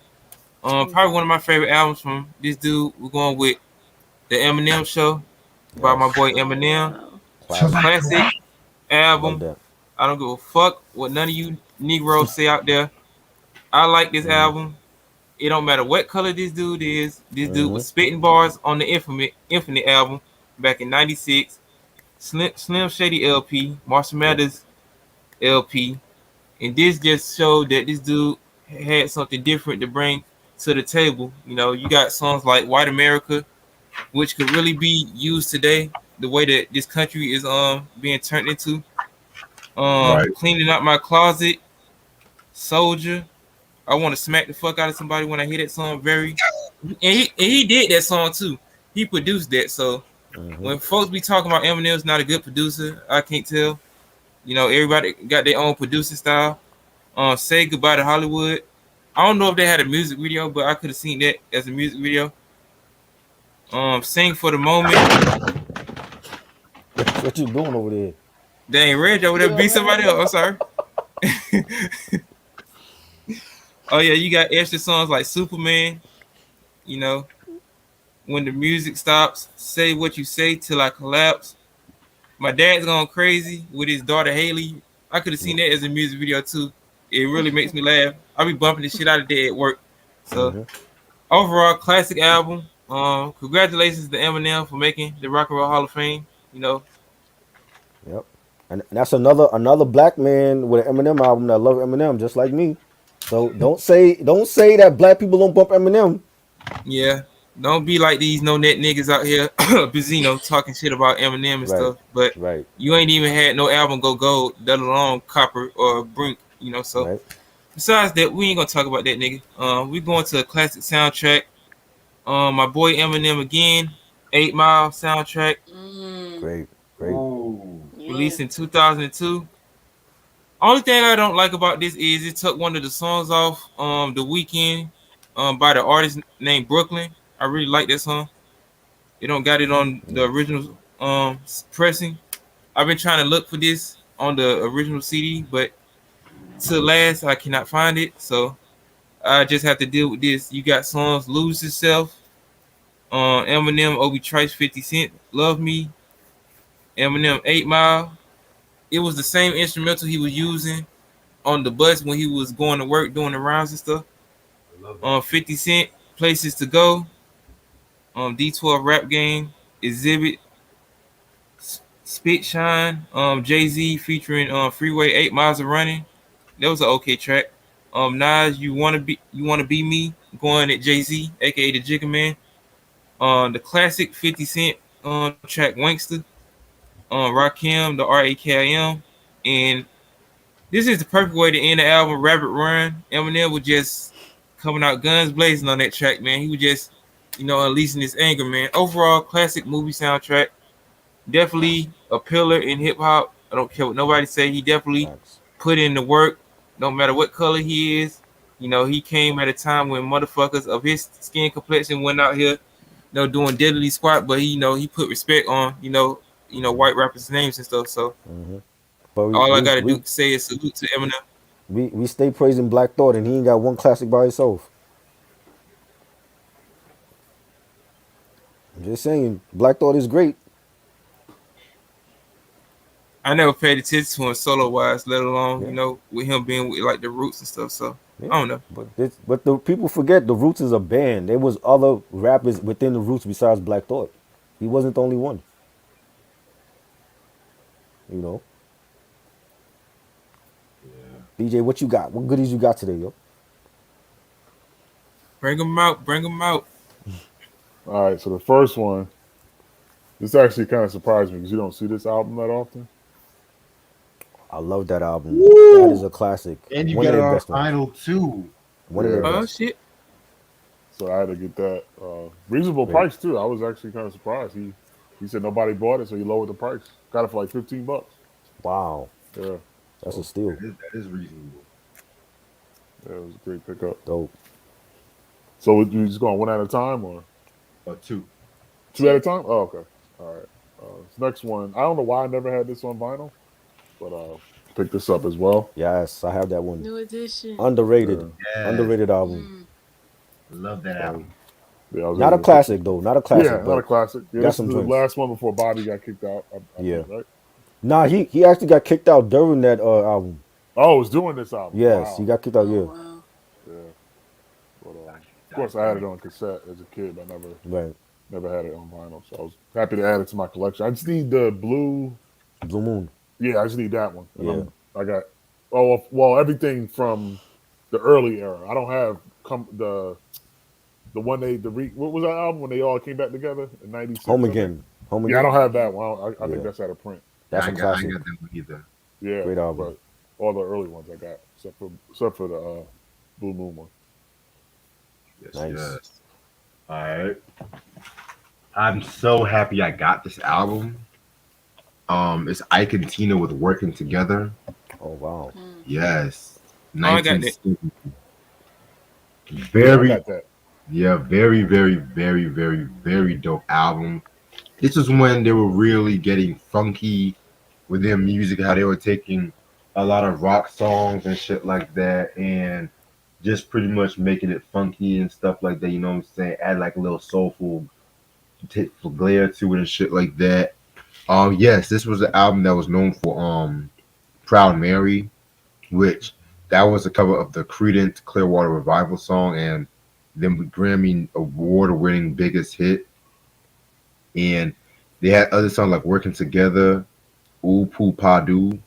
Probably one of my favorite albums from this dude. We're going with the Eminem Show by my boy Eminem. Wow. Classic. Classic Love album. that. I don't give a fuck what none of you Negroes say out there. I like this album. It don't matter what color this dude is. This dude was spitting bars on the Infinite album back in '96. Slim Shady LP, Marshall Mathers LP, and this just showed that this dude had something different to bring to the table. You got songs like White America, which could really be used today. The way that this country is being turned into. Right. Cleaning out my closet, Soldier. I want to smack the fuck out of somebody when I hear that song. And he did that song too. He produced that. So when folks be talking about Eminem's not a good producer, I can't tell. Everybody got their own producing style. Say Goodbye to Hollywood. I don't know if they had a music video, but I could have seen that as a music video. Sing for the Moment. What you doing over there? Dang, Reg over there beat somebody else. I'm sorry. Oh yeah, you got extra songs like Superman. When the music stops, say what you say till I collapse. My dad's going crazy with his daughter Haley. I could have seen that as a music video too. It really makes me laugh. I be bumping the shit out of that at work. So Mm-hmm. overall, classic album. Congratulations to Eminem for making the Rock and Roll Hall of Fame. You know, Yep. And that's another black man with an Eminem album that love Eminem just like me. So don't say that black people don't bump Eminem. yeah. Don't be like these no net niggas out here, Bizino, talking shit about Eminem and Right. stuff. But Right. you ain't even had no album go gold, let alone copper or brink. You know, so Right. besides that, we ain't gonna talk about that nigga. We going to a classic soundtrack. My boy Eminem again, 8 Mile soundtrack, Mm, Great. Great. Ooh. yeah. released in 2002. Only thing I don't like about this is it took one of the songs off the weekend by the artist named Brooklyn. I really like that song. They don't got it on the Mm. original pressing. I've been trying to look for this on the original CD, but to last I cannot find it. So I just have to deal with this. You got songs Lose Yourself, Eminem, Obi Trice, 50 Cent, Love Me, Eminem, 8 Mile. It was the same instrumental he was using on the bus when he was going to work doing the rounds and stuff. I love that. 50 Cent, Places to Go, D12 Rap Game, Exhibit, Spit Shine, Jay Z featuring Freeway, 8 Miles of Running. That was an okay track. Nas, you wanna be me, going at Jay Z, aka the Jigga Man. The classic 50 Cent track Wankster, Rakim, the Rakim, and this is the perfect way to end the album. Rabbit Run. Eminem was just coming out guns blazing on that track, man. He was just, unleashing his anger, man. Overall, classic movie soundtrack. Definitely a pillar in hip hop. I don't care what nobody say. He definitely Facts. put in the work, no matter what color he is. He came at a time when motherfuckers of his skin complexion went out here, doing deadly squat, but he put respect on, white rappers' names and stuff. So Mm-hmm. But we all I we gotta we do say is salute to Eminem. we stay praising Black Thought, and he ain't got one classic by himself. I'm just saying, Black Thought is great. I never paid attention to him solo wise, let alone Yeah. with him being with like the Roots and stuff. So Yeah. I don't know. But the people forget the Roots is a band. There was other rappers within the Roots besides Black Thought. He wasn't the only one. You know. Yeah. DJ, what you got? What goodies you got today, yo? Bring him out, bring him out. All right, so the first one, this actually kind of surprised me because you don't see this album that often. I love that album. That is Woo! a classic. And you One get of it their on best ones. vinyl too. One of their Yeah, Oh best. shit. so I had to get that. Reasonable Great. price too. I was actually kind of surprised. He said nobody bought it, so he lowered the price. Got it for like $15. Wow. Yeah, That's a so steal. That is reasonable. yeah, it was a great pickup. Dope. So you just going one at a time or Or two. two at a Two. time? Oh, okay. All right. This next one, I don't know why I never had this on vinyl, but picked this up as well. Yes, I have that one. New edition. Underrated. Yeah, Yes. Underrated album. Mm. Love that so album. yeah, I was Not able a to pick this. classic though. Not a classic, Yeah, not a but classic. Yeah, got this is some the joints. last one before Bobby got kicked out. I Yeah. think, right? Nah, he actually got kicked out during that album. Oh, I was doing this album. Yes, he Wow. got kicked out. Oh Yeah. wow. Yeah, but Got of kicked course out I had it during. on cassette as a kid. I Right. never had it on vinyl, so I was happy to add it to my collection. I just need the blue. Blue Moon. Yeah, I just need that one, and Yeah. I got well everything from the early era. I don't have the one what was that album when they all came back together in Home '96? I think. Again. Home Yeah, I don't Again. have that one. I think Yeah. that's out of print. That's a I ain't classic. got that one either. Yeah, Great album. but all the early ones I got, except for the Blue Moon one. Yes, Nice. yes. Alright. I'm so happy I got this album. It's Ike and Tina with Working Together. Oh wow. Mm. Yes. Oh, I got that. 1970. Yeah, I Very, got that. yeah, very, very, very, very, very dope album. This is when they were really getting funky with their music, how they were taking a lot of rock songs and shit like that and just pretty much making it funky and stuff like that, you know what I'm saying? Add like a little soulful take glare to it and shit like that. Yes, this was an album that was known for Proud Mary, which that was a cover of the Creedence Clearwater Revival song and them Grammy award winning biggest hit. And they had other songs like Working Together, Ooh Poo Pa Doo,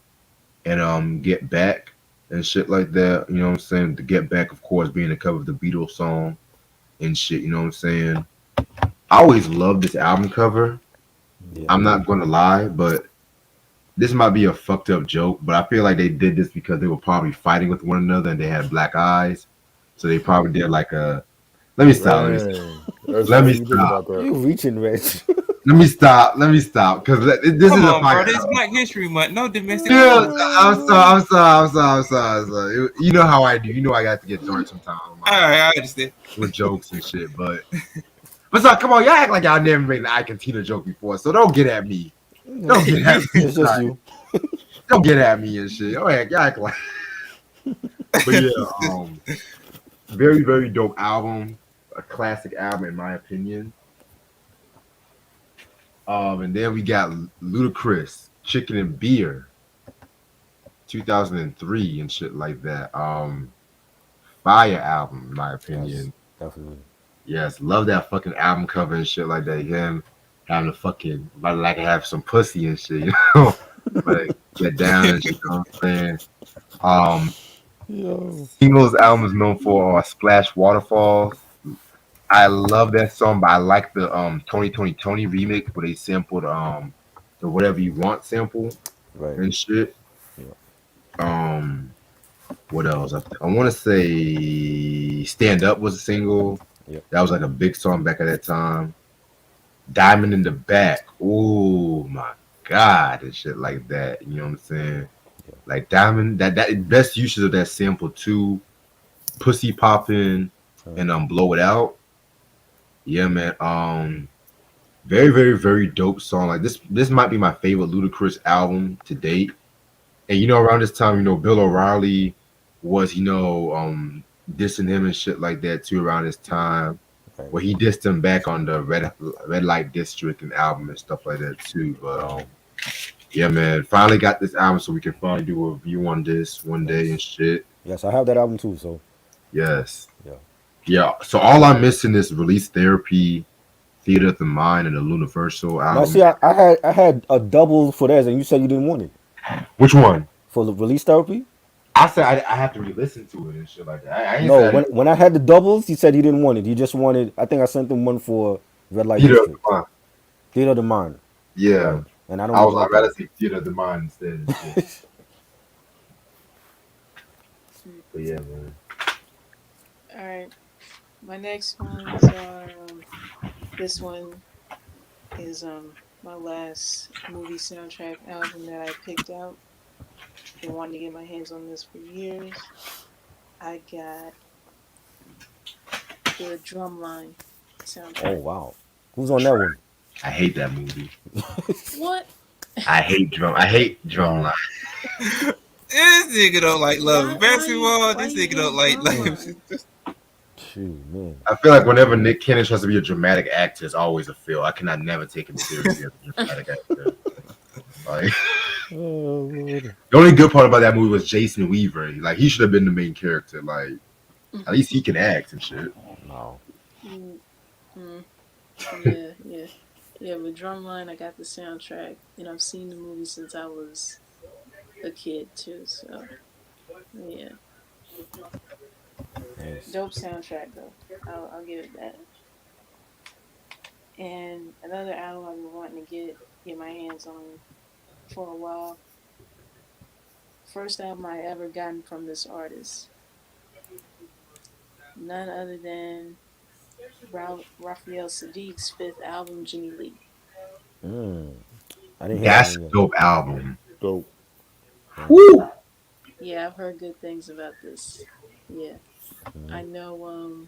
and Get Back and shit like that. You know what I'm saying? The Get Back, of course, being a cover of the Beatles song and shit, you know what I'm saying? I always loved this album cover. Yeah. I'm not gonna lie, but this might be a fucked up joke, but I feel like they did this because they were probably fighting with one another and they had black eyes. So they probably did like a let me stop, let me stop. Man, that's Let funny me you think stop. about that. You reaching, Reg? Let me stop. Because this Come is a on, bro. fight. This Black History Month. No domestic Yeah, violence. I'm sorry. You know how I do. You know I got to get dark sometimes with All right, I understand. with jokes and shit. But so, come on, y'all act like y'all never made an Ike and Tina joke before, so don't get at me. Don't get at me. It's just Like, you. don't get at me and shit. Y'all act like. But yeah, very very dope album, a classic album in my opinion. And then we got Ludacris, Chicken and Beer, 2003 and shit like that. Fire album in my Yes, opinion. definitely. Yes, love that fucking album cover and shit like that. Him having a fucking like have some pussy and shit, you know, like get down and shit. You know what I'm saying? Um, Yo. Singles album is known for Splash Waterfalls. I love that song, but I like the 2020 Tony remix where they sampled the Whatever You Want sample Right. and shit. Yeah. Um, what else? I want to say Stand Up was a single. Yep. That was like a big song back at that time. Diamond in the Back. Oh my god, and shit like that. You know what I'm saying? Yeah. Like Diamond, that best uses of that sample too. Pussy Poppin' and Blow It Out. Yeah, man. Very, very, very dope song. Like this might be my favorite Ludacris album to date. And you know, around this time, you know, Bill O'Reilly was, dissing him and shit like that too around this time. Right. Where he dissed him back on the Red Light District and album and stuff like that too. But yeah, man, finally got this album so we can finally do a review on this one day and shit. Yes, I have that album too. So Yes. yeah. Yeah. So all I'm missing is Release Therapy, Theater of the Mind, and the Universal Now album. see, I had a double for that, and you said you didn't want it Which one? for the Release Therapy. I said I have to re-listen to it and shit like that. I ain't No, said when I had the doubles, he said he didn't want it. He just wanted. I think I sent him one for Red Light Theater of the District, Mind. Theater of the Mind. Yeah. Right. And I don't even I'd like rather that. say Theater of the Mind instead and shit. But yeah, man. All right. My next ones are this one is my last movie soundtrack album that I picked out. Been wanting to get my hands on this for years. I got the Drumline Oh soundtrack. wow, who's on that one? I hate that movie. What? I hate Drumline. This nigga don't like love Why basketball. why This you nigga don't hate like Drumline? life. Shoot, man. I feel like whenever Nick Cannon tries to be a dramatic actor, it's always a fail. I cannot never take him seriously as a dramatic actor. Like Oh Lord. the only good part about that movie was Jason Weaver. Like he should have been the main character. Like at least he can act and shit. No. Mm, mm. Yeah. With Drumline, I got the soundtrack, and I've seen the movie since I was a kid too. So yeah, Nice. dope soundtrack though. I'll give it that. And another album I've been wanting to get my hands on for a while. First album I ever gotten from this artist, none other than Raphael Sadiq's fifth album, Jimmy Lee. Mm. I didn't hear that That's a one yet. dope album. Dope. Woo! Yeah, I've heard good things about this. Yeah, I know.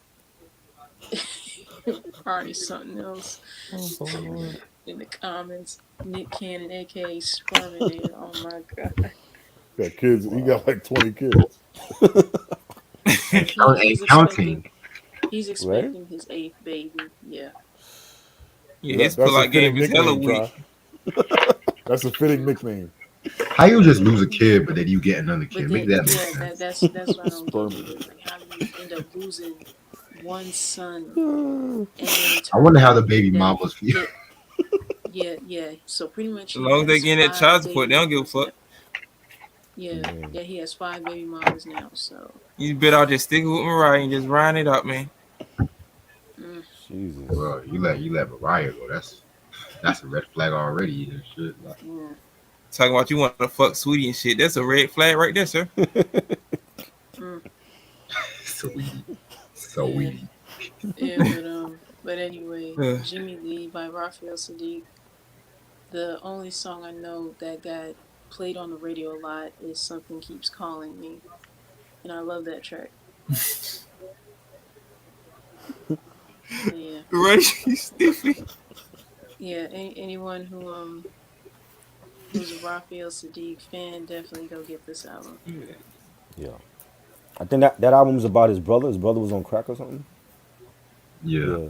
Probably something else in the comments. Nick Cannon, aka Sperm in there. Oh my god. Got kids. He got like 20 kids. He's And counting. expecting. He's Right? expecting his eighth baby. Yeah. Yeah, his That's a pull-out game fitting is hella nickname, weak. Try. That's a fitting nickname. How you just lose a kid, but then you get another But kid? then, Make that make yeah, sense. that's what I don't get Sperm. either. Like, how do you end up losing one son Mm. and then I wonder how turn the out baby that mamas feel. yeah. So pretty much As he long as they has getting that 5 child support, baby they don't give a mamas now. fuck. Yeah, he has 5 baby mamas now. So You better off just sticking with Mariah and just riding it up, man. mm, Jesus. Well, you let Mariah go. That's a red flag already and shit. Like, yeah, Talking about you want to fuck Sweetie and shit. That's a red flag right there, sir. mm, sweetie, so yeah, weedy. yeah. But anyway, Yeah. Jimmy Lee by Raphael Sadiq. The only song I know that got played on the radio a lot is "Something Keeps Calling Me," and I love that track. Yeah, Right, stiffy. yeah. Anyone who's a Raphael Sadiq fan, definitely go get this album. Yeah. I think that album was about his brother. His brother was on crack or something. Yeah. Yeah.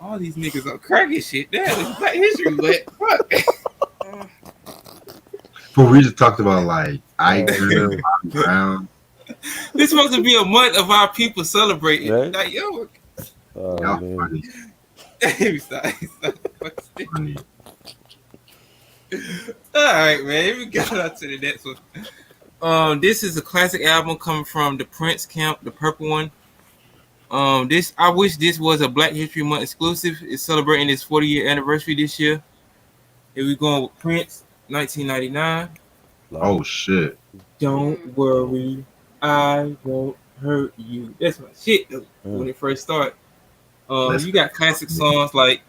All these niggas are cracking shit. That is Black History, but fuck. But we just talked about like Ike yeah. Brown. This supposed to be a month of our people celebrating. Right? Like, yo, Oh Y'all man. stop. funny. All right, man. We got on to the next one. This is a classic album coming from the Prince camp, the purple one. This I wish this was a Black History Month exclusive. It's celebrating its 40-year anniversary this year. Here we going with Prince, 1999. Oh shit. Don't worry, I won't hurt you. That's my shit though, when it first started. Let's You got classic songs like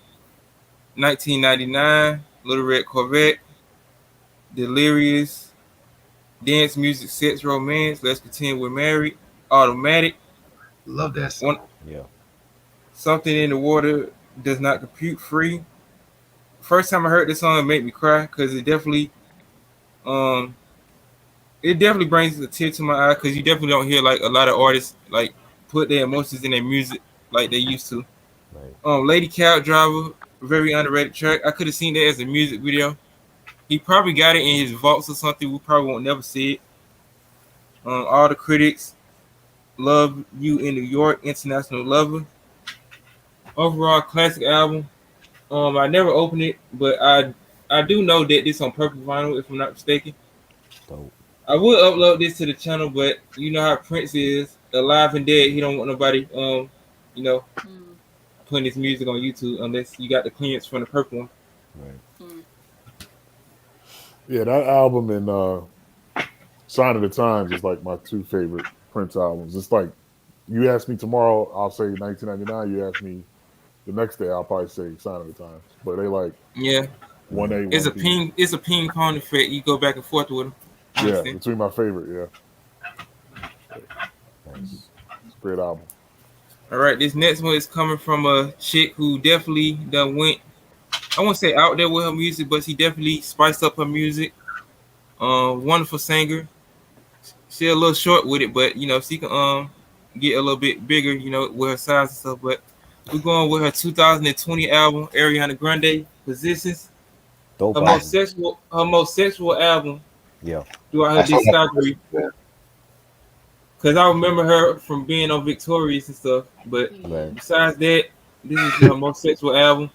1999, Little Red Corvette, Delirious, Dance Music, Sex, Romance, Let's Pretend We're Married, Automatic, love that song. Yeah. Something in the Water Does Not Compute, Free. First time I heard this song, it made me cry because it definitely brings a tear to my eye because you definitely don't hear like a lot of artists like put their emotions in their music like they used to. Right. Lady Cab Driver, very underrated track. I could have seen that as a music video. He probably got it in his vaults or something. We probably won't never see it. All the Critics, Love You in New York, International Lover. Overall classic album. I never opened it, but I do know that this on purple vinyl, if I'm not mistaken. Dope. I would upload this to the channel, but you know how Prince is, alive and dead. He don't want nobody, putting his music on YouTube unless you got the clearance from the purple one. Right. Yeah, that album and Sign of the Times is like my 2 favorite Prince albums. It's like you ask me tomorrow, I'll say 1999. You ask me the next day, I'll probably say Sign of the Times. But they like Yeah, 1A, it's a 1B. ping. It's a ping pong effect. You go back and forth with them. Yeah, between my favorite. Yeah, Nice. it's a great album. All right, this next one is coming from a chick who definitely done went. I won't say out there with her music, but she definitely spiced up her music. Wonderful singer. She a little short with it, but she can get a little bit bigger, with her size and stuff. But we're going with her 2020 album, Ariana Grande, Positions. Dope Her album. most sexual album Yeah. throughout her I saw that discography. first, Cause I remember her from being on Victorious and stuff. But Right. besides that, this is her most sexual album.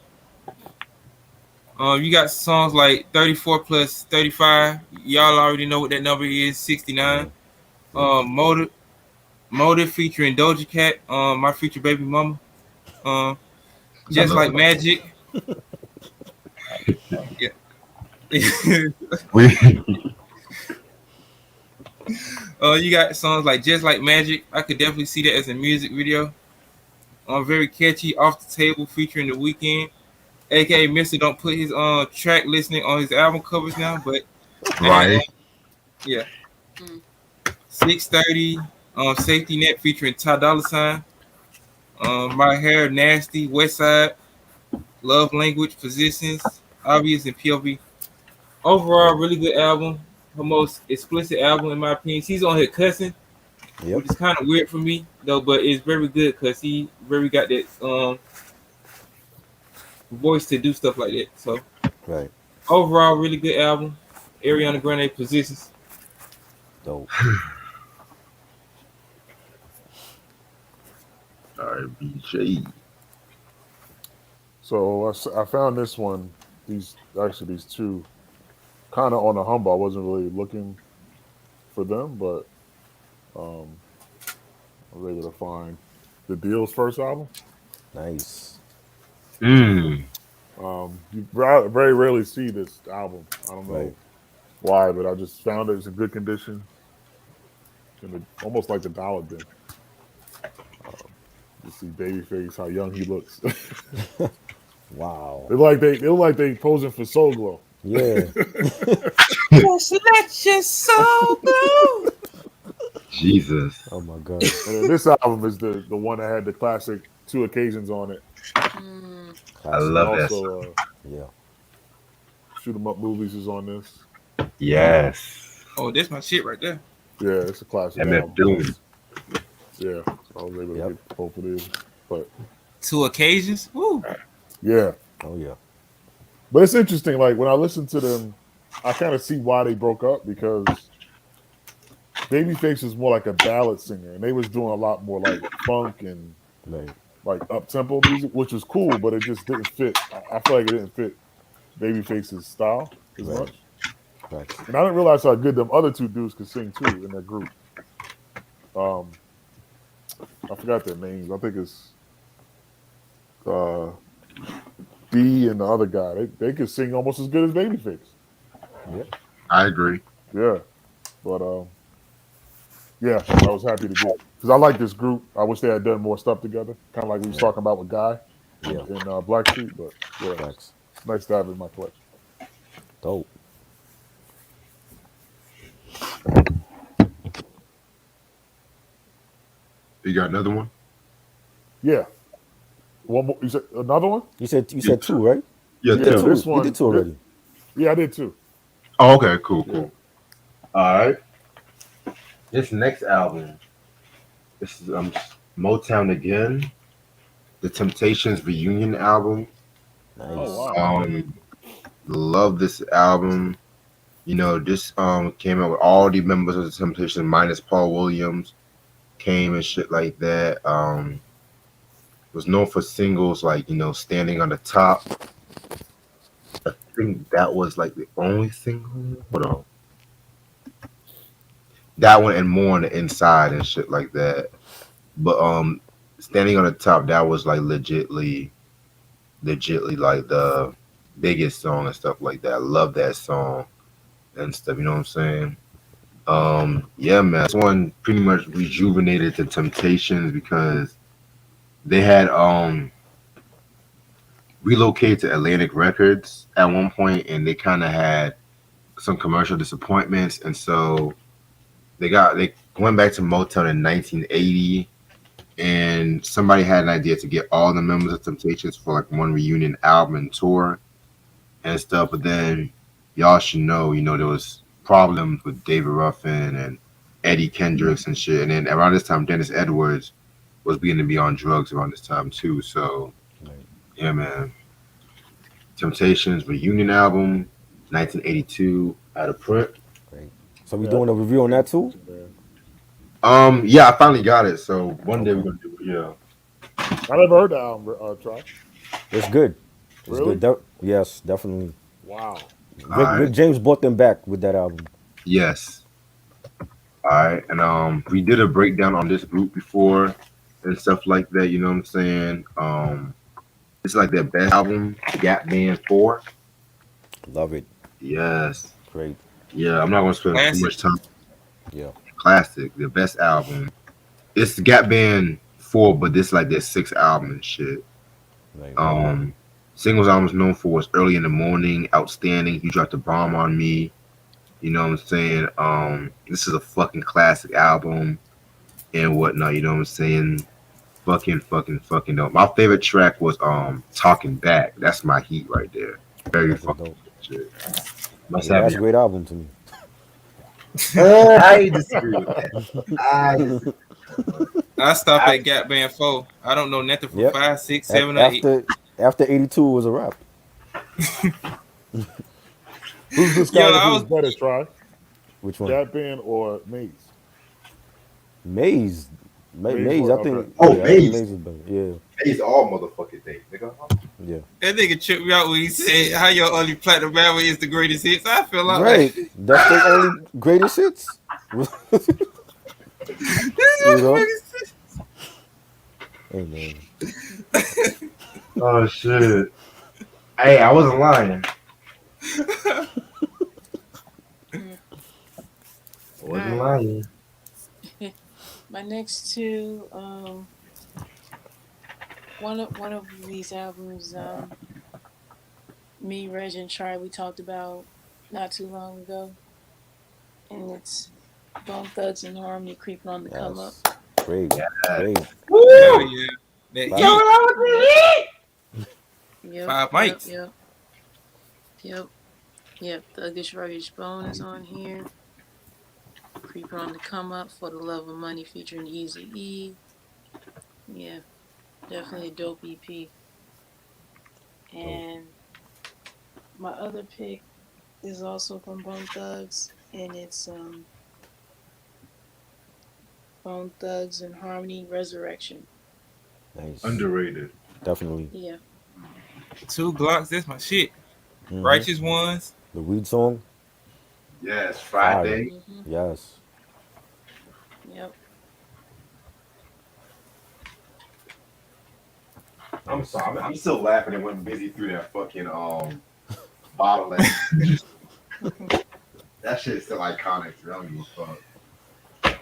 You got songs like 34 plus 35. Y'all already know what that number is, 69. Motive featuring Doja Cat, my future baby mama. Just Like Magic. Yeah. You got songs like Just Like Magic. I could definitely see that as a music video. Very catchy, Off the Table featuring The Weeknd. AKA Mr. Don't put his track listening on his album covers now, but Right. yeah. 630, Safety Net featuring Ty Dolla $ign. My Hair Nasty, West Side, Love Language, Positions, Obvious, and POV. Overall, really good album. Her most explicit album in my opinion. She's on here cussing, Yep. which is kind of weird for me though, but it's very good because he very got that voice to do stuff like that. So Right. overall, really good album. Ariana Grande positions. Dope. All right, BJ. So I found this one. These two, kind of on the humble. I wasn't really looking for them, but um, I was able to find the Deal's first album. Nice. Mm. You very rarely see this album. I don't Right. know why, but I just found it. It's in good condition, almost like the dollar bin. You see Babyface, how young he looks. Wow. they look like they posing for Soul Glow. Yeah. Just let your soul go. Jesus. Oh my god. And then this album is the one that had the classic Two Occasions on it. Mm. I Classic. love And that song. also, Yeah. Shoot 'em Up Movies is on this. Yes. Oh, that's my shit right there. Yeah, it's a classic MF album. Doom. Yeah, I was able to Yep. get both of these. But 2 occasions. Woo. yeah, Oh yeah. but it's interesting. Like when I listen to them, I kind of see why they broke up because Babyface is more like a ballad singer, and they was doing a lot more like funk and Right. like up tempo music, which was cool, but it just didn't fit. I feel like it didn't fit Babyface's style as Right. much. Facts. And I didn't realize how good them other two dudes could sing too in that group. I forgot their names. I think it's B and the other guy. They could sing almost as good as Babyface. Yep. I agree. Yeah, but yeah, I was happy to get because I like this group. I wish they had done more stuff together, kind of like we was talking about with Guy Yeah. in Blackstreet. But yeah, Facts. it's nice to have it in my collection. Dope. You got another one? Yeah, one more. You said another one? You said two, right? Yeah, Yeah, Tim. Two. this You one. did two already. Yeah, I did too. Oh, okay, cool, Yeah. cool. All right. This next album, this is Motown again, the Temptations reunion album. Nice. Oh wow. Love this album. You know, this came out with all the members of the Temptations minus Paul Williams came and shit like that. Was known for singles like, you know, Standing on the Top. I think that was like the only single. Hold on. That one and More on the Inside and shit like that. But Standing on the Top, that was like legitly like the biggest song and stuff like that. I love that song and stuff, you know what I'm saying? Yeah, man. This one pretty much rejuvenated the Temptations because they had relocated to Atlantic Records at one point and they kinda had some commercial disappointments and so they went back to Motown in 1980 and somebody had an idea to get all the members of Temptations for like one reunion album and tour and stuff. But then y'all should know, you know, there was problems with David Ruffin and Eddie Kendricks and shit. And then around this time, Dennis Edwards was beginning to be on drugs around this time too. So Right. yeah, man. Temptations reunion album, 1982, out of print. Great. So we Yeah. doing a review on that too? Yeah, I finally got it. So one day Okay. we're gonna do it. Yeah. I never heard the album. Try. It's good. It's Really? good. Yes, definitely. Wow. Rick James brought them back with that album. Yes. All right, and we did a breakdown on this group before and stuff like that. You know what I'm saying? It's like their best album, Gap Band 4. Love it. Yes. Great. Yeah, I'm not gonna spend too Classic. much time. Yeah. Classic, the best album. It's Gap Band 4, but this like their sixth album and shit. Right. Singles I was known for was Early in the Morning, Outstanding, You Dropped a Bomb on Me. You know what I'm saying? This is a fucking classic album and whatnot, you know what I'm saying? Fucking dope. My favorite track was Talking Back. That's my heat right there. Very That's fucking dope. shit. Must Yeah, have that's a it. great album to me. I disagree with that. I disagree. I stop I, at Gap Band 4. I don't know nothing from Yep. 5, 6, 7, or 8. After 82 was a wrap. Whose Yo, I discography is was better, Try? Which one? Gap Band or Maze? Maze. Maze Maze. what? I Okay. think. oh, Yeah, I think Maze. Maze is better. Yeah. Maze all motherfucking day, nigga. Yeah. that nigga tripped me out when he said how your only platinum album is the greatest hits. I feel like Right. That's the only greatest hits. this You know. motherfucker. Hey man. Oh shit. Hey, I wasn't lying. Mm. I wasn't Alright. lying. My next two, one of these albums, me, Reg, and Char, we talked about not too long ago, and it's Bone Thugs and Harmony creeping on the come up. Yes. Great. Great. Hell Woo! yeah. That Classic. heat. Yep, yep, 5 yep, mics. yep, yep, yep. Thuggish Ruggish Bone is on here. Creeping on the come up for the love of money featuring Easy E. Yeah, definitely a dope EP. Dope. And my other pick is also from Bone Thugs, and it's Bone Thugs and Harmony Resurrection. Nice. Underrated. Definitely. Yeah. 2 Glocks, that's my shit. Hmm. Righteous Ones. The weed song. Yes, Fire. Friday. Yes. Yep. I'm sorry. I'm still laughing and went busy through that fucking bottle. That shit is still iconic. I don't give a fuck.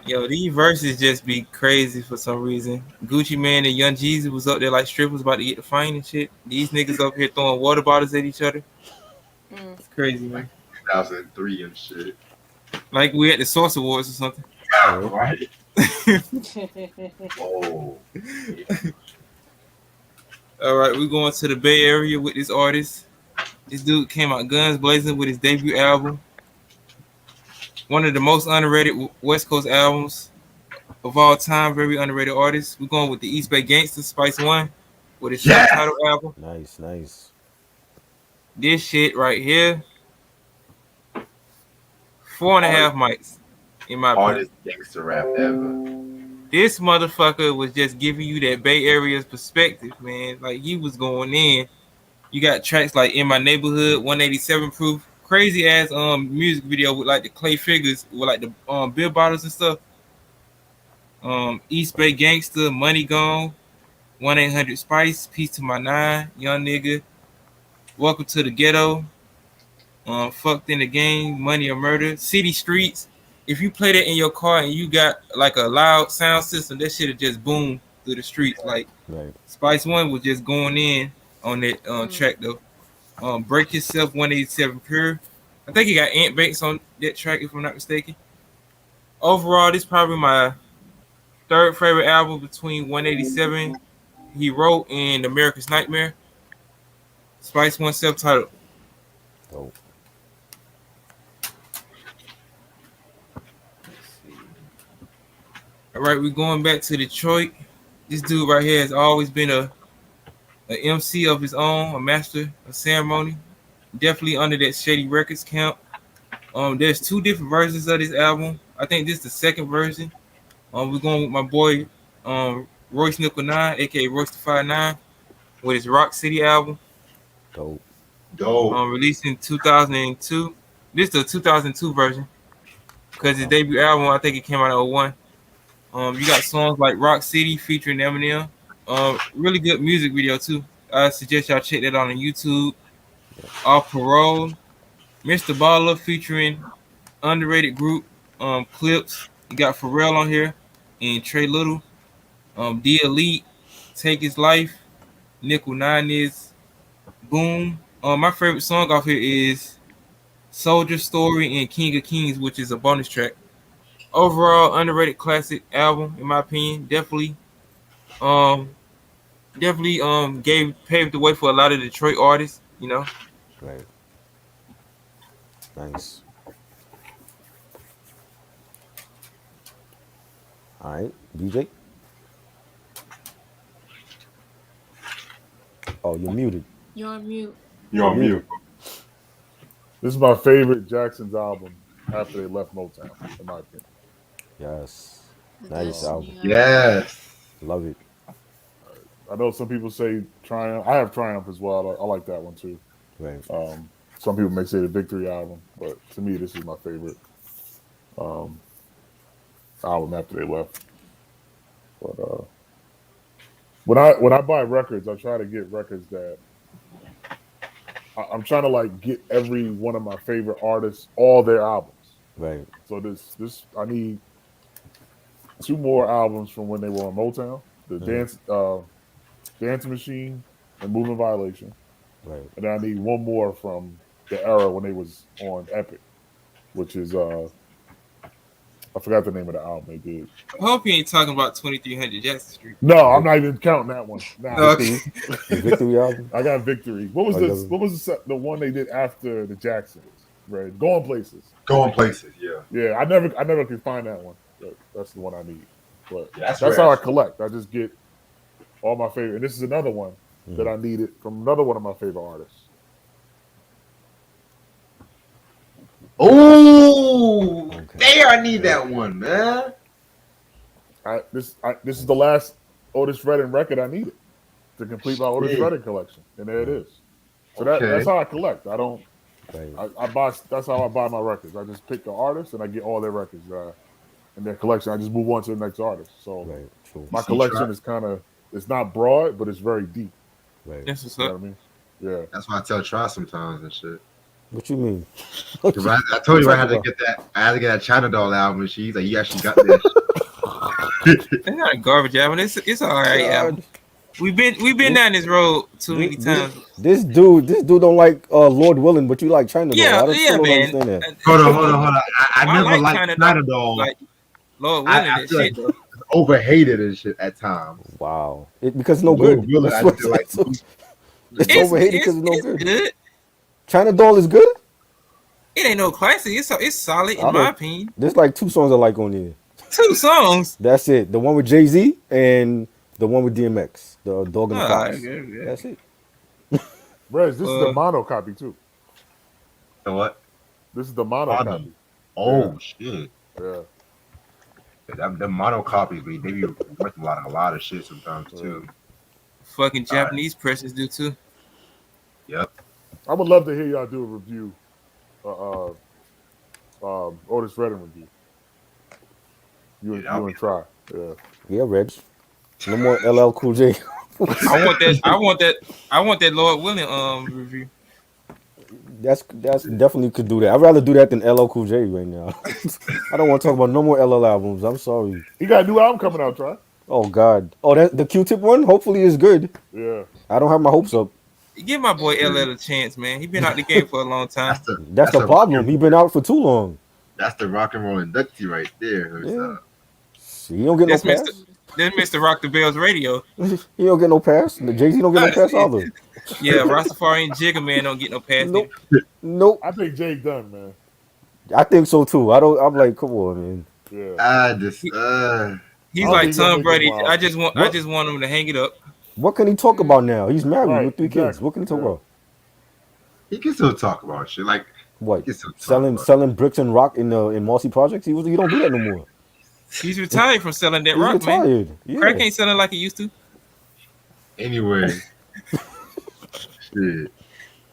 Yo, these verses just be crazy for some reason. Gucci Man and Young Jeezy was up there like strippers about to get the fine and shit. These niggas up here throwing water bottles at each other. Mm. It's crazy, man. 2003 and shit. Like we at the Source Awards or something. Right? Oh. All right, we're going to the Bay Area with this artist. This dude came out guns blazing with his debut album. One of the most underrated West Coast albums of all time. Very underrated artist. We're going with the East Bay Gangsta, Spice One, with his Yes! self-titled album. Nice. Nice. This shit right here, 4.5 mics, in my opinion. Hardest gangster rap ever. This motherfucker was just giving you that Bay Area's perspective, man. Like he was going in. You got tracks like In My Neighborhood, 187 Proof, crazy ass music video with like the clay figures with like the beer bottles and stuff. East Bay Gangster, Money Gone, 1-800 Spice, Peace to My Nine, Young Nigga, Welcome to the Ghetto, Fucked in the Game, Money or Murder, City Streets. If you play that in your car and you got like a loud sound system, that shit'll just boom through the streets. Like Right. Spice One was just going in on that track though. Break Yourself, 187 Pure. I think he got Ant Banks on that track if I'm not mistaken. Overall, this is probably my third favorite album between 187 he wrote and America's Nightmare. Spice One self-titled. Dope. All right, we're going back to Detroit. This dude right here has always been a MC of his own, a master of ceremony. Definitely under that Shady Records count. There's 2 different versions of this album. I think this is the second version. We're going with my boy Royce Nickel 9, aka Royce the 5'9", with his Rock City album. Dope. Dope. Released in 2002. This is the 2002 version because his debut album, I think it came out in 01. You got songs like Rock City featuring Eminem. Really good music video too. I suggest y'all check that out on YouTube. Off Parole, Mr. Baller featuring underrated group Clips. You got Pharrell on here and Trey Little. The Elite, Take His Life, Nickel Nine is Boom. My favorite song off here is Soldier Story and King of Kings, which is a bonus track. Overall, underrated classic album in my opinion. Definitely paved the way for a lot of Detroit artists, you know. Right. Nice. All right, DJ. Oh, you're muted. You're on mute. You're on Muted. mute. This is my favorite Jackson's album after they left Motown, in my opinion. Yes, The nice album. Destiny album. Yes. Love it. I know some people say Triumph. I have Triumph as well. I like that one too. Right. Some people may say the Victory album, but to me, this is my favorite um, album after they left. But when I buy records, I try to get records that I'm trying to like get every one of my favorite artists, all their albums. Right. So this I need 2 more albums from when they were on Motown, the Dance Machine and Moving Violation, Right. and then I need 1 more from the era when they was on Epic, which is I forgot the name of the album they did. I hope you ain't talking about 2300 Jackson Street. No, I'm not even counting that one. Nah, Okay. The Victory album. I got Victory. What was Oh, this? yeah. What was the one they did after the Jacksons? Right, Going Places. Going places. Yeah. Yeah, I never could find that one. That's the one I need. But Yeah, that's that's rare. how I collect. I just get all my favorite. And this is another one that I needed from another one of my favorite artists. Oh, Okay. there! I need that one, man. This is the last Otis Redding record I needed to complete my Otis Shit. Redding collection, and there it is. So Okay. that's how I collect. I don't. Right. I buy. That's how I buy my records. I just pick the artist and I get all their records in their collection. I just move on to the next artist. So Right. True. my See, collection try- is kind of it's not broad, but it's very deep. Right. That's what's You know up. what I mean? Yeah. That's why I tell Try sometimes and shit. What you mean? 'Cause I told you I had to Talk get that. I had to get that China Doll album. And she's like, "You actually got this." It's not a garbage album. It's all right album. We've been down this road too many times. This dude don't like Lord Willing, but you like China Doll. Yeah, I don't, yeah, still don't man. understand that. Hold on. I I never like liked China China Doll. Doll. Like Lord willing, I that feel shit. like it's overhated and shit at times. Wow. Because it's no Lord good. Willing, That's I what- just like. it's overhated because it's no it's good. good. China Doll is good. It ain't no classic. It's solid I in my don't- opinion. There's like 2 songs I like on here. 2 songs. That's it. The one with Jay-Z and the one with DMX. The Dog and the Ah, Fox. yeah. That's it. Rez, this is the mono copy too. The what? This is the mono Mono. copy. Oh shit! Yeah. The mono copies, they be worth a lot of shit sometimes too. Fucking Japanese presses do too. Yep. I would love to hear y'all do a review. Otis Redding review. You and Try. Yeah. Yeah, Reg. No more LL Cool J. I want that Lord willing review. That's definitely could do that. I'd rather do that than LL Cool J right now. I don't want to talk about no more LL albums. I'm sorry. He got a new album coming out, Try. Oh God. Oh, that the Q-Tip one. Hopefully it's good. Yeah. I don't have my hopes up. Give my boy LL a chance, man. He been out the game for a long time. That's the problem. He been out for too long. That's the rock and roll inductee right there. Yeah. He don't get That's no pass. Mr. Rock the Bells Radio. He don't get no pass. The Jay-Z don't get no pass either. Yeah, Rastafari and Jigga Man don't get no pass. Nope. Nope. I think Jake done, man. I think so too. I'm like, come on, man. Yeah. He's I don't like think he'll Tom make Brady. it wild. I just want him to hang it up. What can he talk about now? He's married Right, with 3 kids. exactly. What can he talk Yeah. about? He can still talk about shit. Like What? he can still talk about Selling bricks and rock in Marcy Projects? He don't do that no more. He's retired from selling that He's rock, man. retired. Yeah. Crack ain't selling like he used to. it. Anyway, shit.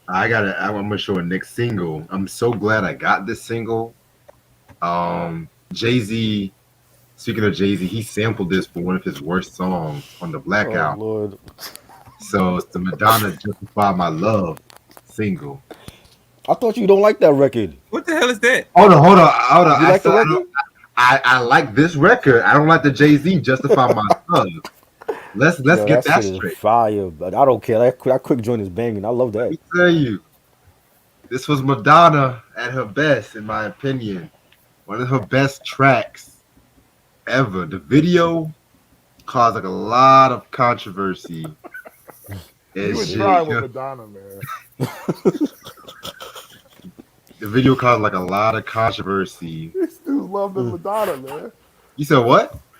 I'm gonna show a next single. I'm so glad I got this single. Jay-Z. Speaking of Jay-Z, he sampled this for one of his worst songs on the Black Oh Album. Lord. So it's the Madonna "Justify My Love" single. I thought you don't like that record. What the hell is that? Hold on. You like the record? I like this record. I don't like the Jay-Z "Justify My Love." Let's Yo, get that shit is straight. fire, but I don't care. That quick joint is banging. I love Let that. me tell you, this was Madonna at her best, in my opinion. One of her best tracks ever. The video caused like a lot of controversy. You would Shit, try with Madonna, man. the video caused like a lot of controversy. These dudes love the Madonna, man. You said what?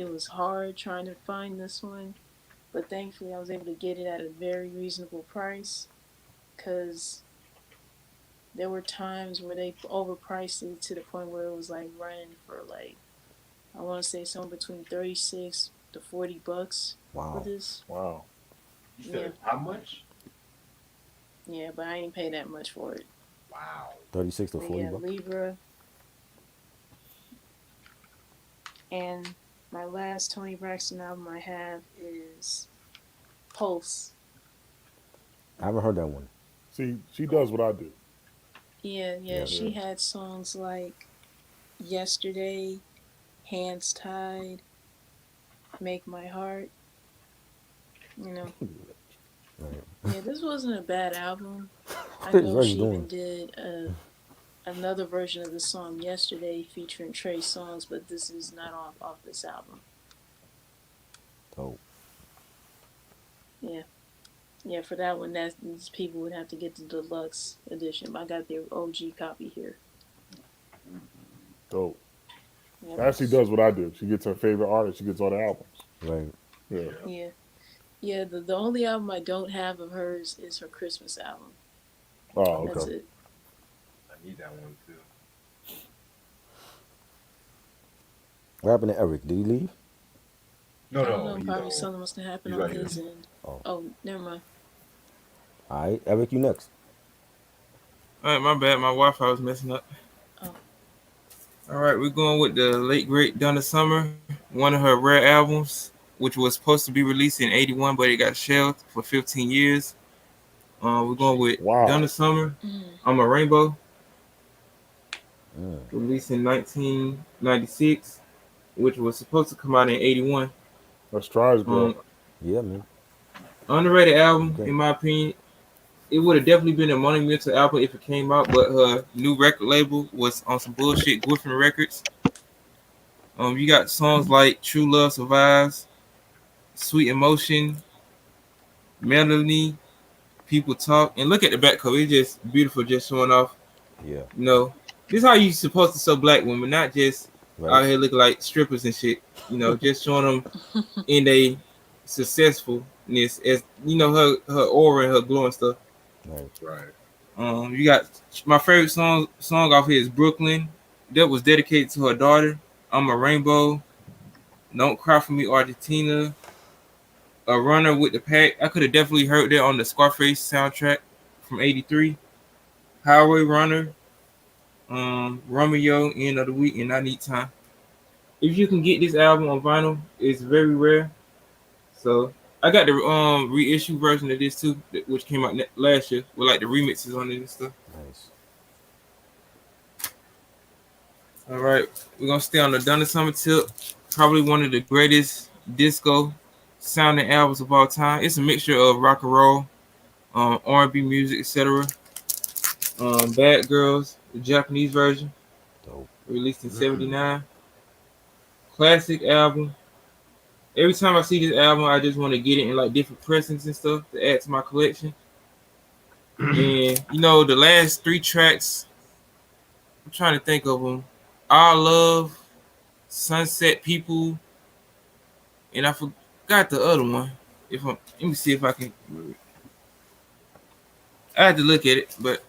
it was hard trying to find this one, but thankfully I was able to get it at a very reasonable price because there were times where they overpriced it to the point where it was like running for like I want to say somewhere between 36 to $40 for Wow. this. Wow. You Yeah, said how much? yeah, but I ain't pay that much for it. Wow. 36 to But 40 yeah, bucks. Libra. And my last Tony Braxton album I have is Pulse. I haven't heard that one. See, she does what I do. Yeah, yeah, Yeah. she Yeah. had songs like Yesterday, Hands Tied, Make My Heart, you know. Right. Yeah, this wasn't a bad album. I What is know Rex she doing? even did another version of the song Yesterday featuring Trey Songz, but this is not off this album. Oh, Yeah. Yeah, for that one, that these people would have to get the deluxe edition. But I got the OG copy here. Dope. Yep. Ashley does what I do. She gets her favorite artist. She gets all the albums. right. Yeah. Yeah. Yeah, the only album I don't have of hers is her Christmas album. Oh, That's okay. it. I need that one too. What happened to Eric? Did he leave? No, I don't no, know, probably something must have happened he's on right here. his end. Oh. Oh, never mind. All right, Eric, you next. All right, my bad. My Wi-Fi was messing up. Oh. All right, we're going with the late great Donna Summer, one of her rare albums, which was supposed to be released in '81, but it got shelved for 15 years. We're going with Donna Wow. Summer. Mm. I'm a Rainbow, Mm. released in 1996, which was supposed to come out in '81. That's Try's Um, girl. Yeah, man. underrated album, Okay. in my opinion. It would have definitely been a monumental album if it came out, but her new record label was on some bullshit, Griffin Records. You got songs like True Love Survives, Sweet Emotion, Melody, People Talk, and look at the back cover. It's just beautiful, just showing off. Yeah. You know, this is how you supposed to show black women, not just Right. out here looking like strippers and shit. You know, just showing them in a successfulness as her aura and her glow and stuff. Right. Right. You got my favorite song off here is Brooklyn. That was dedicated to her daughter. I'm a Rainbow. Don't Cry for Me, Argentina. A Runner with the Pack. I could have definitely heard that on the Scarface soundtrack from '83. Highway Runner. Romeo, End of the Week, and I Need Time. If you can get this album on vinyl, it's very rare. So I got the reissue version of this too, which came out last year with like the remixes on it and stuff. Nice. All right, we're gonna stay on the Donna Summer tip. Probably one of the greatest disco sounding albums of all time. It's a mixture of rock and roll, R&B music, etc. Bad Girls, the Japanese version, Dope. released in '79. Classic album. Every time I see this album, I just want to get it in like different pressings and stuff to add to my collection. And the last three tracks, I'm trying to think of them. Our Love, Sunset People, and I forgot the other one. Let me see if I can. I had to look at it, but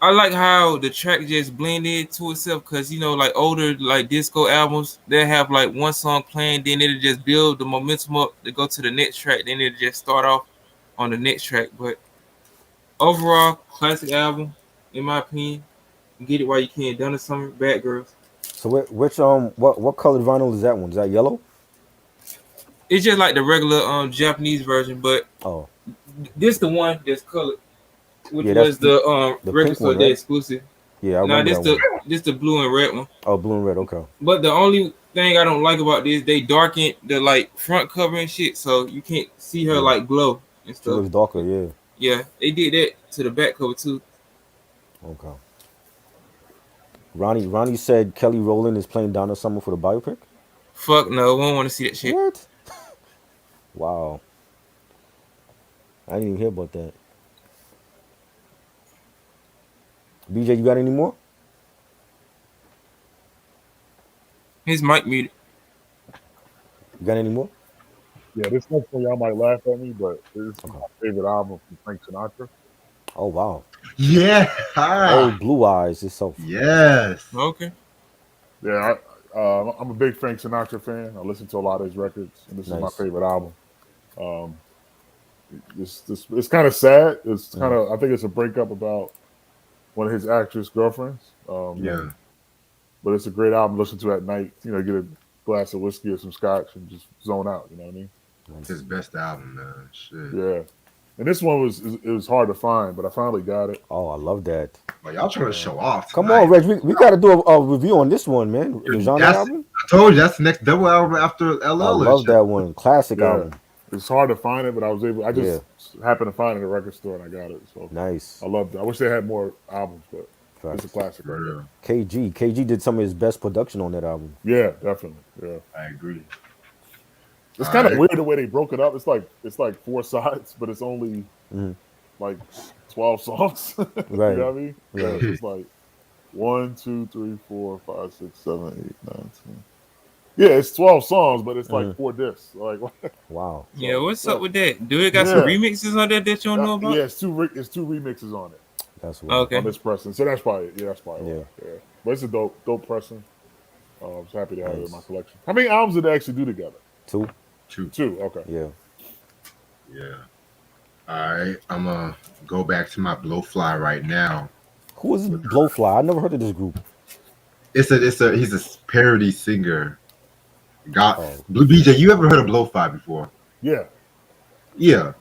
I like how the track just blended to itself because like older like disco albums, they have like one song playing, then it'll just build the momentum up to go to the next track, then it'll just start off on the next track. But overall, classic album, in my opinion. Get it while you can. Donna Summer, Bad Girls. So what colored vinyl is that one? Is that yellow? It's just like the regular Japanese version, but Oh, this the one that's colored, which yeah. That's was the the record pink store one, day right? exclusive. Yeah, I Now remember that one. this the blue and red one. Oh, blue and red. Okay. But the only thing I don't like about this, they darkened the like front cover and shit, so you can't see her Yeah. like glow and She stuff. looks darker. Yeah. Yeah, they did that to the back cover too. Okay. Ronnie said Kelly Rowland is playing Donna Summer for the biopic. Fuck no, we don't want to see that shit. What? Wow. I didn't even hear about that. BJ, you got any more? His mic muted. You got any more? Yeah, this next one y'all might laugh at me, but this is Okay. my favorite album from Frank Sinatra. Oh wow. Yeah. Oh, Blue Eyes itself. Yes. Okay. Yeah, I'm a big Frank Sinatra fan. I listen to a lot of his records, and this is my Nice. favorite album. Um, it's kind of sad. It's kind Mhm. of I think it's a breakup about one of his actress girlfriends. Yeah. But it's a great album to listen to at night. You know, get a glass of whiskey or some scotch and just zone out. You know what I mean? His best album, man. Shit. Yeah. And this one was hard to find, but I finally got it. Oh, I love that. Like, y'all trying to show off Come tonight. on, Reg. We got to do a review on this one, man. The genre That's, album. I told you that's the next double album after LL. I and love shit. that one. Classic Yeah. album. It's hard to find it, but I was able. I just Yeah. happened to find it at a record store and I got it. So Nice. I loved it. I wish they had more albums, but it's a Facts. classic. For Right real. KG did some of his best production on that album. Yeah, definitely. Yeah. I agree. It's All kind of right. weird the way they broke it up. It's like 4 sides, but it's only Mhm. like 12 songs. You Right. know what I mean? Yeah, Right. it's like 1, 2, 3, 4, 5, 6, 7, 8, 9, 10. Yeah, it's 12 songs, but it's like 4 discs. Like, Wow. Yeah, what's so- up with that? Do it got some Yeah. remixes on there that you don't know about? yeah, it's two remixes on it That's wild. Okay. on this pressing. So that's probably that's probably Yeah. why. Yeah, but it's a dope pressing. I'm just happy to have it in my Nice. collection. How many albums did they actually do together? 2. Two. Okay. Yeah. Yeah. All right. I'm gonna go back to my Blowfly right now. Who is Blowfly? I never heard of this group. He's a parody singer. God, Oh. Blue BJ, you ever heard of Blowfly before? Yeah. Yeah.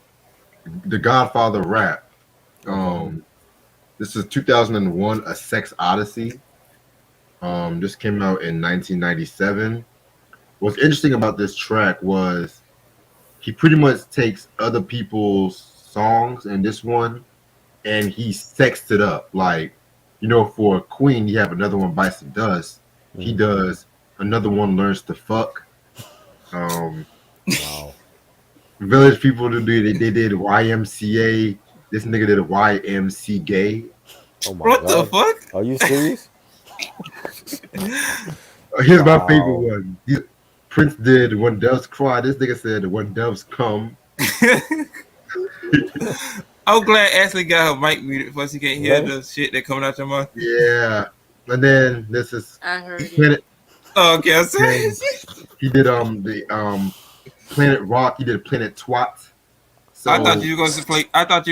The Godfather of rap. This is 2001, A Sex Odyssey. This came out in 1997. What's interesting about this track was he pretty much takes other people's songs and this one, and he sexed it up. Like, for Queen, you have Another One Bites the Dust. He does Another One Learns to Fuck. Wow. Village People they did YMCA. This nigga did a YMC gay. Oh my What the god. fuck? Are you serious? Here's my Wow. favorite one. Prince did When Doves Cry. This nigga said When Doves Come. I'm glad Ashley got her mic muted for she can't hear Right. the shit that coming out your mouth. Yeah. And then this is I heard it. Planet. Oh, okay, I'm serious. He did the Planet Rock. He did Planet Twat. So I thought you were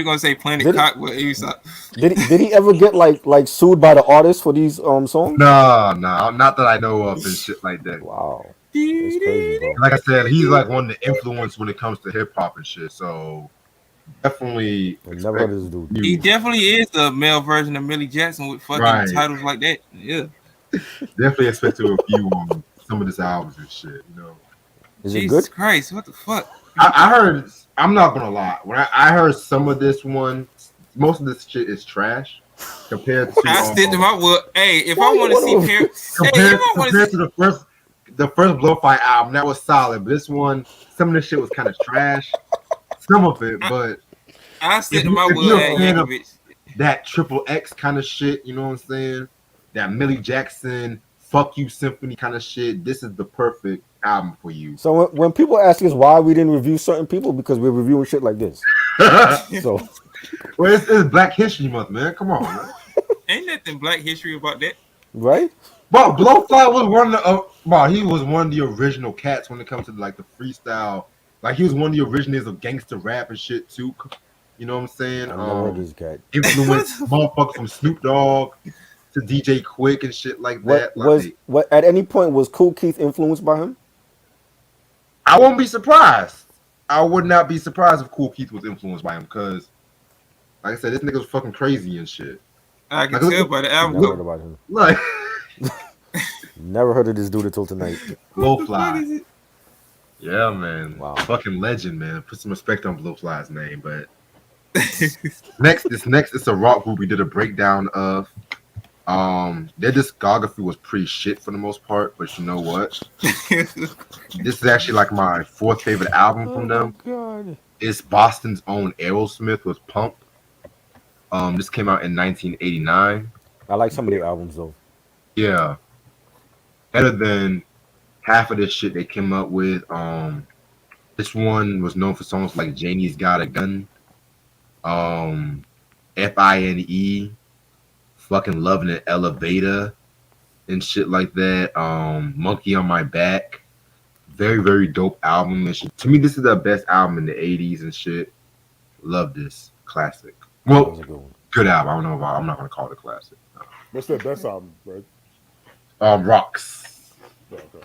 gonna say Planet Did it- Cock, but you saw. Did he ever get like sued by the artist for these songs? Nah, not that I know of and shit like that. Wow. It's crazy, bro. Like I said, he's like one of the influence when it comes to hip hop and shit. So definitely. I never heard of this dude. He definitely is the male version of Millie Jackson with fucking Right. titles like that. Yeah. Definitely expect to review some of his albums and shit. Is it Jesus good? Christ, what the fuck? I heard. I'm not gonna lie. When I heard some of this one, most of this shit is trash compared to. I stick to my wood. Hey, if I want to see compared to the first Blowfly album, that was solid. But this one, some of the shit was kind of trash. Some of it, but I stick to if my you're wood a at fan of Yankovic. that Triple X kind of shit, you know what I'm saying? That Millie Jackson, Fuck You Symphony kind of shit. This is the perfect album for you. So when people ask us why we didn't review certain people, because we're reviewing shit like this. So Well, it's Black History Month, man. Come on, man. Ain't nothing Black history about that. right? But Blowfly was he was one of the original cats when it comes to like the freestyle. Like he was one of the originators of gangster rap and shit too. You know what I'm saying? I never heard of this cat. Influenced motherfuckers from Snoop Dogg to DJ Quick and shit like that. What at any point was Kool Keith influenced by him? I won't be surprised. I would not be surprised if Kool Keith was influenced by him because, like I said, this nigga was fucking crazy and shit. I can tell by the album Never heard cover. about him. Like Never heard of this dude until tonight. Blowfly. Yeah, man. Wow. Fucking legend, man. Put some respect on Blowfly's name. But next, it's a rock group we did a breakdown of. Their discography was pretty shit for the most part, but you know what? This is actually like my fourth favorite album from them. God. It's Boston's own Aerosmith with Pump. This came out in 1989. I like some of their albums though. Yeah. Better than half of this shit they came up with. This one was known for songs like Janie's Got a Gun, Fine, fucking Loving an Elevator and shit like that. Monkey on My Back. Very, very dope album and shit. To me, this is the best album in the 80s and shit. Love this. Classic. That was Well, a good one. good album. I don't know if I'm not gonna call it a classic. What's their best album, right? Rocks. Okay.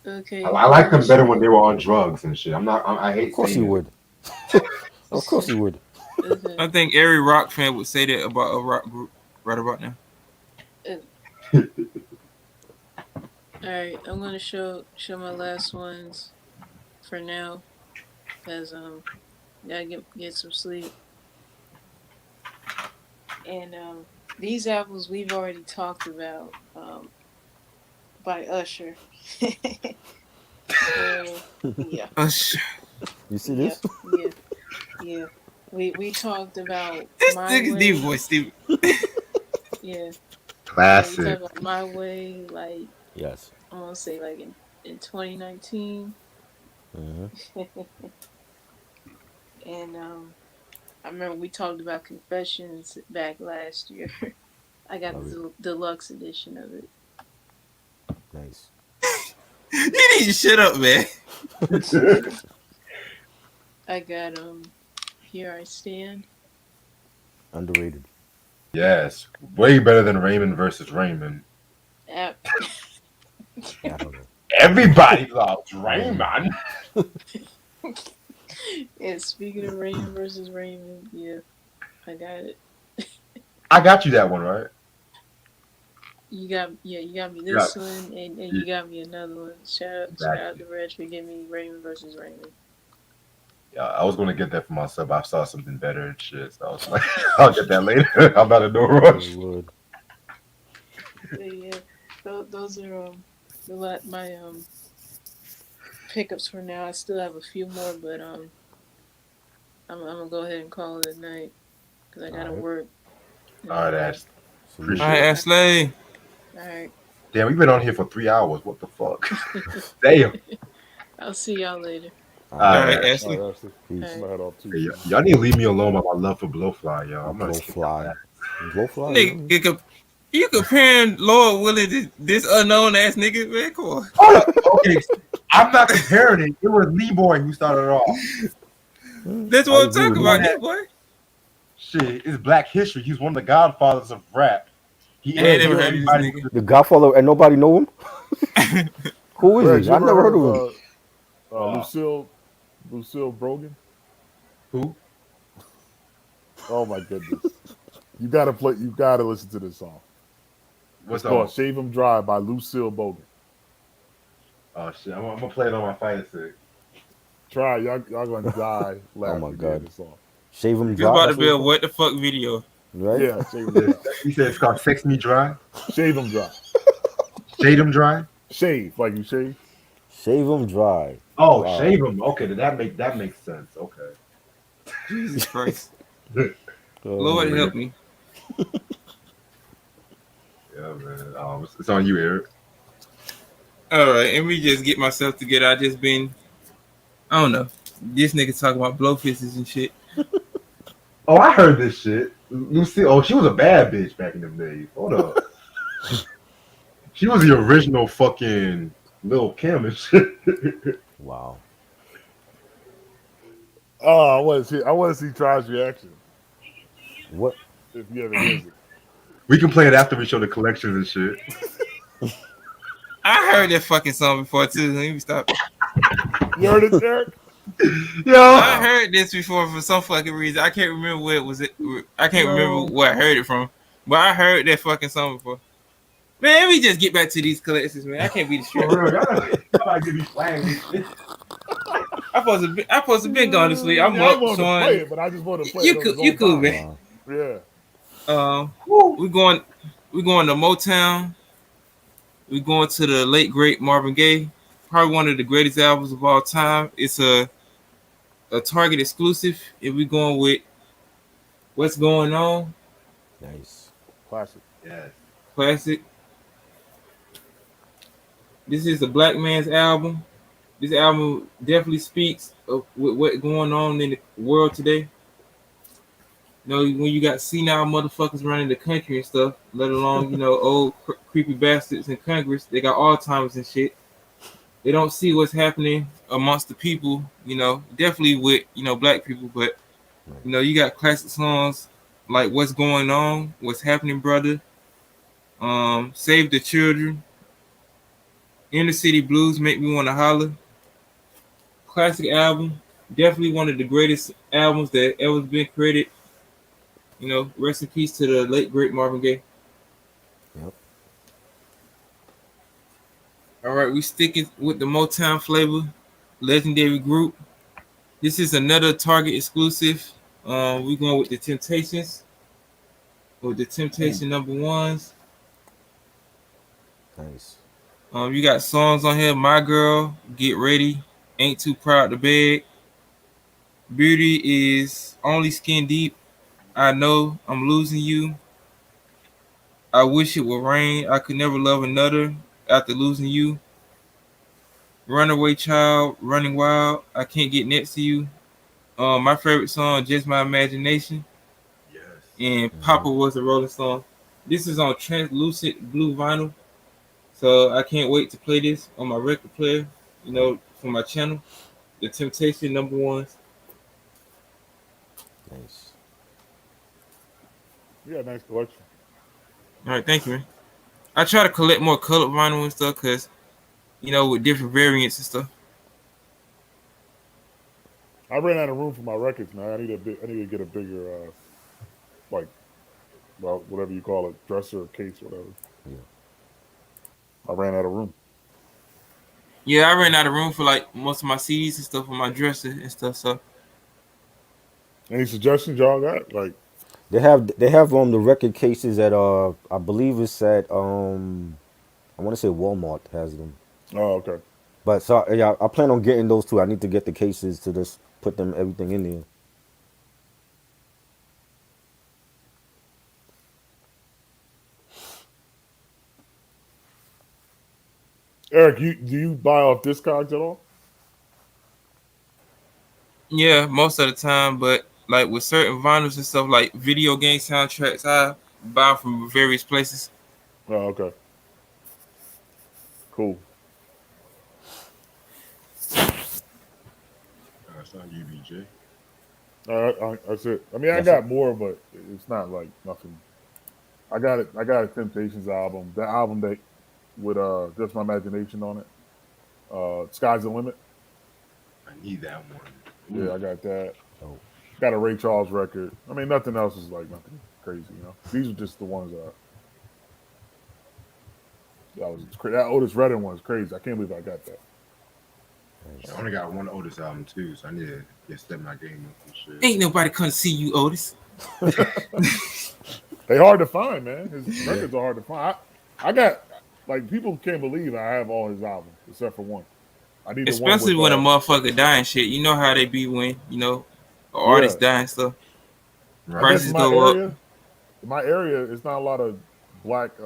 Okay. I like them better when they were on drugs and shit. I hate Of course saying you it. would. Of course you would. Okay. I think every rock fan would say that about a rock group right about now. Alright, I'm gonna show my last ones for now. Cause gotta get some sleep. And these albums we've already talked about by Usher. So, yeah. You see Yeah, this? yeah. We talked about This My nigga's Way. deep voice, Steve. Yeah. We Classic. talked about My Way, like Yes. I'm gonna say like in 2019. Mm-hmm. And I remember we talked about Confessions back last year. I got the deluxe edition of it. Nice. You need to shut up, man. I got Here I Stand. Underrated. Yes. Way better than Raymond versus Raymond. I don't know. Everybody loves Raymond. Yeah, speaking of Raymond versus Raymond, yeah, I got it. I got you that one, right? You got me this one, and you got me another one. Shout out to Reg for giving me Raymond versus Raymond. Yeah, I was gonna get that for myself. I saw something better and shit, so I was like, I'll get that later. I'm not in no rush. Lord. So, yeah, those are my pickups for now. I still have a few more, but I'm gonna go ahead and call it a night because I gotta work. All right, Ash. Appreciate All right, it. Ashley. All right. Damn, we've been on here for 3 hours. What the fuck? Damn. I'll see y'all later. All right, Alright. Ashley. All right, Ashley. Peace. I'm gonna head off too. Hey, y'all need to leave me alone about my love for Blowfly, y'all. I'm gonna kick Blowfly. Blowfly. Nigga, you comparing Lord Willie to this unknown ass nigga, man? Come on. Okay, I'm not comparing it. It was Lee Boy who started it off. That's what I'm talking about, this boy. Shit, it's Black History. He's one of the godfathers of rap. He I ain't never heard of this everybody. nigga. The Godfather, and nobody know him. Who is Greg, he? you I ever never heard of him. Lucille Brogan? Who? Oh my goodness. You gotta listen to this song. What's It's called up? Shave 'Em Dry by Lucille Bogan. Oh shit, I'm gonna play it on my fire stick. Try, y'all gonna die laughing. my when you God. hear this song. Shave him It's dry. about to that's be a what what the fuck video. it's called? Right? Yeah, Shave 'Em Dry. He said it's called Sex Me Dry. Shave 'Em Dry. Shade 'em dry. Shave, like you shave. Shave him dry. Oh, Wow. shave him. Okay, that makes sense. Okay. Jesus Christ. Oh, Lord man. help me. Yeah, man. It's on you, Eric. All right, and we just get myself together. I don't know. This nigga talking about blowfists and shit. Oh, I heard this shit. Lucy. Oh, she was a bad bitch back in the days. Hold up. She was the original fucking Lil Kim and shit. Wow. Oh, I want to see Try's reaction What? if you ever hears it. We can play it after we show the collections and shit. I heard that fucking song before too. Let me stop. You heard it, Eric? Yo. I heard this before for some fucking reason. I can't remember where it was. I can't remember where I heard it from, but I heard that fucking song before. Man, we just get back to these collections, man. I can't be For distracted. real, y'all gotta give me flags and shit. I supposed to been going to sleep. I'm Yeah, I up, wanted to son. play it, but I just want to play You it. on cool, its you own cool, time. man. Yeah. We going to Motown. We going to the late great Marvin Gaye. Probably one of the greatest albums of all time. It's a Target exclusive. If we going with What's Going On, Nice. Classic. Yes. classic. This is a black man's album. This album definitely speaks of what going on in the world today. You know, when you got senile motherfuckers running the country and stuff, let alone, old creepy bastards in Congress, they got Alzheimer's and shit. They don't see what's happening amongst the people, definitely with, black people. But, Right. you got classic songs like What's Going On, What's Happening, Brother, Save the Children, Inner City Blues, Make Me Wanna Holler. Classic album. Definitely one of the greatest albums that ever been created. Rest in peace to the late great Marvin Gaye. Yep. All right, we sticking with the Motown flavor, legendary group. This is another Target exclusive. We going with the Temptations, or the Temptation number ones. Nice. You got songs on here: My Girl, Get Ready, Ain't Too Proud to Beg. Beauty is Only Skin Deep. I Know I'm Losing You. I Wish It Would Rain. I Could Never Love Another After Losing You. Runaway Child, Running Wild. I Can't Get Next to You. My favorite song, Just My Imagination. Yes. And Papa Was a Rolling Stone. This is on translucent blue vinyl. So I can't wait to play this on my record player, for my channel. The Temptation number ones. Nice. You got a nice collection. All right, thank you, man. I try to collect more colored vinyl and stuff because, with different variants and stuff. I ran out of room for my records, man. I need to get a bigger, like, well, whatever you call it, dresser or case, whatever. Yeah. I ran out of room. Yeah, I ran out of room for like most of my CDs and stuff on my dresser and stuff. So Any suggestions y'all got? Like, They have the record cases at I believe it's at I want to say Walmart has them. oh, okay. But so yeah, I plan on getting those too. I need to get the cases to just put them everything in there. Eric, do you buy off Discogs at all? yeah, most of the time, but like with certain vinyls and stuff, like video game soundtracks, I buy from various places. Oh, okay. Cool. That's not UBJ. That's it. I mean, I That's got it. more, but it's not like nothing. I got it. I got a Temptations album. That album that with Just My Imagination on it. Sky's the Limit. I need that one. Yeah, I got that. Oh, Got a Ray Charles record. I mean, nothing else is like nothing crazy, These are just the ones that Otis Redding one is crazy. I can't believe I got that. nice. I only got one Otis album too, so I need to get step my game up and shit. Ain't nobody come see you, Otis. They hard to find, man. His records are hard to find. I got like people can't believe I have all his albums except for one. I need the one Especially with when a motherfucker die and shit. You know how they be when, an artist die and stuff. I guess Prices go up. in my area, it's not a lot of black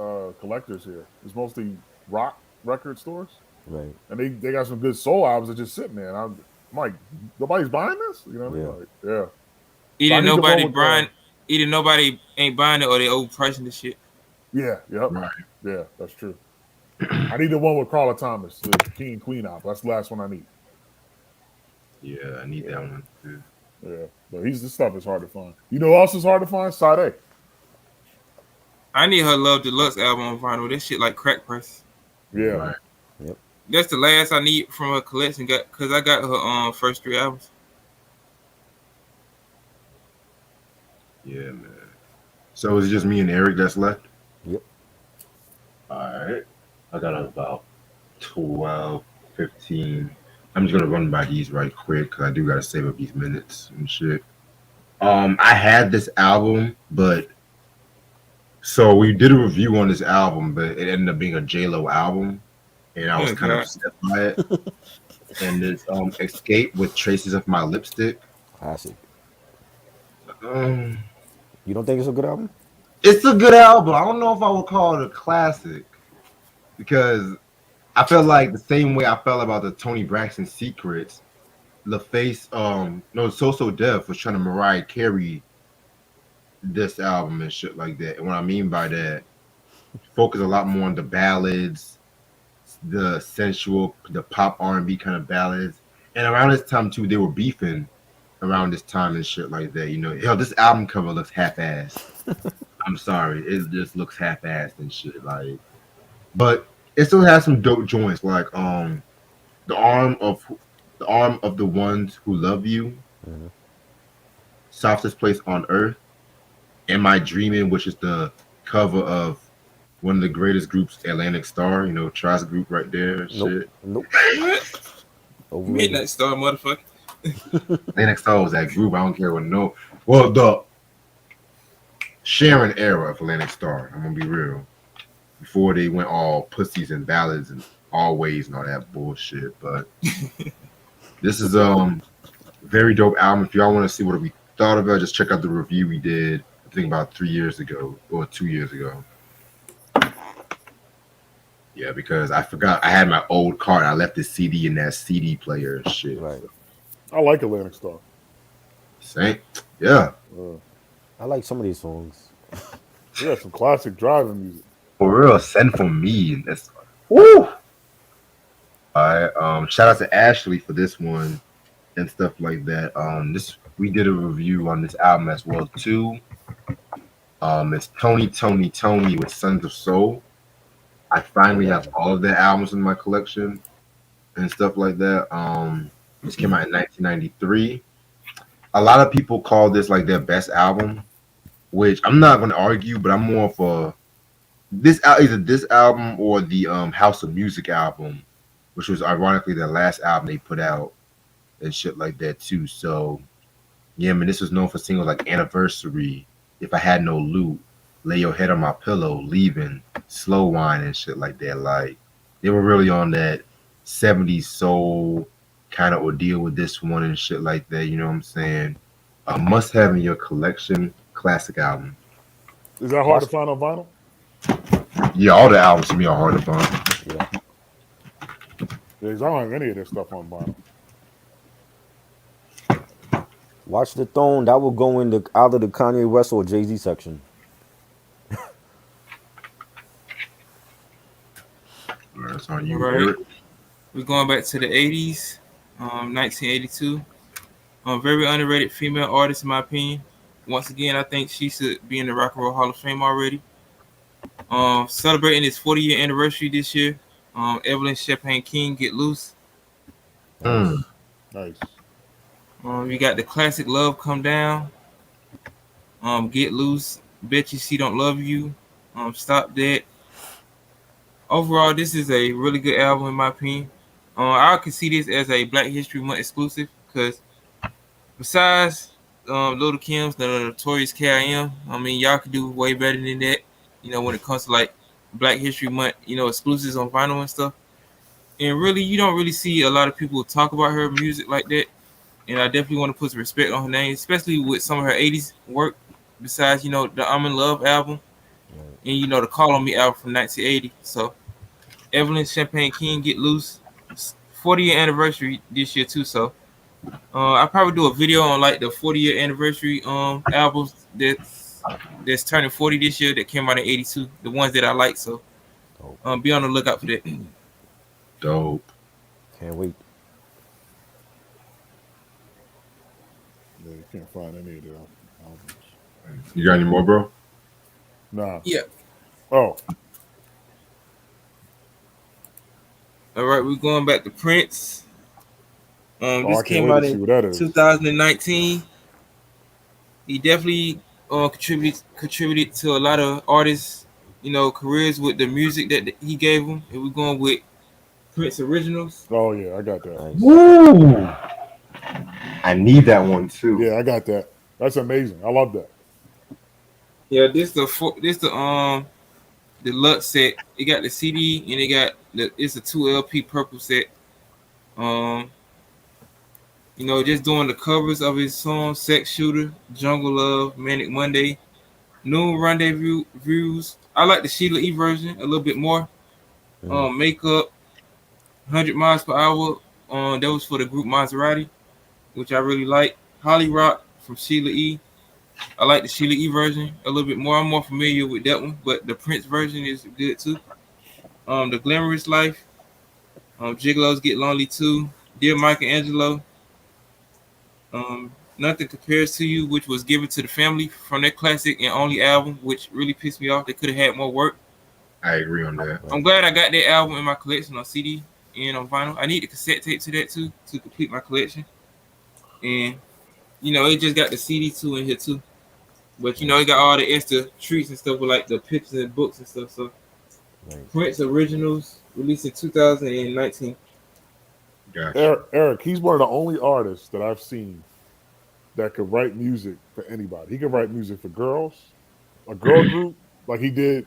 collectors here. It's mostly rock record stores, Right. and they got some good soul albums that just sitting there. And I'm like, nobody's buying this. You know what I mean? Yeah. Like, yeah. Either I need the one nobody with buying, either nobody ain't buying it or they overpricing the shit. Yeah. Yep. Right. Yeah, that's true. I need the one with Carla Thomas, the King and Queen album. That's the last one I need. Yeah, I need that one too. Yeah, but this stuff is hard to find. You know who else is hard to find? Sade. I need her Love Deluxe album on vinyl. That shit like crack price. Yeah. Right. Yep. That's the last I need from her collection. Cause I got her first 3 albums. Yeah, man. So is it just me and Eric that's left? Yep. All right. I got about 12, 15. I'm just gonna run by these right quick because I do gotta save up these minutes and shit. I had this album, but so we did a review on this album, but it ended up being a J-Lo album, and I was Oh, kind of God. upset by it. And it's Escape with Traces of My Lipstick. Classic. Um, You don't think it's a good album? it's a good album. I don't know if I would call it a classic because I felt like the same way I felt about the Tony Braxton Secrets. LaFace, no, So Def was trying to Mariah Carey this album and shit like that. And what I mean by that, focus a lot more on the ballads, the sensual, the pop R&B kind of ballads. And around this time too, they were beefing around this time and shit like that. You know, hell, this album cover looks half-assed. I'm sorry, it just looks half-assed and shit. Like, but it still has some dope joints, like the arm of the arm of the ones who love you, Mhm. softest place on earth, Am I Dreaming, which is the cover of one of the greatest groups, Atlantic Star. You know, Tri's group right there. And Nope. shit. Nope. What? Overrated. Midnight Star, motherfucker. Atlantic Star was that group. I don't care what no. Well, the Sharon era of Atlantic Star. I'm gonna be real. Before they went all pussies and ballads and always and all that bullshit. But this is very dope album. If y'all want to see what we thought of it, just check out the review we did. I think about 3 years ago or 2 years ago. Yeah, because I forgot I had my old card. I left the CD in that CD player and shit. Right. I like Atlantic Star. Same. Yeah. I like some of these songs. They got some classic driving music. For real, send for me. And that's woo. Alright. Shout out to Ashley for this one and stuff like that. This we did a review on this album as well too. It's Tony with Sons of Soul. I finally have all of their albums in my collection and stuff like that. This came out in 1993. A lot of people call this like their best album, which I'm not going to argue, but I'm more for either this album or the House of Music album, which was ironically the last album they put out and shit like that too. So yeah, man, this was known for singles like Anniversary, If I Had No Loot, Lay Your Head on My Pillow, Leaving, Slow Wine and shit like that. Like they were really on that 70s soul kind of ordeal with this one and shit like that. You know what I'm saying? A must have in your collection, classic album. Is that hard to find on vinyl? Yeah, all the albums to me are hard to find. Yeah. Yeah, 'cause I don't have any of this stuff on vinyl. Watch the Throne. That will go in the either the Kanye West or Jay-Z section. That's on you, All right. Eric. We're going back to the 80s, 1982. Very underrated female artist, in my opinion. Once again, I think she should be in the Rock and Roll Hall of Fame already. Celebrating its 40-year anniversary this year. Evelyn Champagne King, Get Loose. Mm. Nice. You got the classic Love Come Down. Get Loose. Bet You She Don't Love You. Stop That. Overall, this is a really good album in my opinion. I could see this as a Black History Month exclusive because besides Lil Kim's The Notorious K.I.M., I mean, y'all could do way better than that, you know, when it comes to like Black History Month, you know, exclusives on vinyl and stuff. And really, you don't really see a lot of people talk about her music like that. And I definitely want to put some respect on her name, especially with some of her 80s work, besides, you know, the I'm in Love album and, you know, the Call on Me album from 1980. So, Evelyn Champagne King, Get Loose. 40-year anniversary this year, too. So, I'll probably do a video on, like, the 40-year anniversary albums that's turning 40 this year that came out in 82, the ones that I like. So, be on the lookout for that. Dope. Can't wait. Yeah, you can't find any of their albums. You got any more, bro? Nah. Yeah. Oh, All right, we're going back to Prince. I This can't came wait out to see in what that is. 2019. He definitely contributed to a lot of artists, you know, careers with the music that he gave them. And we're going with Prince Originals. Oh yeah, I got that. Nice. Woo! I need that one too. Yeah, I got that. That's amazing. I love that. Yeah, this the deluxe set. It got the CD and it's a 2 LP purple set. You know, just doing the covers of his songs: Sex Shooter, Jungle Love, Manic Monday, Noon Rendezvous Views. I like the Sheila E version a little bit more. Makeup, 100 Miles Per Hour. That was for the group MASQUERADE, which I really like. Holly Rock from Sheila E. I like the Sheila E version a little bit more. I'm more familiar with that one, but the Prince version is good too. The Glamorous Life. Gigolos Get Lonely too. Dear Michelangelo. Nothing Compares to You, which was given to the family from their classic and only album, which really pissed me off. They could have had more work. I agree on that. I'm glad I got that album in my collection on CD and on vinyl. I need a cassette tape to that too to complete my collection. And it just got the CD too in here too. But it got all the extra treats and stuff with like the pictures and books and stuff. So Right. Prince Originals released in 2019. Gotcha. Eric, he's one of the only artists that I've seen that could write music for anybody. He can write music for girls, a girl group, like he did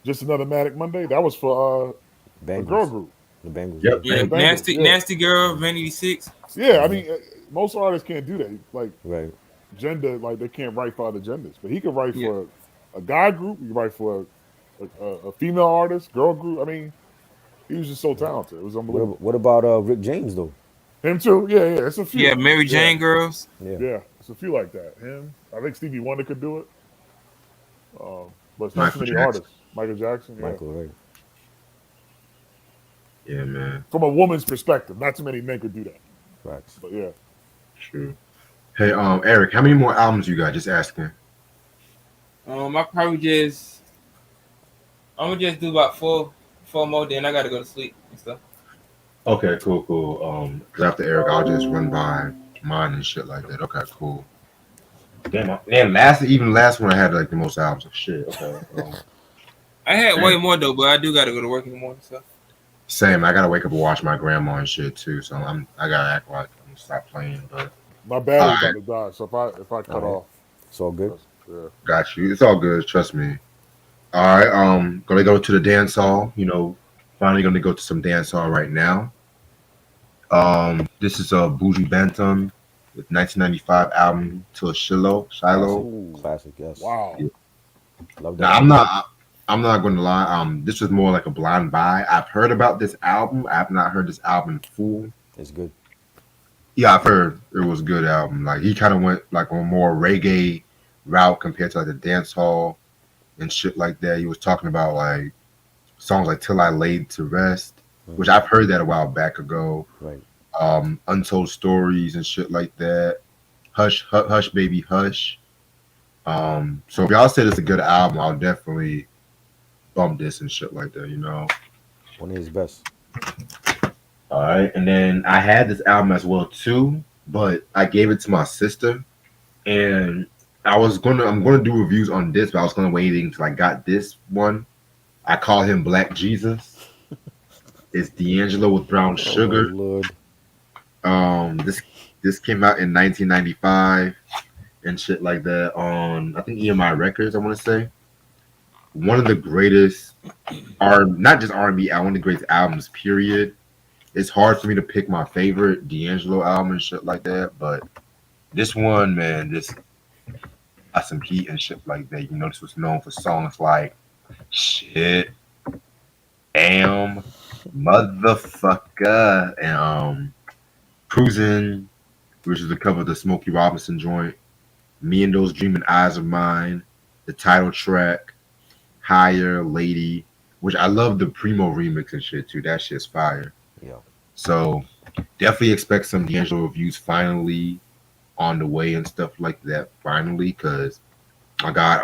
Just Another Manic Monday. That was for a girl Bangles. group. The Bangles. Yep. Yeah, The Bangles, Nasty yeah. Nasty Girl, Vanity Six. Yeah, I mean, most artists can't do that. Like Right. gender, like they can't write for other genders, but he can write Yeah. for a guy group. He can write for a female artist, girl group. I mean, he was just so talented. It was unbelievable. What about Rick James though? Him too. Yeah, yeah. It's a few. Yeah, Mary Jane Girls. Yeah. Yeah, it's a few like that. Him. I think Stevie Wonder could do it. But it's not Michael too many Jackson. artists. Michael Jackson. Yeah. Michael, right? Yeah, man. From a woman's perspective, not too many men could do that. Facts. But yeah. True. Hey, Eric, how many more albums you got? Just asking. I probably just I'm gonna just do about four more. Then I gotta go to sleep and stuff. Okay, cool. Cause after Eric, I'll just run by mine and shit like that. Okay, cool. Damn, last one I had like the most albums of shit. Okay. I had way more though, but I do gotta go to work in the morning. So Same. I gotta wake up and watch my grandma and shit too. So I gotta act like I'm gonna stop playing. But My battery's Alright. about to die. So if I cut Alright. off, It's all good. yeah. got you. It's all good. Trust me. All right. Gonna go to the dance hall. Finally gonna go to some dance hall right now. This is a Bougie Bantam with 1995 album to a Shiloh. Ooh. Classic, yes. Wow. Love that. Now I'm not going to lie. This was more like a blind buy. I've heard about this album. I have not heard this album full. It's good. Yeah, I've heard it was a good album. Like he kind of went like on a more reggae route compared to like the dance hall and shit like that. He was talking about like songs like "Till I Laid to Rest," which I've heard that a while back ago. Right. Untold Stories and shit like that. Hush, hush, baby, hush. So if y'all said it's a good album, I'll definitely bump this and shit like that. One of his best. All right, and then I had this album as well too, but I gave it to my sister, and I'm gonna do reviews on this, but I was gonna wait until I got this one. I call him Black Jesus. It's D'Angelo with Brown Sugar. Oh, my Lord. This came out in 1995 and shit like that on I think EMI Records. I want to say one of the greatest, not just R&B, one of the greatest albums. Period. It's hard for me to pick my favorite D'Angelo album and shit like that, but this one, man, this got some heat and shit like that. This was known for songs like "Shit," "Damn," "Motherfucker," and "Cruising," which is the cover of the Smokey Robinson joint. "Me and Those Dreaming Eyes of Mine," the title track, "Higher," "Lady," which I love the Primo remix and shit too. That shit's fire. Yeah. So definitely expect some D'Angelo reviews finally on the way and stuff like that. Finally, because I got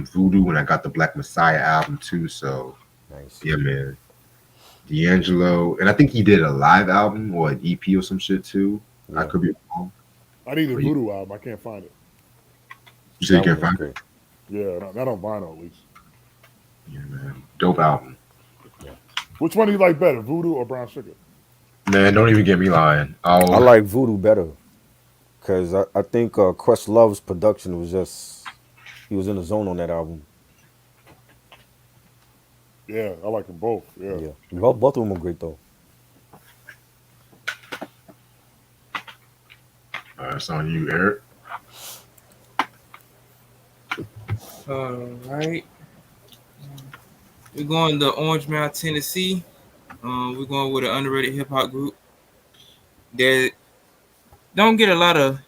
Voodoo and I got the Black Messiah album too. So Nice. yeah, man. D'Angelo, and I think he did a live album or an EP or some shit too. I Yeah. could be wrong. I need a But you- Voodoo album. I can't find it. You say you That can't one was find it? great. Yeah, not on vinyl at least. Yeah, man. Dope album. Which one do you like better, Voodoo or Brown Sugar? Man, don't even get me lying. I like Voodoo better because I think Questlove's production was just he was in the zone on that album. Yeah, I like them both. Yeah. Yeah. Both of them are great though. It's on you, Eric. all right, we're going to Orange Mound, Tennessee. We're going with an underrated hip hop group that don't get a lot of,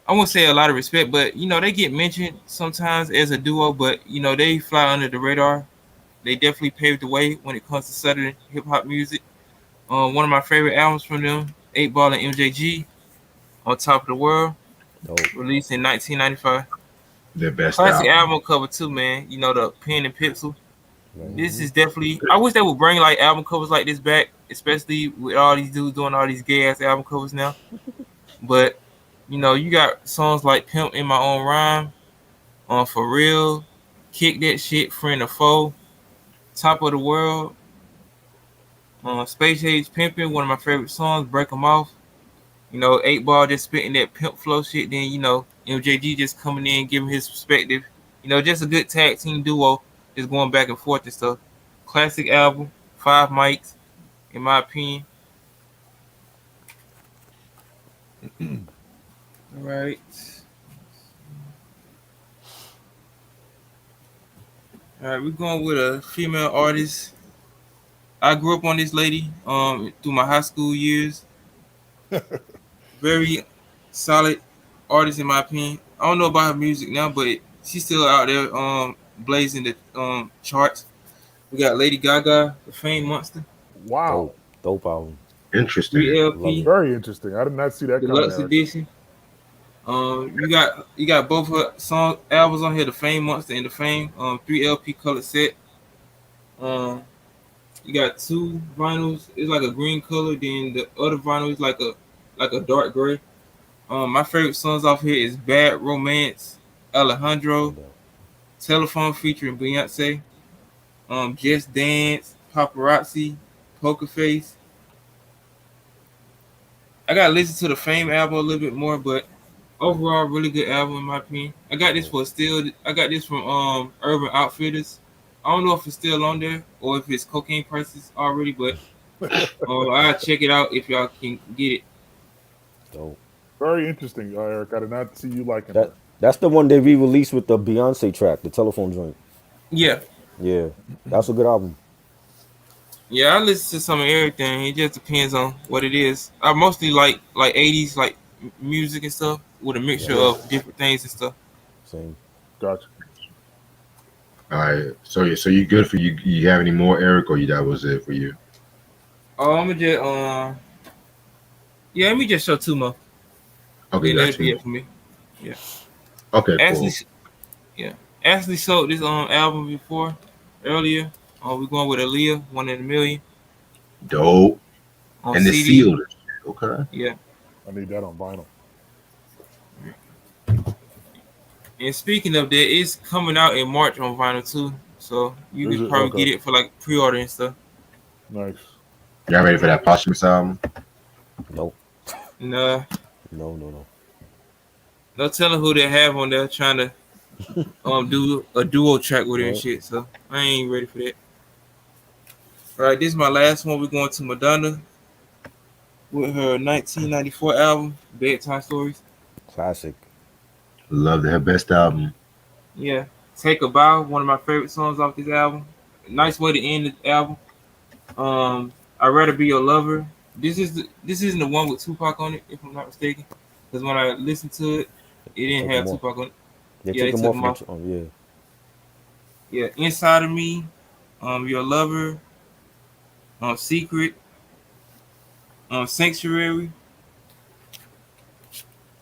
I won't say a lot of respect, but they get mentioned sometimes as a duo, but they fly under the radar. They definitely paved the way when it comes to southern hip hop music. One of my favorite albums from them, 8 Ball and MJG, On Top of the World, Dope. released in 1995. Their best Classic album. album cover too, man. The pen and pencil. Right. This is definitely. I wish they would bring like album covers like this back, especially with all these dudes doing all these gay ass album covers now. But you got songs like "Pimp in My Own Rhyme," on "For Real," "Kick That Shit," "Friend or Foe," "Top of the World," "Space Age Pimpin'," one of my favorite songs, "Break 'Em Off." 8 Ball just spitting that pimp flow shit. Then MJG just coming in, giving his perspective. Just a good tag team duo, just going back and forth and stuff. Classic album, 5 mics, in my opinion. All right. All right, we're going with a female artist. I grew up on this lady through my high school years. Very solid artist in my opinion. I don't know about her music now, but she's still out there blazing the charts. We got Lady Gaga, the Fame Monster, Wow. Dope. Dope album. Interesting. 3 Love LP, it. Very interesting. I did not see that coming, Deluxe Eric. Edition. You got both her song albums on here, the Fame Monster and the Fame 3 LP colored set. Um, you got 2 vinyls. It's like a green color. Then the other vinyl is like a dark gray. My favorite songs off here is "Bad Romance," No "Alejandro," doubt. "Telephone" featuring Beyonce, "Just Dance," "Paparazzi," "Poker Face." I gotta listen to the Fame album a little bit more, but overall, really good album in my opinion. I got this Dope. for still. I got this from Urban Outfitters. I don't know if it's still on there or if it's cocaine prices already, but I'll check it out if y'all can get it. Dope. Very interesting, Eric. I did not see you liking That her. that's the one they re-released with the Beyonce track, the telephone joint. Yeah, Yeah, that's a good album. yeah. I listen to some of everything. It just depends on what it is. I mostly like 80s like music and stuff with a mixture Yeah, Yeah, of different things and stuff. same. gotcha. All right. So you good for you? You have any more, Eric, or that was it for you? Oh, I'm gonna just yeah. Let me just show 2 more. Okay, Then you got that'll be two. it for me. Yeah. Okay, Ashley, cool. yeah. Ashley sold this album before earlier. We're going with Aaliyah, One in a Million Dope. on And the CD. sealed. Okay. Yeah. I need that on vinyl. And speaking of that, it's coming out in March on vinyl too. So you Is could it? probably Okay. get it for like pre-order and stuff. Nice. Y'all ready for that posthumous album? Nope. And No, no, no. no telling who they have on there trying to do a duo track with her and Right. shit. So I ain't ready for that. All right, this is my last one. We're going to Madonna with her 1994 album, Bedtime Stories. Classic. Love her best album. Yeah. Take a Bow, one of my favorite songs off this album. Nice way to end the album. I'd Rather Be Your Lover. This isn't the one with Tupac on it, if I'm not mistaken. Because when I listened to it, it didn't Take have them off. Tupac on it. They Yeah, took they them took off him of off. the. Oh yeah. Yeah, Inside of Me, Your Lover, Secret, Sanctuary.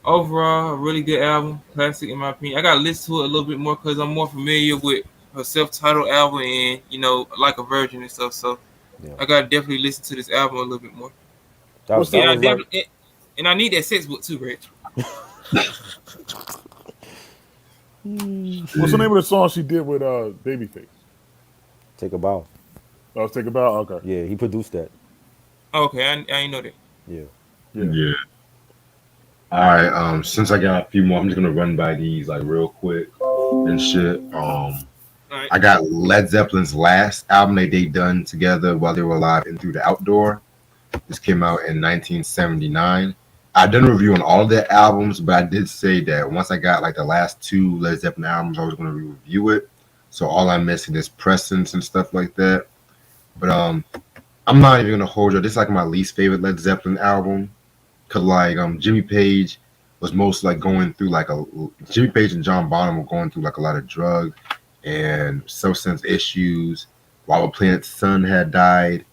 Overall, a really good album, classic in my opinion. I gotta listen to it a little bit more because I'm more familiar with her self-titled album and Like a Virgin and stuff. So Yeah. I gotta definitely listen to this album a little bit more. That What's that the And I was like. definitely and I need that sex book too, Rich. What's the name of the song she did with Babyface? Take a bow. Let's take about. Okay. Yeah, he produced that. Okay, I didn't know that. Yeah. Yeah. Yeah. All right. Since I got a few more, I'm just gonna run by these like real quick and shit. All right. I got Led Zeppelin's last album they done together while they were alive and Through the Outdoor. This came out in 1979. I done a review on all their albums, but I did say that once I got like the last 2 Led Zeppelin albums, I was gonna review it. So all I'm missing is Presence and stuff like that. But I'm not even gonna hold you. This is like my least favorite Led Zeppelin album. Cause like Jimmy Page was most like going through like a Jimmy Page and John Bonham were going through like a lot of drug and substance issues. Robert Plant's son had died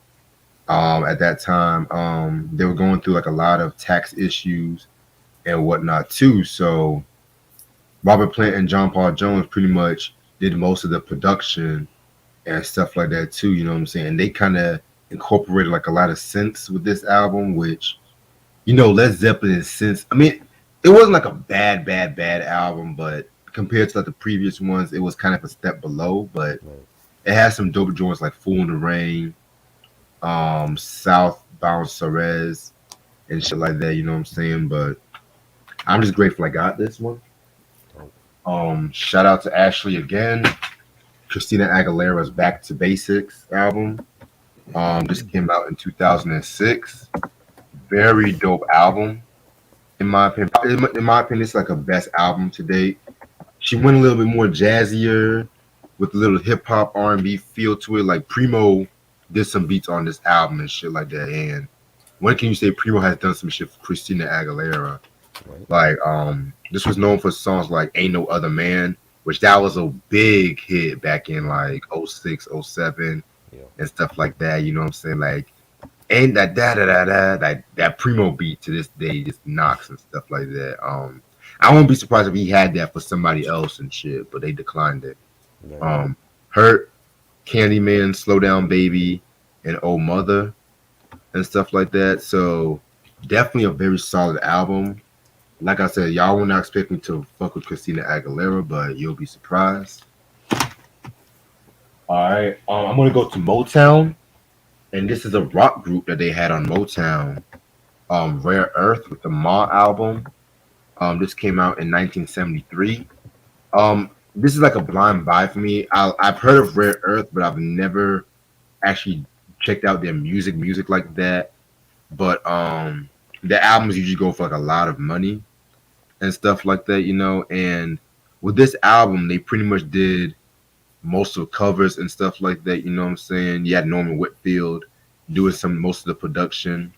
at that time. They were going through like a lot of tax issues and whatnot too. So Robert Plant and John Paul Jones pretty much did most of the production and stuff like that too. You know what I'm saying? And they kind of incorporated like a lot of synths with this album, which Led Zeppelin is synths. I mean, it wasn't like a bad album, but compared to like the previous ones, it was kind of a step below. But Right. it has some dope joints like "Fool in the Rain," "Southbound Ceres," and shit like that. You know what I'm saying? But I'm just grateful I got this one. Dope. Shout out to Ashley again. Christina Aguilera's "Back to Basics" album. This came out in 2006. Very dope album, in my opinion. In my opinion, it's like a best album to date. She went a little bit more jazzier with a little hip hop R&B feel to it. Like Primo did some beats on this album and shit like that. And when can you say Primo has done some shit for Christina Aguilera? Right. Like this was known for songs like "Ain't No Other Man," which that was a big hit back in like '06, '07 Yeah. and stuff like that. You know what I'm saying? Like ain't that da da da da that Primo beat to this day just knocks and stuff like that. I won't be surprised if he had that for somebody else and shit, but they declined it. Right. Hurt, Candyman, Slow Down Baby, and Oh Mother and stuff like that. So definitely a very solid album. Like I said, y'all will not expect me to fuck with Christina Aguilera, but you'll be surprised. All right, I'm gonna go to Motown, and this is a rock group that they had on Motown. Rare Earth with the Ma album. This came out in 1973. This is like a blind buy for me. I've heard of Rare Earth, but I've never actually checked out their music like that. But the albums usually go for like a lot of money and stuff like that, And with this album, they pretty much did most of the covers and stuff like that. You know what I'm saying? You had Norman Whitfield doing most of the production.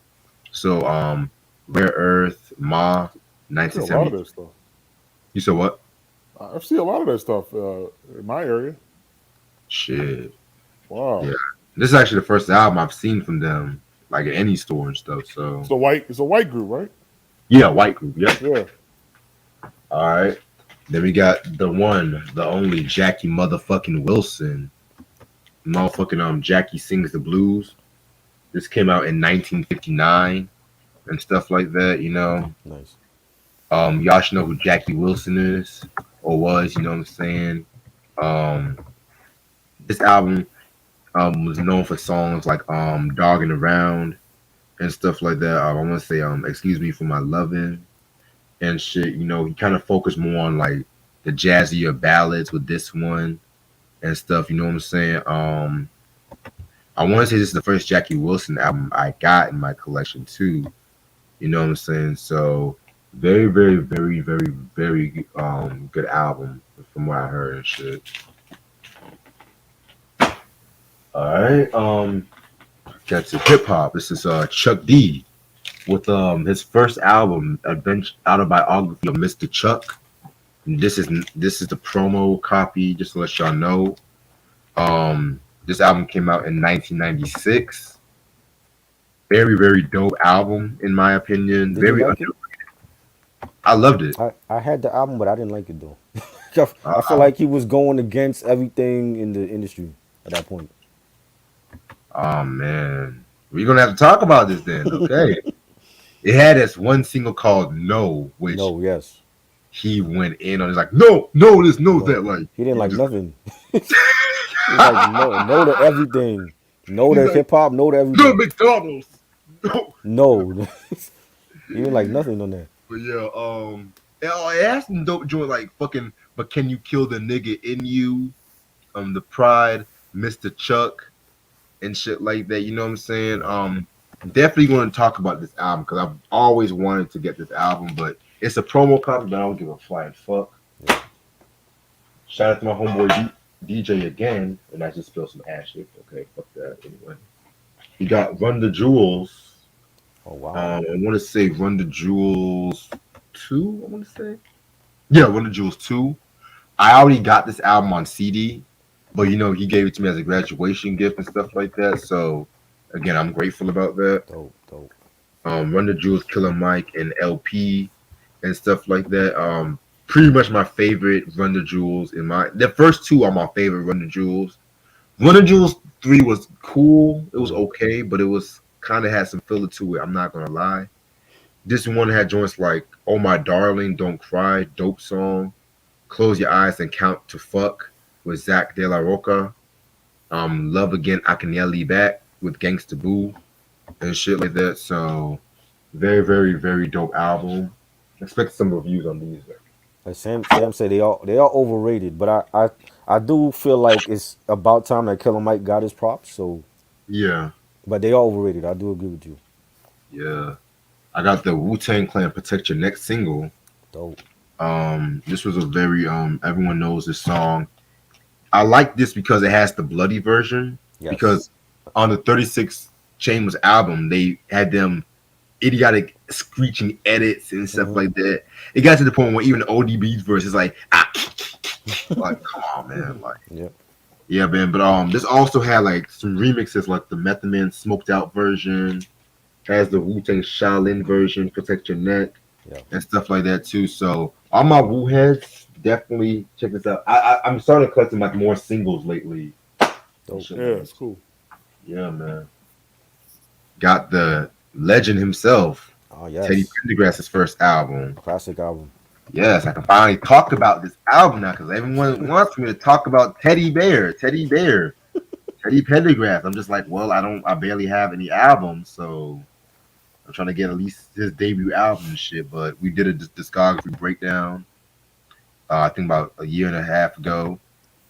So Rare Earth, Ma, I see a lot of 1970. that stuff. You said what? I see a lot of that stuff in my area. Shit. Wow. Yeah. This is actually the first album I've seen from them, like at any store and stuff. So It's a white group, right? yeah, white group. Yep. Yeah. All right. Then we got the one, the only Jackie motherfucking Wilson. Motherfucking Jackie Sings the Blues. This came out in 1959 and stuff like that. Nice. Y'all should know who Jackie Wilson is or was, you know what I'm saying? Um this album was known for songs like Dogging Around and stuff like that. I want to say Excuse Me for My Lovin' and shit. He kind of focused more on like the jazzier ballads with this one and stuff. You know what I'm saying? I want to say this is the first Jackie Wilson album I got in my collection too. You know what I'm saying? So very, very, very, very, very good album from what I heard and shit. All right. Got to hip hop. This is Chuck D with his first album, Adventure Autobiography of Mr. Chuck. And this is the promo copy, just to let y'all know. This album came out in 1996. Very, very dope album, in my opinion. Did you Very, like it? I loved it. I had the album, but I didn't like it though. I feel Uh, like he was going against everything in the industry at that point. oh man, we're gonna have to talk about this then. Okay, it had this one single called "No," which No, yes. he went in on. He's like, "No, no, there's no No. that." Like He didn't he like just, nothing. He's like, no to everything. No he's to like, hip hop, no to "No everything. McDonald's." No. No. He didn't like nothing on that. But yeah, it has some dope joint like fucking. But can you kill the nigga in you? The Pride, Mr. Chuck, and shit like that. You know what I'm saying? Definitely going to talk about this album because I've always wanted to get this album, but it's a promo copy, but I don't give a flying fuck. Shout out to my homeboy DJ again, and I just spilled some ass shit. Okay, fuck that. Anyway, You got Run the Jewels. Oh wow. I want to say Run the Jewels 2. I want to say. Yeah, Run the Jewels 2. I already got this album on CD, but he gave it to me as a graduation gift and stuff like that. So again, I'm grateful about that. Dope, dope. Run the Jewels, Killer Mike, and LP and stuff like that. Pretty much my favorite Run the Jewels the first two are my favorite Run the Jewels. Run the Jewels 3 was cool. It was okay, but it was kind of had some filler to it. I'm not gonna lie. This one had joints like "Oh My Darling," "Don't Cry," dope song. "Close Your Eyes and Count to Fuck" with Zach De La Roca. "Love Again, I Can Nearly Back" with Gangsta Boo and shit like that. So very, very, very dope album. Expect some reviews on these. Like Sam said, they are overrated, but I do feel like it's about time that Killer Mike got his props. So, Yeah, but they are overrated. I do agree with you. yeah. I got the Wu-Tang Clan "Protect Your Neck" single. Dope. This was a very everyone knows this song. I like this because it has the bloody version. Yes. Because on the 36 Chambers album, they had them idiotic screeching edits and stuff like that. It got to the point where even the ODB's verse is like, like, come on, man, like, yeah, man. But this also had like some remixes, like the Method Man Smoked Out version, has the Wu-Tang Shaolin version, "Protect Your Neck," and stuff like that too. So all my Wu heads, definitely check this out. I'm starting to collecting like more singles lately. Dope. Yeah, it's cool. Yeah, man. Got the legend himself, Oh yes. Teddy Pendergrass's first album. Classic album. Yes, I can finally talk about this album now because everyone wants me to talk about Teddy Pendergrass. I'm just like, well, I barely have any albums, so I'm trying to get at least his debut album and shit. But we did a discography breakdown, I think about a year and a half ago,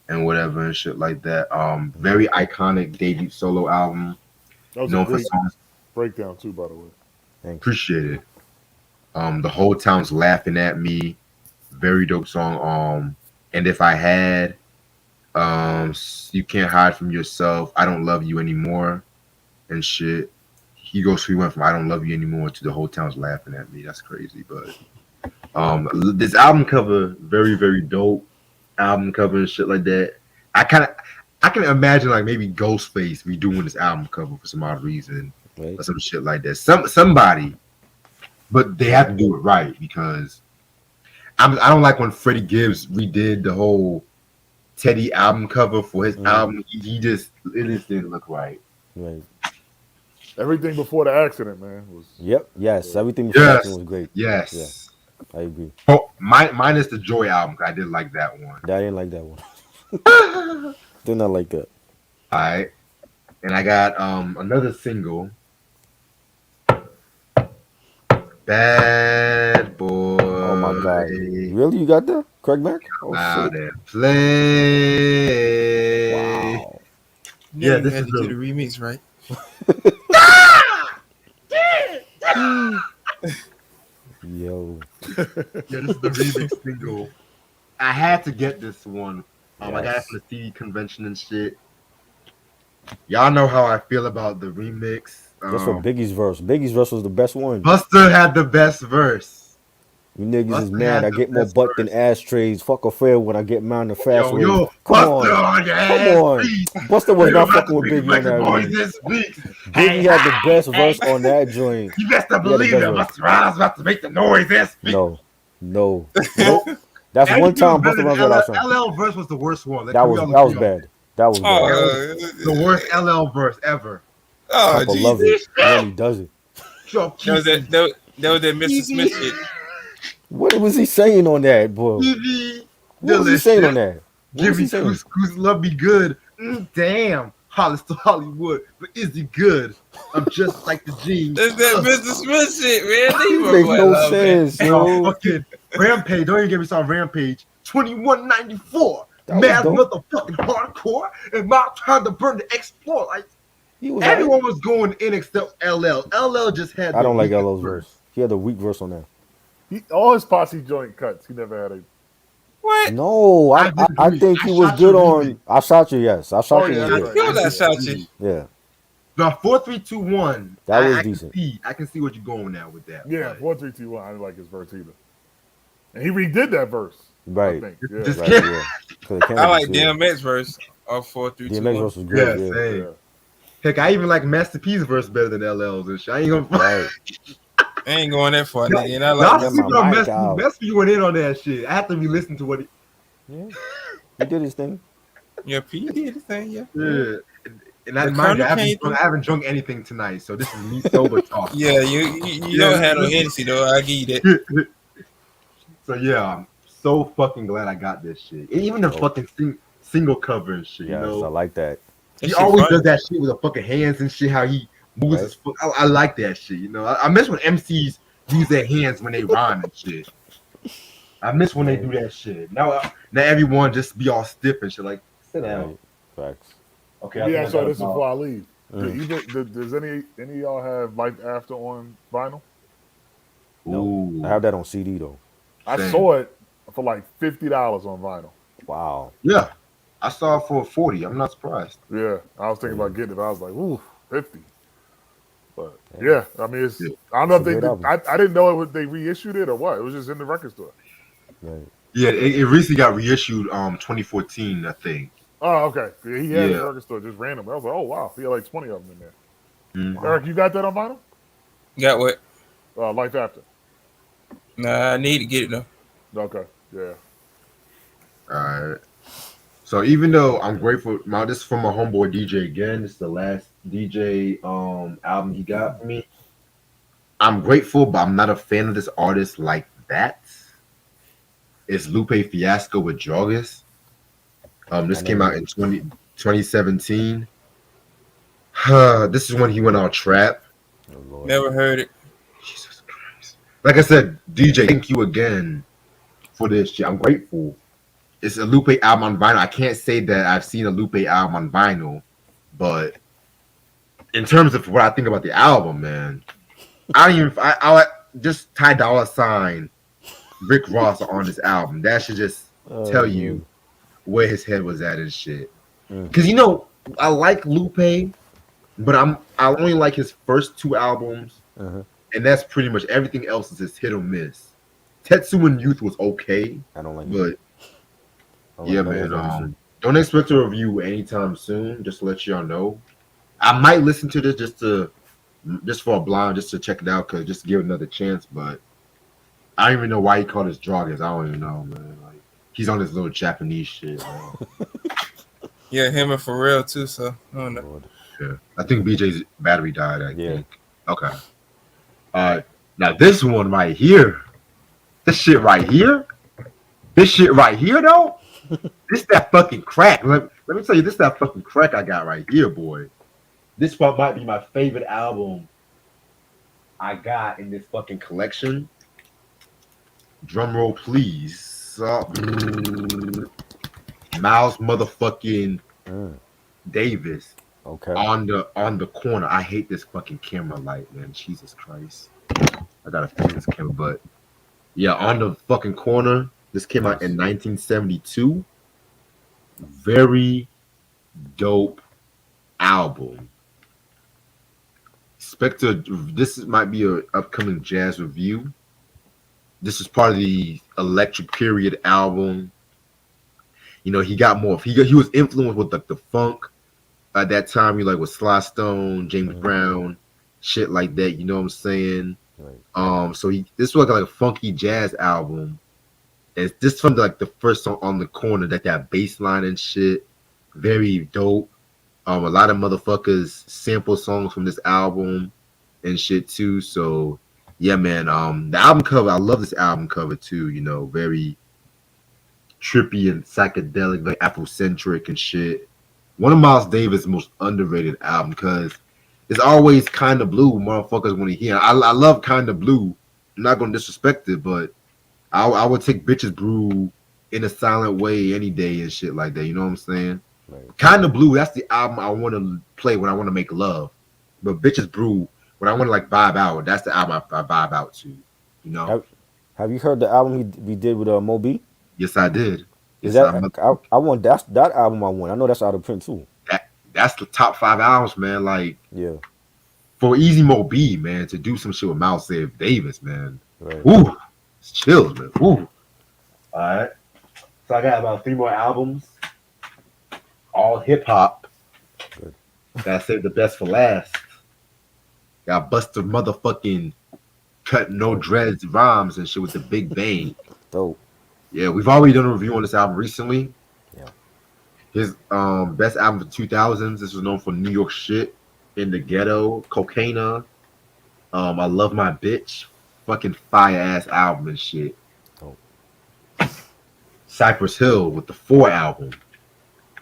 and whatever and shit like that. Very iconic debut solo album. That was Known a for great songs. breakdown too, by the way. Thanks. Appreciate it. The whole town's laughing at me. Very dope song. And if I had, you can't hide from yourself. I don't love you anymore, and shit. He went from "I don't love you anymore" to "the whole town's laughing at me." That's crazy, but this album cover very, very dope. Album cover and shit like that. I can imagine like maybe Ghostface redoing this album cover for some odd reason or some shit like that. Somebody, but they have to do it right because I don't like when Freddie Gibbs redid the whole Teddy album cover for his album. It just didn't look right. Right. Everything before the accident, man, was. Yep. Yes. Everything before that was great. Yes. Yeah. I agree. Oh, minus the Joy album. I did like that one. I didn't like that one. Did not like that. All right. And I got another single. Bad Boy. Oh my God. Really? You got that? Craig Mack? Oh Loud shit. and play. Wow. Yeah, You this had is to do the the remix, right? Yo. this is the remix single. I had to get this one. I got it from the CD convention and shit. Y'all know how I feel about the remix. That's for Biggie's verse. Biggie's verse was the best one. Buster had the best verse. You niggas Busta is mad. had I the get more best butt verse. than ashtrays. Fuck a fair when I get mine the fast way. Yo, Come Buster on. your Come ass, on. please. Busta was We not about fucking to with be Biggie on making that boys one. this week. Biggie had the best verse on that joint. You best to He had the believe best it. verse. Busta Rhymes about to make the noise this week. No. Nope. That's one time Busta Rhymes had that song. LL verse was the worst one. That was bad. That was bad. The worst LL verse ever. Oh, Papa love it. And then he does it. Yo, that was that Mr. Smith shit. What was he saying on that, boy? What was he saying on that? What Give was he me saying? who's love me good. Damn. Hollis to Hollywood. But is he good? I'm just like the jeans. That's that Mr. Smith shit, man. Leave It makes my boy no alone, sense, man. yo. Fucking Rampage. Don't even get me started. Rampage. 2194. That was Mad dope. motherfucking hardcore. And my time to burn to explore. Like, He was everyone was going in except LL. LL just had. I don't like weakest LL's verse. He had a weak verse on that. All his posse joint cuts. He never had a. What? No, I think he was good on I Shot You, yes. I Shot You was yeah, good. right. You was that shot you. Yeah. No, 4-3-2-1. That was decent. I can see what you're going now with that. Yeah, But 4-3-2-1. I didn't like his verse either. And he redid that verse. I Right. think. Yeah. just Right. can't. Yeah. Because it came I with like the seal. DMX verse of 4-3-2-1. DMX verse was Yeah, great. Yeah. same. Yeah. Heck, I even like Master P's verse better than LL's and shit. I ain't gonna. Right. I ain't going that far, nigga. And I No, like I'm Get Master my sleeping on mic Master P. out. Master P went in on that shit. I have to re-listen to what he. Yeah. He did his thing. Yeah, P did his thing, yeah. Yeah. And I The mind you, Colonel came through. I haven't drunk anything tonight, so this is me sober talking. Yeah, you don't have no Hennessy though. I give you that. So yeah, I'm so fucking glad I got this shit. And even the fucking single cover and shit. Yes, You know, I like that. That he shit always funny. does that shit with the fucking hands and shit. How he moves Right. his foot. I like that shit. You know, I miss when MCs use their hands when they rhyme and shit. I miss when they do that shit. Now everyone just be all stiff and shit. Like, sit down. Right. Facts. Okay. Yeah, I so think I this is got before I leave. Mm. Does any of y'all have Life After on vinyl? No. Ooh. I have that on CD though. I Same. saw it for like $50 on vinyl. Wow. Yeah, I saw it for 40. I'm not surprised. Yeah, I was thinking about getting it. I was like, ooh, 50. But Yeah. yeah, I mean, it's. Yeah. I don't know It's a if great album. I didn't know they reissued it or what. It was just in the record store. Right. Yeah, it recently got reissued 2014, I think. Oh, okay. Yeah, he had it in Yeah. the record store just random. I was like, oh wow, he had like 20 of them in there. Mhm. Eric, you got that on vinyl? Got what? Life After. Nah, I need to get it though. Okay, yeah. Alright. So even though I'm grateful, now this is from my homeboy DJ again. This is the last DJ album he got for me. I'm grateful, but I'm not a fan of this artist like that. It's Lupe Fiasco with Joggers. This came out in 2017. This is when he went on trap. Oh, Lord. Never heard it. Jesus Christ. Like I said, DJ, thank you again for this shit. I'm grateful. It's a Lupe album on vinyl. I can't say that I've seen a Lupe album on vinyl, but in terms of what I think about the album, man, I don't even. I just Ty Dolla $ign, Rick Ross on this album. That should just tell you where his head was at and shit. Because you know, I like Lupe, but I only like his first two albums, and that's pretty much everything else is just hit or miss. Tetsuan Youth was okay, I don't like it. but I yeah, don't like man. it. Don't expect a review anytime soon. Just to let y'all know, I might listen to this just for a blind, just to check it out, cause just to give it another chance. But I don't even know why he called his joggers. I don't even know, man. Like he's on this little Japanese shit. Man. Yeah, him and Pharrell too. So I don't know. Lord. Yeah, I think BJ's battery died. I Yeah. think. Okay. Now this one right here, this shit right here though. This that fucking crack. Let me tell you, this that fucking crack I got right here, boy. This one might be my favorite album I got in this fucking collection. Drum roll, please. Miles motherfucking Davis. Okay. On the corner. I hate this fucking camera light, man. Jesus Christ. I gotta fix this camera, but yeah, on the fucking corner. This came out in 1972. Very dope album. This might be an upcoming jazz review. This is part of the Electric Period album. You know, he got more. He was influenced with the funk at that time. You like with Sly Stone, James Brown, shit like that. You know what I'm saying? Right. So this was like a funky jazz album. It's this from the first song on the corner, that bass line and shit. Very dope. A lot of motherfuckers sample songs from this album and shit too. So yeah, man. The album cover, I love this album cover too. You know, very trippy and psychedelic, very Afrocentric and shit. One of Miles Davis' most underrated album because it's always Kind of Blue. Motherfuckers want to hear. I love Kind of Blue. I'm not gonna disrespect it, but I would take Bitches Brew in a silent way any day and shit like that. You know what I'm saying? Right. Kind of Blue. That's the album I want to play when I want to make love. But Bitches Brew, when I want to like vibe out, that's the album I vibe out to. You know? Have you heard the album we did with Moby? Yes, I did. Is Yes, that I want that album I want. I know that's out of print too. that's the top 5 albums, man. Like Yeah. for Easy Mo B, man, to do some shit with Miles Davis, man. Right. Woo, it's chills, man. Woo. All right. So I got about 3 more albums, all hip hop. Good. Gotta save the best for last. Got Buster motherfucking cut no dreads rhymes and shit with the Big Bang. Dope. Yeah, we've already done a review on this album recently. Yeah. His best album of the 2000s. This was known for New York shit, In the Ghetto, Cocaina. I Love My Bitch, fucking fire ass album and shit. Dope. Cypress Hill with the 4 album.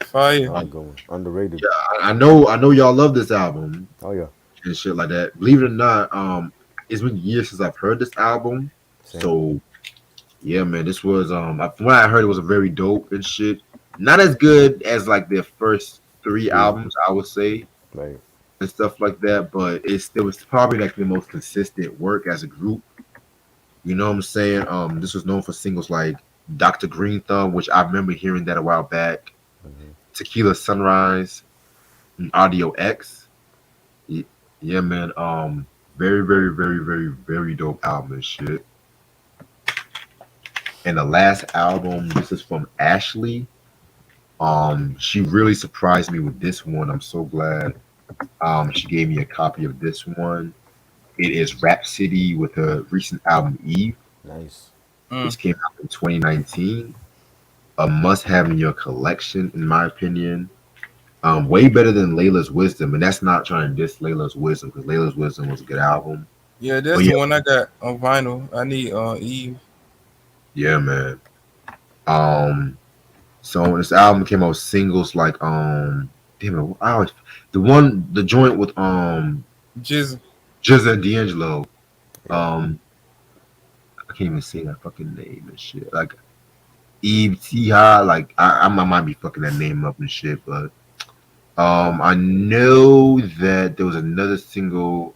Fire. I'm going underrated. Yeah, I know y'all love this album Oh yeah. and shit like that. Believe it or not, it's been years since I've heard this album. Same. So yeah, man, this was from what I heard, it was a very dope and shit. Not as good as like their first 3 albums, I would say, Right. and stuff like that. But it was probably like the most consistent work as a group. You know what I'm saying? This was known for singles like Dr. Green Thumb, which I remember hearing that a while back. Mhm. Tequila Sunrise, and Audio X. Yeah, man. Very, very, very, very, very dope album and shit. And the last album, this is from Ashley. She really surprised me with this one. I'm so glad. She gave me a copy of this one. It is Rhapsody with her recent album Eve, Nice. which came out in 2019. A must-have in your collection, in my opinion. Way better than Layla's Wisdom, and that's not trying to diss Layla's Wisdom because Layla's Wisdom was a good album. Yeah, that's But the yeah. one I got on vinyl. I need Eve. Yeah, man. So this album came out with singles like damn it, the joint with Jizz. Jizza and D'Angelo. I can't even say that fucking name and shit. Like Eve Tiha, like I might be fucking that name up and shit, but I know that there was another single,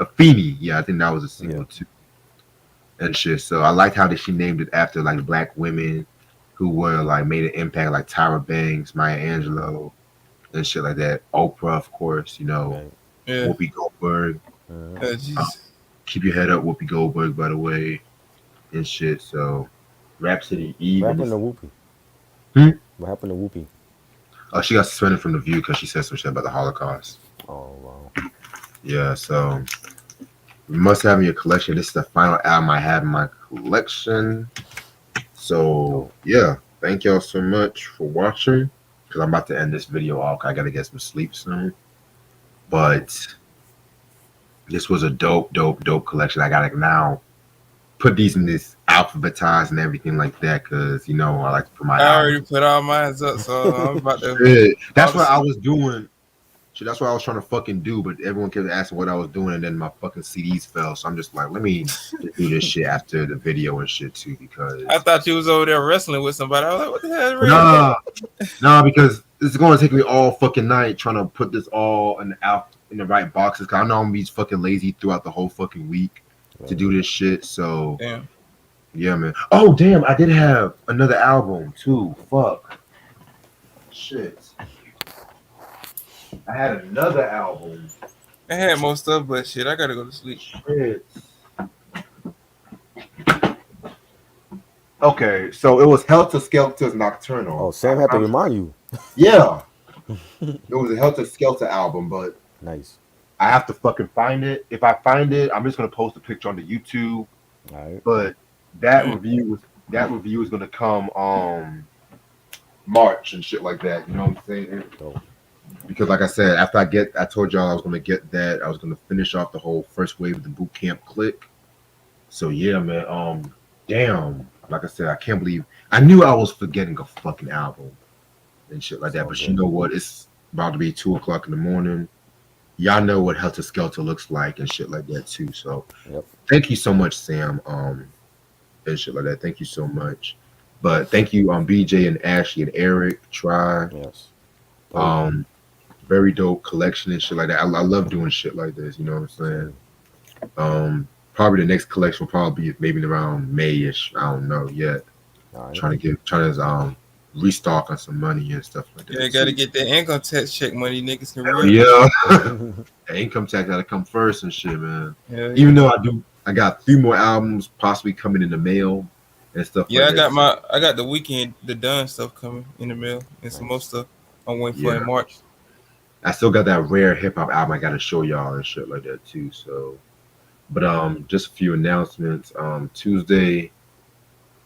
Afeni. Yeah, I think that was a single too, and shit. So I liked how she named it after like black women who were like made an impact, like Tyra Banks, Maya Angelou, and shit like that. Oprah, of course, you know, Right. Yeah. Whoopi Goldberg. Jesus. Keep your head up, Whoopi Goldberg, by the way, and shit. So Rhapsody, Eve. What happened to Whoopi? What happened to Whoopi? Oh, she got suspended from The View because she said some shit about the Holocaust. Oh wow. Yeah, so you must have in your collection. This is the final album I have in my collection. So yeah, thank y'all so much for watching. Because I'm about to end this video off. I gotta get some sleep soon. But this was a dope collection. I gotta now put these in this alphabetized and everything like that. Because you know I like to put my. I already put all mine up, so I'm about to. Shit. That's what I was doing. So that's what I was trying to fucking do, but everyone kept asking what I was doing, and then my fucking CDs fell. So I'm just like, let me just do this shit after the video and shit too, because I thought you was over there wrestling with somebody. I was like, what the hell? nah, because it's going to take me all fucking night trying to put this all in the right boxes. Cause I know I'm gonna be fucking lazy throughout the whole fucking week to do this shit. So Damn. yeah, man. Oh damn, I did have another album too. Fuck. Shit. I had another album. I had most stuff, but shit, I gotta go to sleep. Shit. Okay, so it was Helter Skelter's Nocturnal. Oh, Sam had to remind you. Yeah. It was a Helter Skelter album, but Nice. I have to fucking find it. If I find it, I'm just gonna post a picture on the YouTube. All right. But that review is gonna come March and shit like that. You know what I'm saying? Dope. Because like I said, after I told y'all I was gonna get that, I was gonna finish off the whole first wave of the boot camp click. So yeah, man. Damn. Like I said, I can't believe I knew I was forgetting a fucking album and shit like that. But you know what? It's about to be 2:00 in the morning. Y'all know what Helter Skelter looks like and shit like that too. So thank you so much, Sam. And shit like that. Thank you so much. But thank you, BJ and Ashley and Eric. Try. Yes. Very dope collection and shit like that. I love doing shit like this. You know what I'm saying? Probably the next collection will probably be maybe around May-ish. I don't know yet. All right. Trying to restock on some money and stuff like that. Yeah, gotta too. get that income tax check money, niggas can Hell real. yeah. The income tax gotta come first and shit, man. Yeah, Even though I got 3 more albums possibly coming in the mail and stuff yeah, like that. I got the weekend, the done stuff coming in the mail, and some more stuff I'm waiting for Yeah. in March. I still got that rare hip hop album I gotta show y'all and shit like that too. So, but just a few announcements. Tuesday,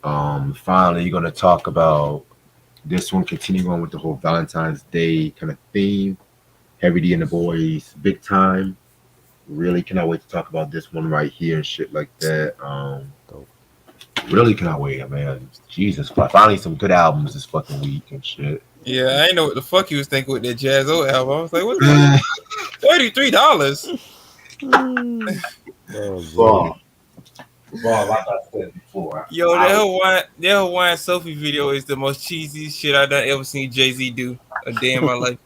finally gonna talk about this one, continuing on with the whole Valentine's Day kind of theme. Heavy D and the Boys, big time. Really cannot wait to talk about this one right here and shit like that. Dope. Really cannot wait, man. Jesus Christ. Finally some good albums this fucking week and shit. Yeah, I ain't know what the fuck he was thinking with that Jazz O album. I was like, what the hell? $33. Oh, Well, like I said before. Yo, that Hawaiian Sophie video is the most cheesy shit I done ever seen Jay-Z do a day in my life.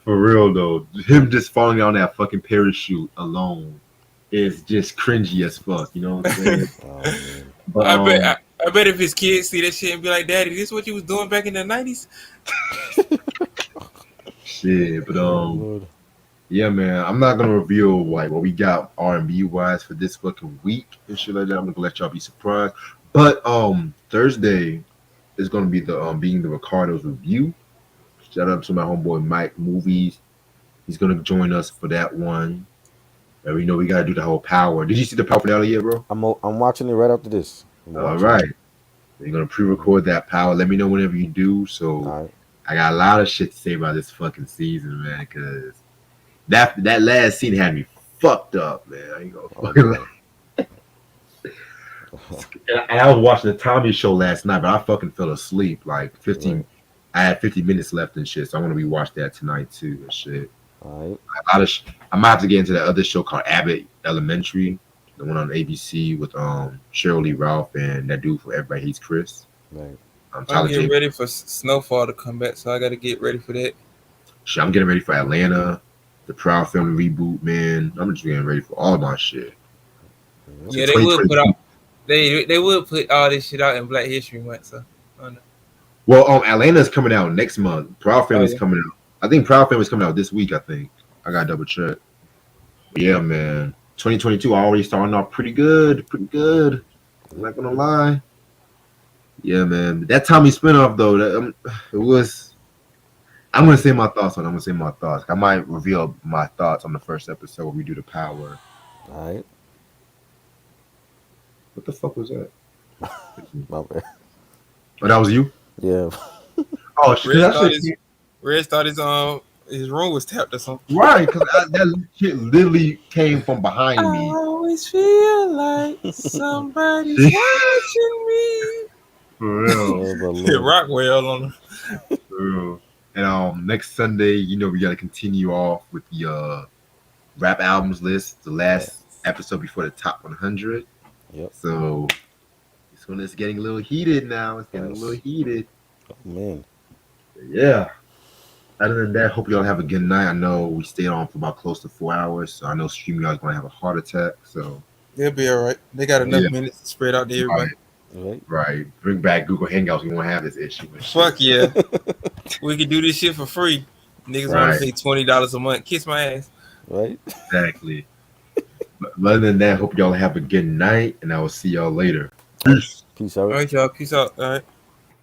For real though, him just falling down that fucking parachute alone is just cringy as fuck. You know what I'm saying? oh, man. But, I bet if his kids see that shit and be like, "Daddy, this is what you was doing back in the '90s." shit, but Oh, Lord. yeah, man, I'm not gonna reveal like what we got R&B wise for this fucking week and shit like that. I'm gonna let y'all be surprised. But Thursday is gonna be the being the Ricardo's review. Shout out to my homeboy Mike Movies. He's gonna join us for that one. And we know we gotta do the whole Power. Did you see the Power finale yet, bro? I'm watching it right after this. All right. You're gonna pre-record that Power. Let me know whenever you do. So All right. I got a lot of shit to say about this fucking season, man. Cause that last scene had me fucked up, man. I ain't gonna fucking lie. And I was watching the Tommy show last night, but I fucking fell asleep. Like 15. Right. I had 50 minutes left and shit, so I'm gonna rewatch that tonight too and shit. All right. I might have to get into that other show called Abbott Elementary, the one on ABC with Cheryl Lee Ralph and that dude for Everybody Hates Chris. Right. I'm Tyler getting J. ready for Snowfall to come back, so I got to get ready for that. Shit, I'm getting ready for Atlanta, the Proud Family reboot, man. I'm just getting ready for all my shit. Yeah, they would put out. They would put all this shit out in Black History Month. So, I don't know. Well, Atlanta's coming out next month. Proud Family's Oh, yeah. coming out. I think Proud Family's coming out this week. I think I gotta double check. But yeah, man. 2022 already starting off pretty good. Pretty good. I'm not gonna lie. Yeah, man. That Tommy spinoff though, it was. I'm gonna say my thoughts on. I might reveal my thoughts on the first episode when we do the Power. All right. What the fuck was that? My bad. Oh, that was you. Yeah. Oh shit! Red thought his room was tapped or something. Right, because that shit literally came from behind I me. always feel like somebody's watching me. For real. Oh, my Hit Lord. Rockwell on him. For real. And next Sunday, you know, we gotta continue off with the rap albums list, the last episode before the top 100. Yep. So it's getting a little heated now. It's getting a little heated. Oh, man. Yeah. Other than that, hope y'all have a good night. I know we stayed on for about close to 4 hours, so I know StreamYard is gonna have a heart attack. So They'll be all right. They got enough minutes to spread out to everybody. Right. right, bring back Google Hangouts. We won't have this issue. And shit. Fuck yeah. We can do this shit for free. Niggas want to pay $20 a month. Kiss my ass. Right. Exactly. But other than that, hope y'all have a good night, and I will see y'all later. Peace. Peace All out. right, y'all. Peace out. All right.